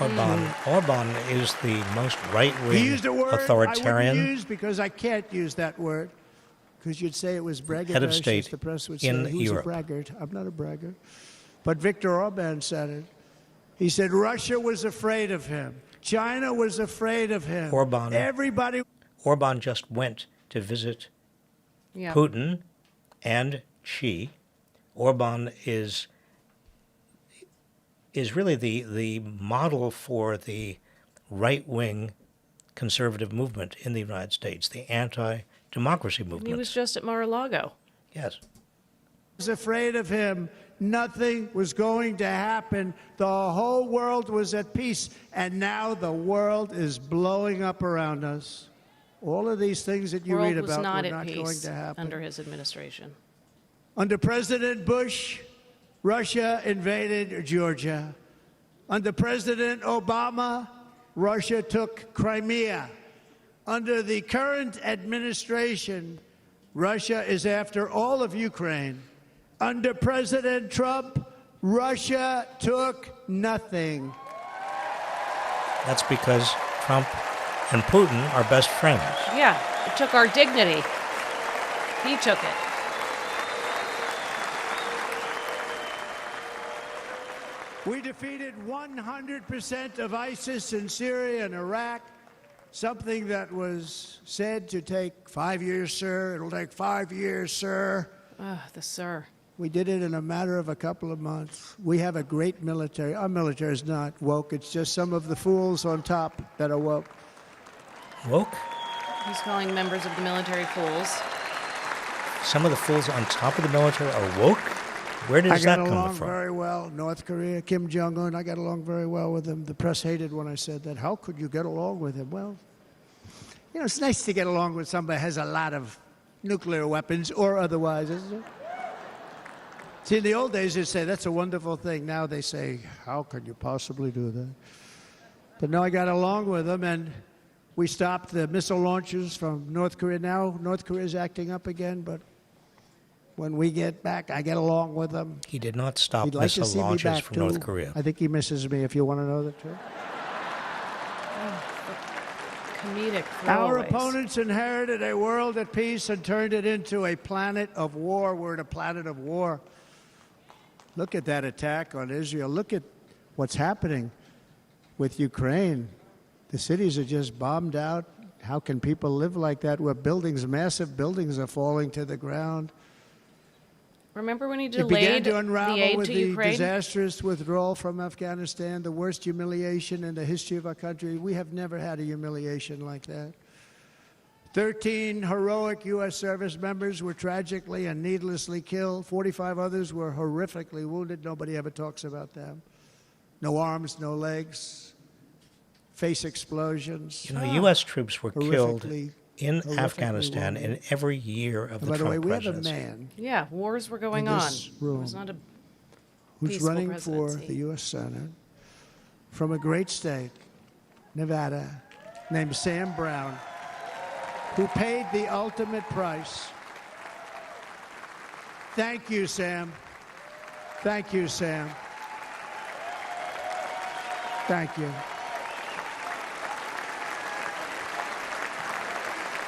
Orban is the most He right-wing used a word I authoritarian wouldn't use because I can't use that word. Because you'd say it was braggadocious. head of state The press would in say he was Europe. a braggart. I'm not a braggart. But Viktor Orban said it. He said Russia was afraid of him. China was afraid of him. Orban. Everybody. Orban just went to visit Yeah. Putin and Xi. Orban is really the model for the right-wing conservative movement in the United States, the democracy He movements. was just at Mar-a-Lago. Yes. Was afraid of him. Nothing was going to happen. The whole world was at peace, and now the world is blowing up around us. All of these things that you World read was about not were at not going peace to happen. under his administration. Under President Bush, Russia invaded Georgia. Under President Obama, Russia took Crimea. Under the current administration, Russia is after all of Ukraine. Under President Trump, Russia took nothing. That's because Trump and Putin are best friends. Yeah, it took our dignity. He took it. We defeated 100% of ISIS in Syria and Iraq, something that was said to take 5 years, sir. It'll take 5 years, sir. The sir. We did it in a matter of a couple of months. We have a great military. Our military is not woke. It's just some of the fools on top that are woke. Woke? He's calling members of the military fools. Some of the fools on top of the military are woke? Where does that I got come along from? very well. North Korea, Kim Jong-un, I got along very well with him. The press hated when I said that. How could you get along with him? Well, you know, it's nice to get along with somebody who has a lot of nuclear weapons or otherwise, isn't it? See, in the old days, they'd say, that's a wonderful thing. Now they say, how could you possibly do that? But no, I got along with them, and we stopped the missile launches from North Korea. Now North Korea is acting up again, but when we get back, I get along with them. He did not stop He'd like to missile see me launches back, from too. North Korea. I think he misses me, if you want to know the truth. Comedic Our throwaways. opponents inherited a world at peace and turned it into a planet of war. We're in a planet of war. Look at that attack on Israel. Look at what's happening with Ukraine. The cities are just bombed out. How can people live like that where buildings, massive buildings are falling to the ground? Remember when he It began delayed to the unravel aid with to the Ukraine? disastrous withdrawal from Afghanistan, the worst humiliation in the history of our country. We have never had a humiliation like that. 13 heroic U.S. service members were tragically and needlessly killed. 45 others were horrifically wounded. Nobody ever talks about them. No arms, no legs, face explosions. You know, U.S. troops were killed Horrifically- in horrifically Afghanistan wounded. in every year of the By the way, Trump we have a presidency. man Yeah, wars were going in on. this It room was not a who's peaceful running for presidency. the U.S. Senate from a great state, Nevada, named Sam Brown, who paid the ultimate price. Thank you, Sam. Thank you, Sam. Thank you.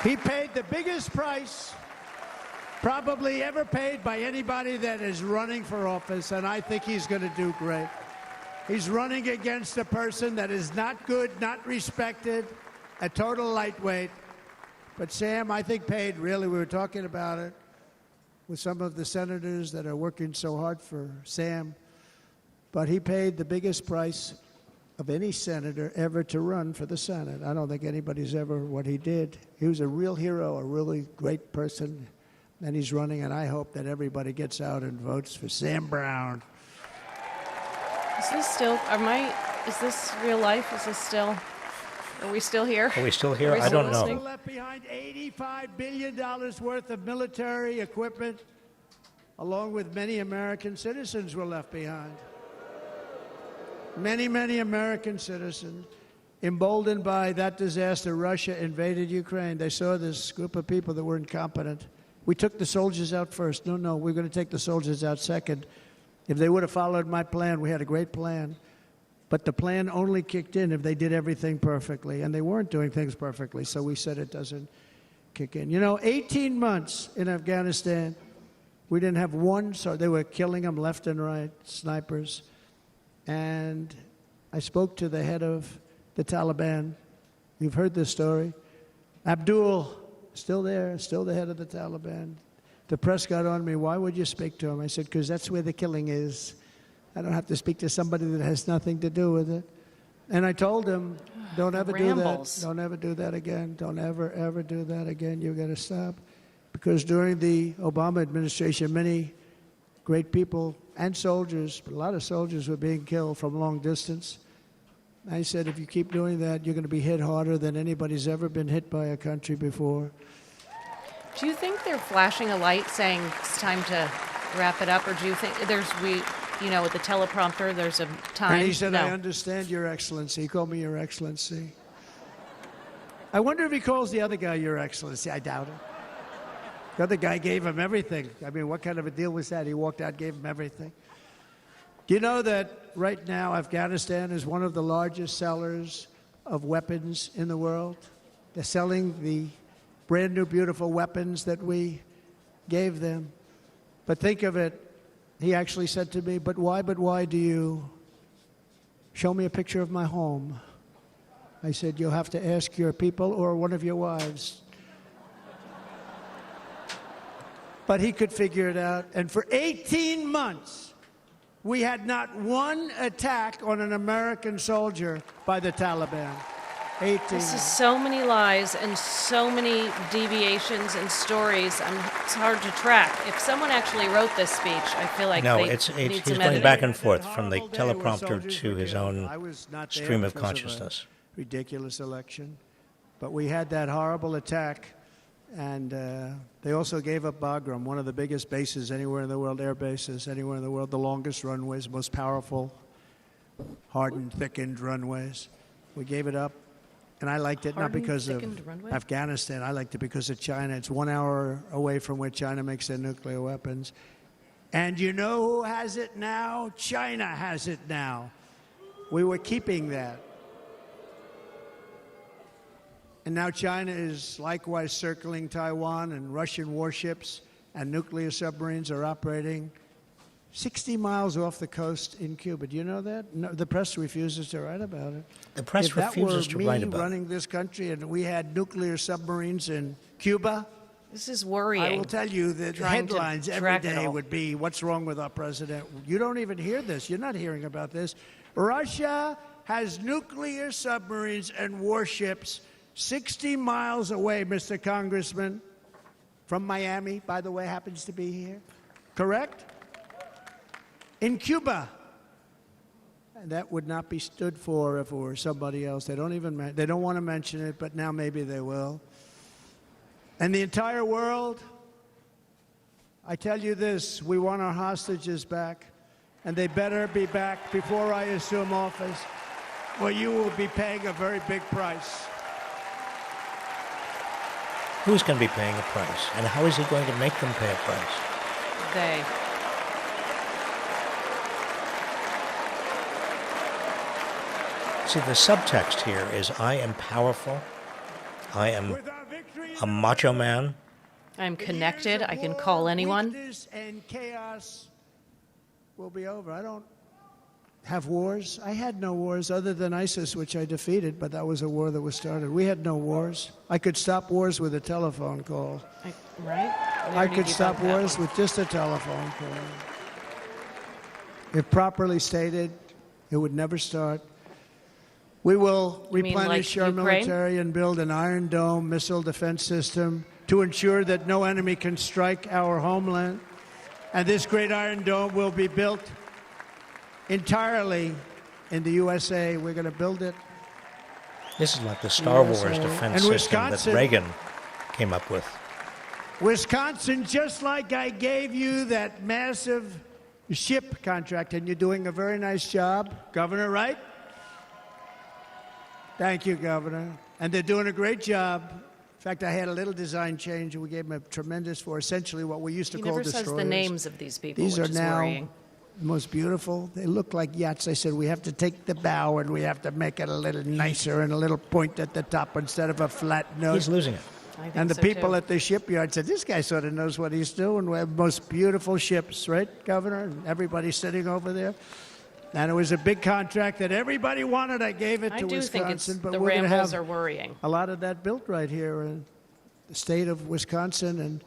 He paid the biggest price probably ever paid by anybody that is running for office, and I think he's going to do great. He's running against a person that is not good, not respected, a total lightweight. But Sam, I think, paid, really, we were talking about it with some of the senators that are working so hard for Sam, but he paid the biggest price of any senator ever to run for the Senate. I don't think anybody's ever what he did. He was a real hero, a really great person, and he's running, and I hope that everybody gets out and votes for Sam Brown. Is this still, is this real life? Is this still, are we still here? Are we still here? Are we I still don't listening? know. Left behind $85 billion worth of military equipment, along with many American citizens were left behind. Many, many American citizens, emboldened by that disaster, Russia invaded Ukraine. They saw this group of people that were incompetent. We took the soldiers out first. No, we're going to take the soldiers out second. If they would have followed my plan, we had a great plan. But the plan only kicked in if they did everything perfectly, and they weren't doing things perfectly, so we said it doesn't kick in. You know, 18 months in Afghanistan, we didn't have one, so they were killing them left and right, snipers. And I spoke to the head of the Taliban. You've heard this story. Abdul, still there, still the head of the Taliban. The press got on me, why would you speak to him? I said, because that's where the killing is. I don't have to speak to somebody that has nothing to do with it. And I told him, don't ever do that. rambles. Don't ever do that again. Don't ever, ever do that again. You've got to stop. Because during the Obama administration, many great people and soldiers, a lot of soldiers were being killed from long distance. I said, if you keep doing that, you're going to be hit harder than anybody's ever been hit by a country before. Do you think they're flashing a light saying it's time to wrap it up, or do you think with the teleprompter, there's a time? And he said, No. I understand, Your Excellency. He called me Your Excellency. I wonder if he calls the other guy Your Excellency. I doubt it. The other guy gave him everything. I mean, what kind of a deal was that? He walked out, gave him everything. Do you know that right now Afghanistan is one of the largest sellers of weapons in the world? They're selling the brand new, beautiful weapons that we gave them. But think of it, he actually said to me, but why do you show me a picture of my home? I said, you'll have to ask your people or one of your wives. But he could figure it out. And for 18 months, we had not one attack on an American soldier by the Taliban. 18 This is months. so many lies and so many deviations and stories. It's hard to track. If someone actually wrote this speech, I feel like No, they he's need some going editing. back and forth from the Horrible day where teleprompter soldiers to were his killed. own I was not there stream of because a consciousness. ridiculous election. But we had that horrible attack, and they also gave up Bagram, one of the biggest bases anywhere in the world, air bases anywhere in the world, the longest runways, most powerful, hardened, thickened runways. We gave it up, and I liked it not Hardened, because of thickened runway? Afghanistan. I liked it because of China. It's 1 hour away from where China makes their nuclear weapons. And you know who has it now? China has it now. We were keeping that. And now China is likewise circling Taiwan, and Russian warships and nuclear submarines are operating 60 miles off the coast in Cuba. Do you know that? No, the press refuses to write about it. The press if that refuses were to me write about it. running this country and we had nuclear submarines in Cuba, This is worrying. I will tell you that the Trying to headlines every track it day all. would be, what's wrong with our president? You don't even hear this. You're not hearing about this. Russia has nuclear submarines and warships 60 miles away, Mr. Congressman, from Miami, by the way, happens to be here. Correct? In Cuba. And that would not be stood for if it were somebody else. They don't want to mention it, but now maybe they will. And the entire world, I tell you this, we want our hostages back, and they better be back before I assume office, or you will be paying a very big price. Who's going to be paying a price? And how is he going to make them pay a price? They. See, the subtext here is I am powerful. I am With our victory a macho man. I'm connected. I can call anyone. Weakness and chaos will be over. I don't have wars. I had no wars other than ISIS, which I defeated, but that was a war that was started. We had no wars. I could stop wars with a telephone call. Right? We I already could stop debunked that wars one. with just a telephone call. If properly stated, it would never start. We will You mean replenish like our Ukraine? military and build an Iron Dome missile defense system to ensure that no enemy can strike our homeland. And this great Iron Dome will be built entirely in the USA. We're going to build it. This is like the Star Wars USA. defense And system that Wisconsin- Reagan came up with. Wisconsin, just like I gave you that massive ship contract, and you're doing a very nice job, Governor, right? Thank you, Governor. And they're doing a great job. In fact, I had a little design change, and we gave them a tremendous for essentially what we used to He call never destroyers. says the names of these people, These which are is now worrying. the most beautiful. They look like yachts. I said, we have to take the bow and we have to make it a little nicer and a little point at the top instead of a flat nose. He's losing it. I think And the so, people too. at the shipyard said, this guy sort of knows what he's doing. We have the most beautiful ships, right, Governor? And everybody's sitting over there. And it was a big contract that everybody wanted. I gave it I to do think it's Wisconsin. But the we're going to rambles have are worrying. a lot of that built right here in the state of Wisconsin and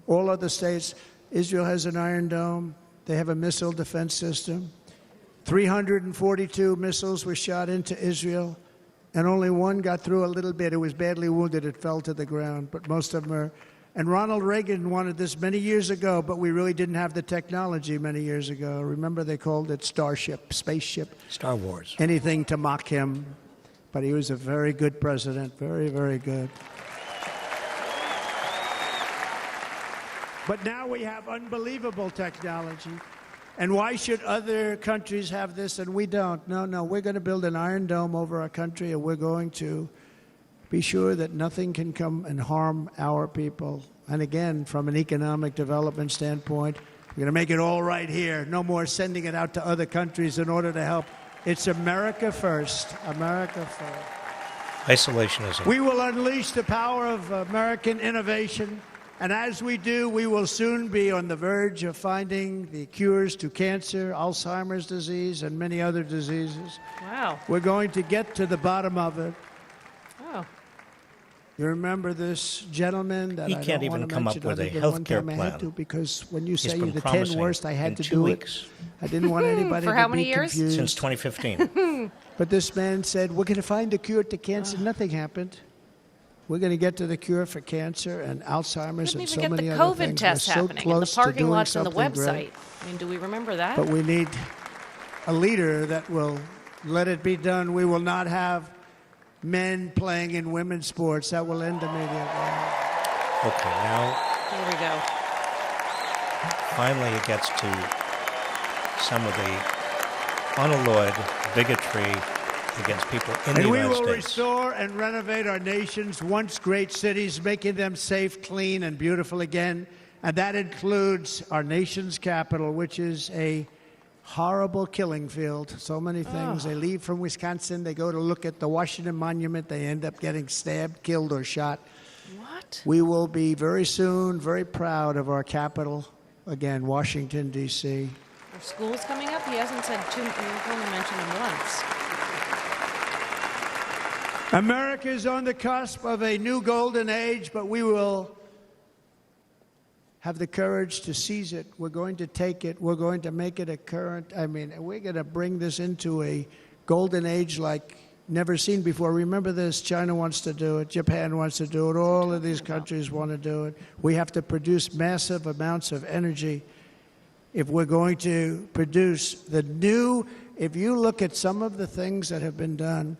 all other states. Israel has an Iron Dome. They have a missile defense system. 342 missiles were shot into Israel, and only one got through a little bit. It was badly wounded. It fell to the ground, but most of them are. And Ronald Reagan wanted this many years ago, but we really didn't have the technology many years ago. Remember, they called it Starship, spaceship. Star Wars. Anything to mock him. But he was a very good president, very, very good. But now we have unbelievable technology. And why should other countries have this and we don't? No, we're going to build an iron dome over our country, and we're going to be sure that nothing can come and harm our people. And again, from an economic development standpoint, we're going to make it all right here. No more sending it out to other countries in order to help. It's America first. America first. Isolationism. We will unleash the power of American innovation. And as we do, we will soon be on the verge of finding the cures to cancer, Alzheimer's disease, and many other diseases. Wow. We're going to get to the bottom of it. Oh. You remember this gentleman that He I can't don't even want to come up mention with a other than health one care time I had plan. to, because when you say been the 10 promising worst, I had in to 2 do weeks. it. I didn't want anybody For to how be many years? confused. Since 2015. But this man said, we're going to find a cure to cancer. Nothing happened. We're going to get to the cure for cancer and Alzheimer's Couldn't and even so get many the other COVID things. tests We're so happening in the close to parking doing lots and the something website. great. I mean, do we remember that? But we need a leader that will let it be done. We will not have men playing in women's sports. That will end immediately. Okay, now Here we go. finally it gets to some of the unalloyed bigotry against people in the And we United will States. restore and renovate our nation's once great cities, making them safe, clean, and beautiful again. And that includes our nation's capital, which is a horrible killing field. So many things. They leave from Wisconsin, they go to look at the Washington Monument, they end up getting stabbed, killed, or shot. What? We will be very soon very proud of our capital, again, Washington, D.C. Are schools coming up? He hasn't said two. You've only mentioned them once. America is on the cusp of a new golden age, but we will have the courage to seize it. We're going to take it. We're going to make it a current. We're going to bring this into a golden age like never seen before. Remember this, China wants to do it. Japan wants to do it. All of these countries want to do it. We have to produce massive amounts of energy if we're going to produce the new. If you look at some of the things that have been done,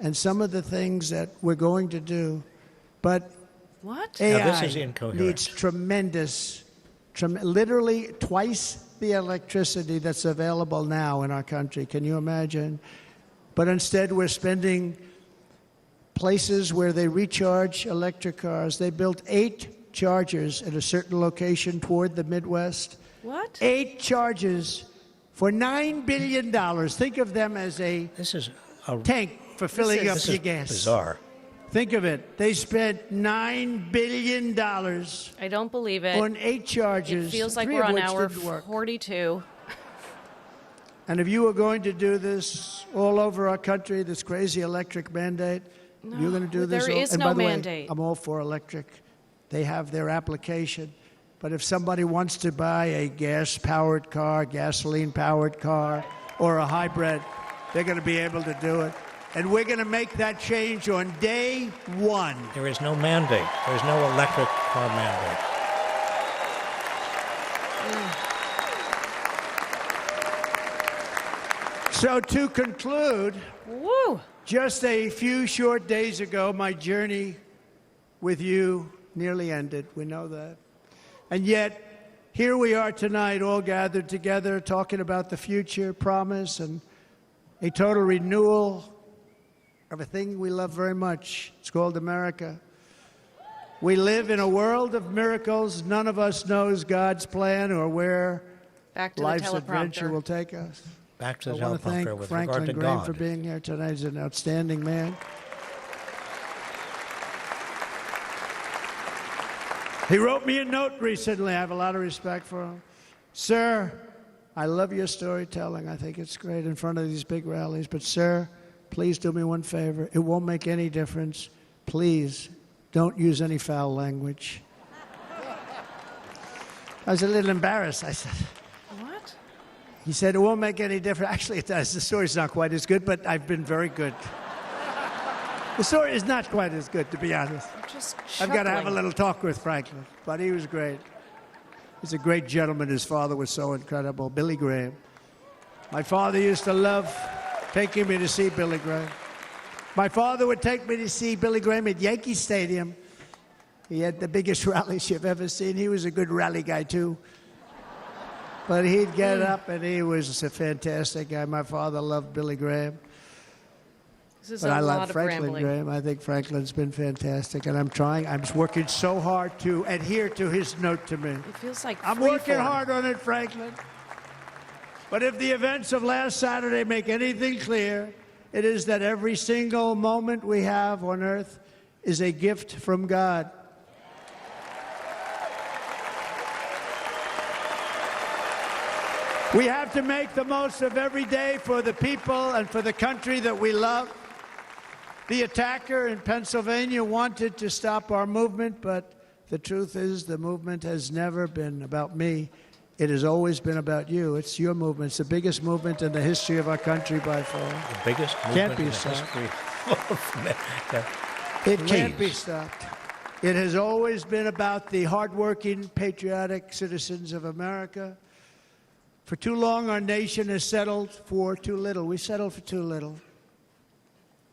and some of the things that we're going to do, but What? AI Now, this is incoherent. needs literally twice the electricity that's available now in our country. Can you imagine? But instead, we're spending places where they recharge electric cars. They built 8 chargers at a certain location toward the Midwest. What? 8 chargers for $9 billion. Think of them as a This is a tank for filling up this your is gas. bizarre. Think of it. They spent $9 billion I don't believe it. on 8 charges. It feels like 3 we're of on which hour didn't work. 42. And if you were going to do this all over our country, this crazy electric mandate, you're going to do this. there is and no by the mandate. Way, I'm all for electric. They have their application. But if somebody wants to buy a gas-powered car, gasoline-powered car, or a hybrid, they're going to be able to do it. And we're going to make that change on day one. There is no mandate. There's no electric car mandate. So to conclude, Woo! just a few short days ago, my journey with you nearly ended. We know that. And yet, here we are tonight, all gathered together, talking about the future, promise, and a total renewal of a thing we love very much. It's called America. We live in a world of miracles. None of us knows God's plan or where Back to life's the adventure teleprompter. will take us. Back to I the want to teleprompter thank with Franklin regard to Graham God. for being here tonight. He's an outstanding man. He wrote me a note recently. I have a lot of respect for him. Sir, I love your storytelling. I think it's great in front of these big rallies. But, sir, please do me one favor. It won't make any difference. Please don't use any foul language. I was a little embarrassed. I said, What? He said, it won't make any difference. Actually, it does. The story's not quite as good, but I've been very good. The story is not quite as good, to be honest. Just I've got to have a chuckling. little talk with Franklin, but he was great. He's a great gentleman. His father was so incredible, Billy Graham. My father used to love taking me to see Billy Graham. My father would take me to see Billy Graham at Yankee Stadium. He had the biggest rallies you've ever seen. He was a good rally guy, too. But he'd get up, and he was a fantastic guy. My father loved Billy Graham. This is But a I lot love of Franklin rambling. Graham. I think Franklin's been fantastic, and I'm working so hard to adhere to his note to me. It feels like I'm free working form. hard on it, Franklin. But if the events of last Saturday make anything clear, it is that every single moment we have on earth is a gift from God. We have to make the most of every day for the people and for the country that we love. The attacker in Pennsylvania wanted to stop our movement, but the truth is the movement has never been about me. It has always been about you. It's your movement. It's the biggest movement in the history of our country by far. The biggest movement Can't be in the stopped. history of America. It can't be Please. stopped. It has always been about the hardworking, patriotic citizens of America. For too long, our nation has settled for too little. We settled for too little.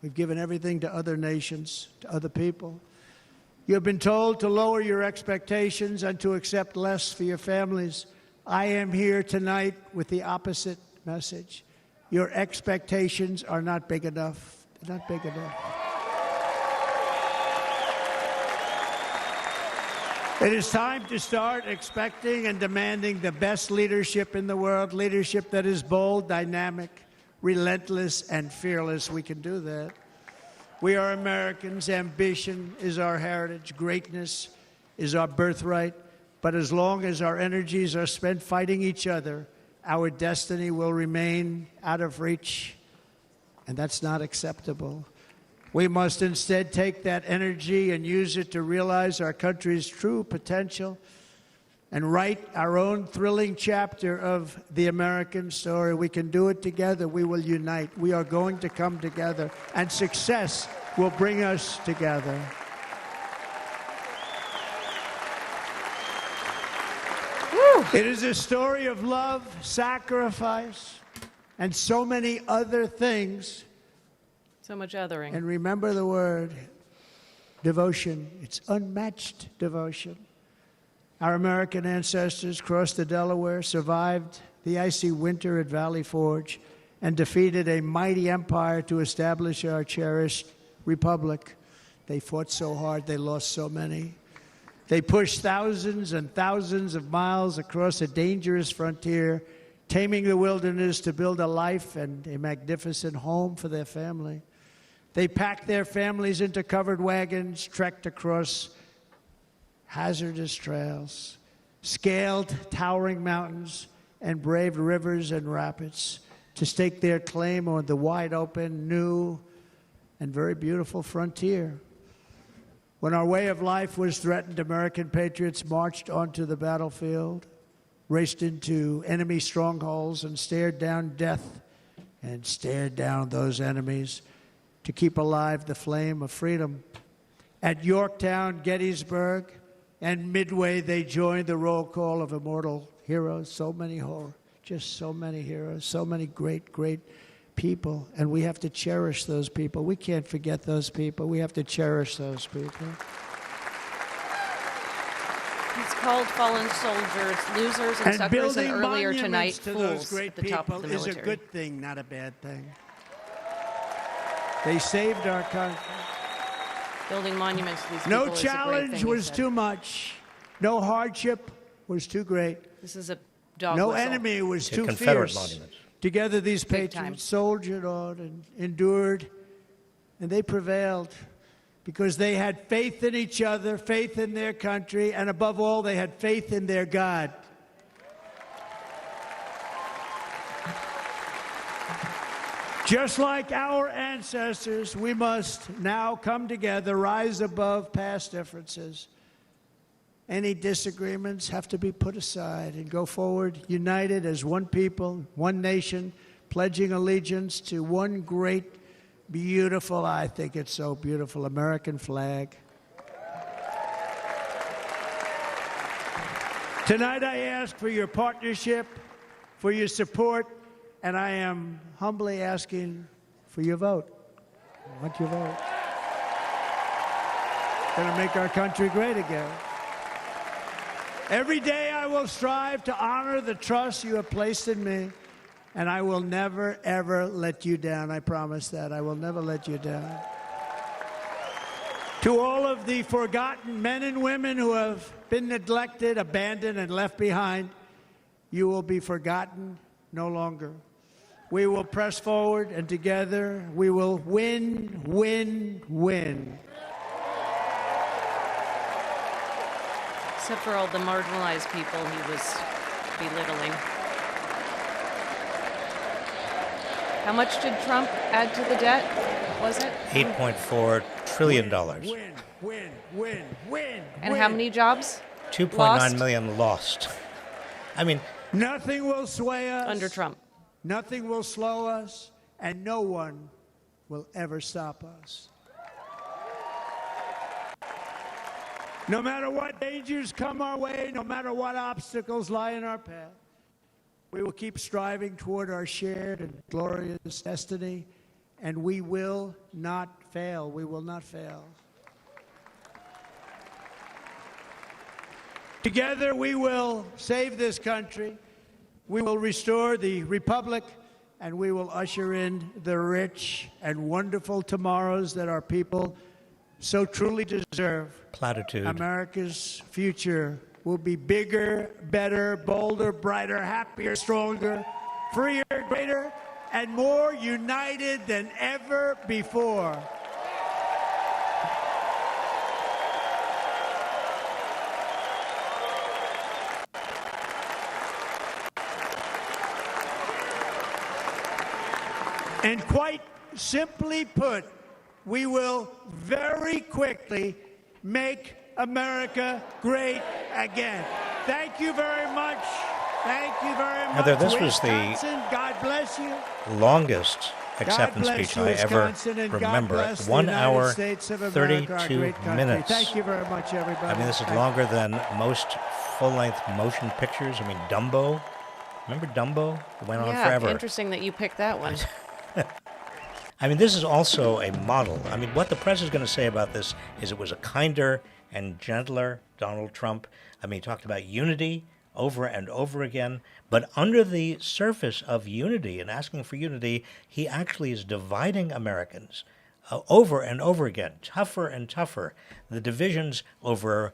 We've given everything to other nations, to other people. You've been told to lower your expectations and to accept less for your families. I am here tonight with the opposite message. Your expectations are not big enough. They're not big enough. It is time to start expecting and demanding the best leadership in the world, leadership that is bold, dynamic, relentless, and fearless. We can do that. We are Americans. Ambition is our heritage. Greatness is our birthright. But as long as our energies are spent fighting each other, our destiny will remain out of reach, and that's not acceptable. We must instead take that energy and use it to realize our country's true potential and write our own thrilling chapter of the American story. We can do it together. We will unite. We are going to come together, and success will bring us together. It is a story of love, sacrifice, and so many other things. So much othering. And remember the word, devotion. It's unmatched devotion. Our American ancestors crossed the Delaware, survived the icy winter at Valley Forge, and defeated a mighty empire to establish our cherished republic. They fought so hard, they lost so many. They pushed thousands and thousands of miles across a dangerous frontier, taming the wilderness to build a life and a magnificent home for their family. They packed their families into covered wagons, trekked across hazardous trails, scaled towering mountains, and braved rivers and rapids to stake their claim on the wide-open, new, and very beautiful frontier. When our way of life was threatened, American patriots marched onto the battlefield, raced into enemy strongholds, and stared down death and stared down those enemies to keep alive the flame of freedom. At Yorktown, Gettysburg, and Midway, they joined the roll call of immortal heroes. So many just so many heroes, so many great, great people. And we have to cherish those people. We can't forget those people. We have to cherish those people. It's called fallen soldiers, losers, and suckers, and building earlier tonight, monuments to those fools great at the top of people the is a military. good thing, not a bad thing. They saved our country. Building monuments to these people No is a great challenge thing, he was said. too much. No hardship was too great. This is a dog No whistle. enemy was too Confederate fierce. monuments. Together, these Big time. patriots soldiered on and endured, and they prevailed because they had faith in each other, faith in their country, and above all, they had faith in their God. Just like our ancestors, we must now come together, rise above past differences, Any disagreements have to be put aside and go forward united as one people, one nation, pledging allegiance to one great, beautiful, I think it's so beautiful, American flag. Tonight I ask for your partnership, for your support, and I am humbly asking for your vote. I want your vote. Going to make our country great again. Every day I will strive to honor the trust you have placed in me, and I will never, ever let you down. I promise that. I will never let you down. To all of the forgotten men and women who have been neglected, abandoned, and left behind, you will be forgotten no longer. We will press forward, and together we will win, win, win. Except for all the marginalized people he was belittling. How much did Trump add to the debt? Was it? $8.4 trillion. Win, win, win, win. And win. how many jobs? 2.9 million lost. I mean, Nothing will sway us. Under Trump. Nothing will slow us, and no one will ever stop us. No matter what dangers come our way, no matter what obstacles lie in our path, we will keep striving toward our shared and glorious destiny, and we will not fail. We will not fail. Together, we will save this country. We will restore the republic, and we will usher in the rich and wonderful tomorrows that our people so truly deserve. platitude. America's future will be bigger, better, bolder, brighter, happier, stronger, freer, greater, and more united than ever before. And quite simply put, we will very quickly make America great again. Thank you very much. Thank you very much. Heather, this was the Wisconsin, God bless you. longest acceptance God bless speech you, I ever Wisconsin, and God remember. bless the 1 United hour, States of America, our 32 great country. minutes. Thank you very much, everybody. I mean, this is longer than most full-length motion pictures. I mean, Dumbo. Remember Dumbo? It went on forever. Interesting that you picked that one. I mean, this is also a model. I mean, what the press is going to say about this is it was a kinder and gentler Donald Trump. I mean, he talked about unity over and over again, but under the surface of unity and asking for unity, he actually is dividing Americans over and over again, tougher and tougher. The divisions over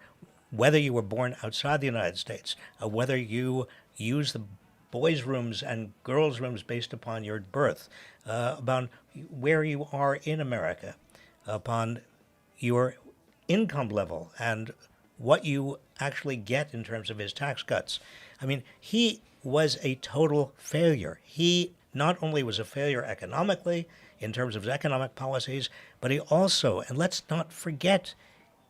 whether you were born outside the United States, whether you use the boys' rooms and girls' rooms based upon your birth, about where you are in America, upon your income level and what you actually get in terms of his tax cuts. I mean, he was a total failure. He not only was a failure economically in terms of his economic policies, but he also, and let's not forget,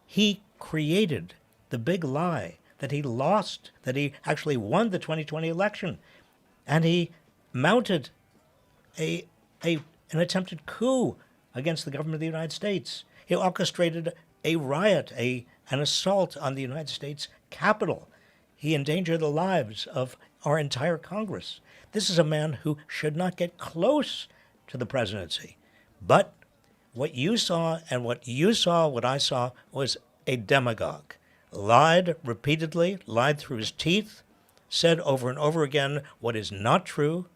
he created the big lie that he lost, that he actually won the 2020 election. And he mounted an attempted coup against the government of the United States. He orchestrated a riot, an assault on the United States Capitol. He endangered the lives of our entire Congress. This is a man who should not get close to the presidency. But what you saw and what I saw was a demagogue. Lied repeatedly, lied through his teeth, said over and over again what is not true,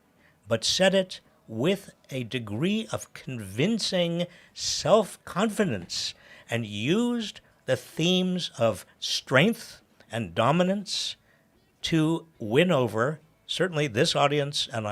but said it with a degree of convincing self-confidence and used the themes of strength and dominance to win over certainly this audience, and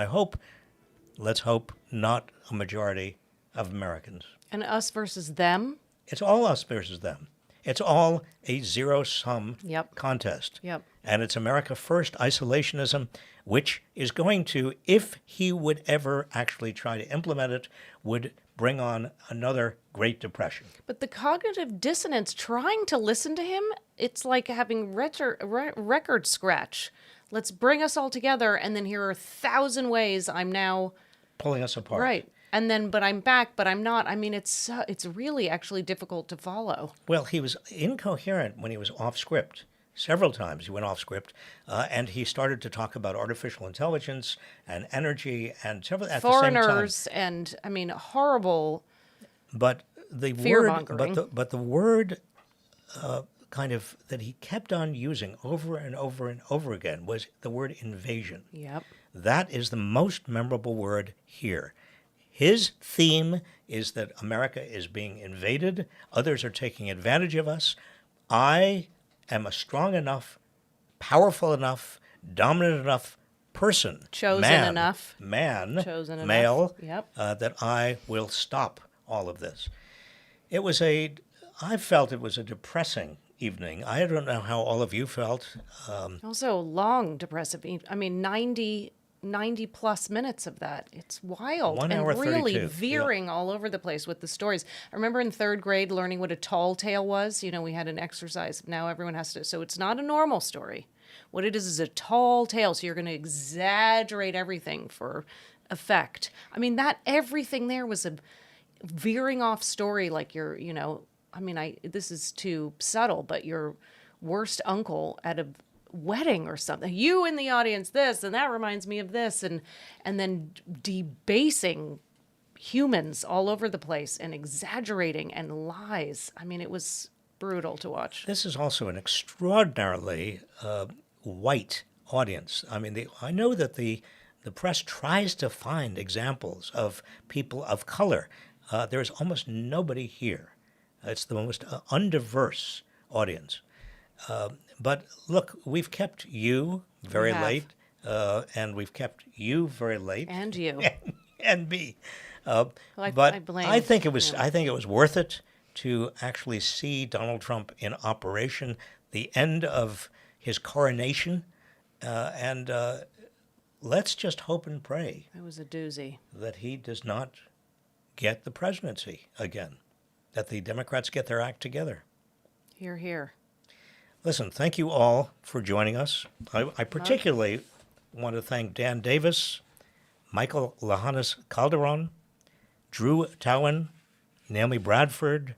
let's hope, not a majority of Americans. And us versus them? It's all us versus them. It's all a zero-sum Yep. contest. Yep. And it's America First isolationism, which is going to, if he would ever actually try to implement it, would bring on another Great Depression. But the cognitive dissonance, trying to listen to him, it's like having record scratch. Let's bring us all together, and then here are 1,000 ways I'm now Pulling us apart. right. And then, but I'm back, but I'm not. I mean, it's really actually difficult to follow. Well, he was incoherent when he was off script. Several times he went off script, and he started to talk about artificial intelligence and energy and several at the same time. Foreigners and, I mean, horrible. But the word, Fear-mongering. but the word, kind of that he kept on using over and over and over again was the word invasion. Yep. That is the most memorable word here. His theme is that America is being invaded. Others are taking advantage of us. I am a strong enough, powerful enough, dominant enough person, Chosen man, enough. man, Chosen enough. male, Yep. that I will stop all of this. I felt it was a depressing evening. I don't know how all of you felt. Also, long, depressive. I mean, 90 plus minutes of that. It's wild. 1 and hour really 32, yeah. veering all over the place with the stories. I remember in 3rd grade learning what a tall tale was. You know, we had an exercise. Now everyone has to. So it's not a normal story. What it is a tall tale. So you're going to exaggerate everything for effect. I mean, that everything there was a veering off story like you're, you know, I mean, this is too subtle, but your worst uncle at a wedding or something. You in the audience, this, and that reminds me of this, and then debasing humans all over the place and exaggerating and lies. I mean, it was brutal to watch. This is also an extraordinarily white audience. I mean, I know that the press tries to find examples of people of color. There's almost nobody here. It's the most undiverse audience. But look, we've kept you very late, and we've kept you very late, And you. and me. I But blame I think it was. him. I think it was worth it to actually see Donald Trump in operation. The end of his coronation, and let's just hope and pray It was a doozy. that he does not get the presidency again. That the Democrats get their act together. Hear, hear. Listen, thank you all for joining us. I particularly want to thank Dan Davis, Michael Lahanas Calderon, Drew Towen, Naomi Bradford,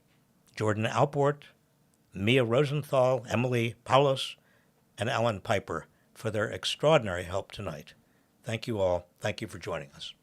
Jordan Alport, Mia Rosenthal, Emily Paulos, and Alan Piper for their extraordinary help tonight. Thank you all. Thank you for joining us.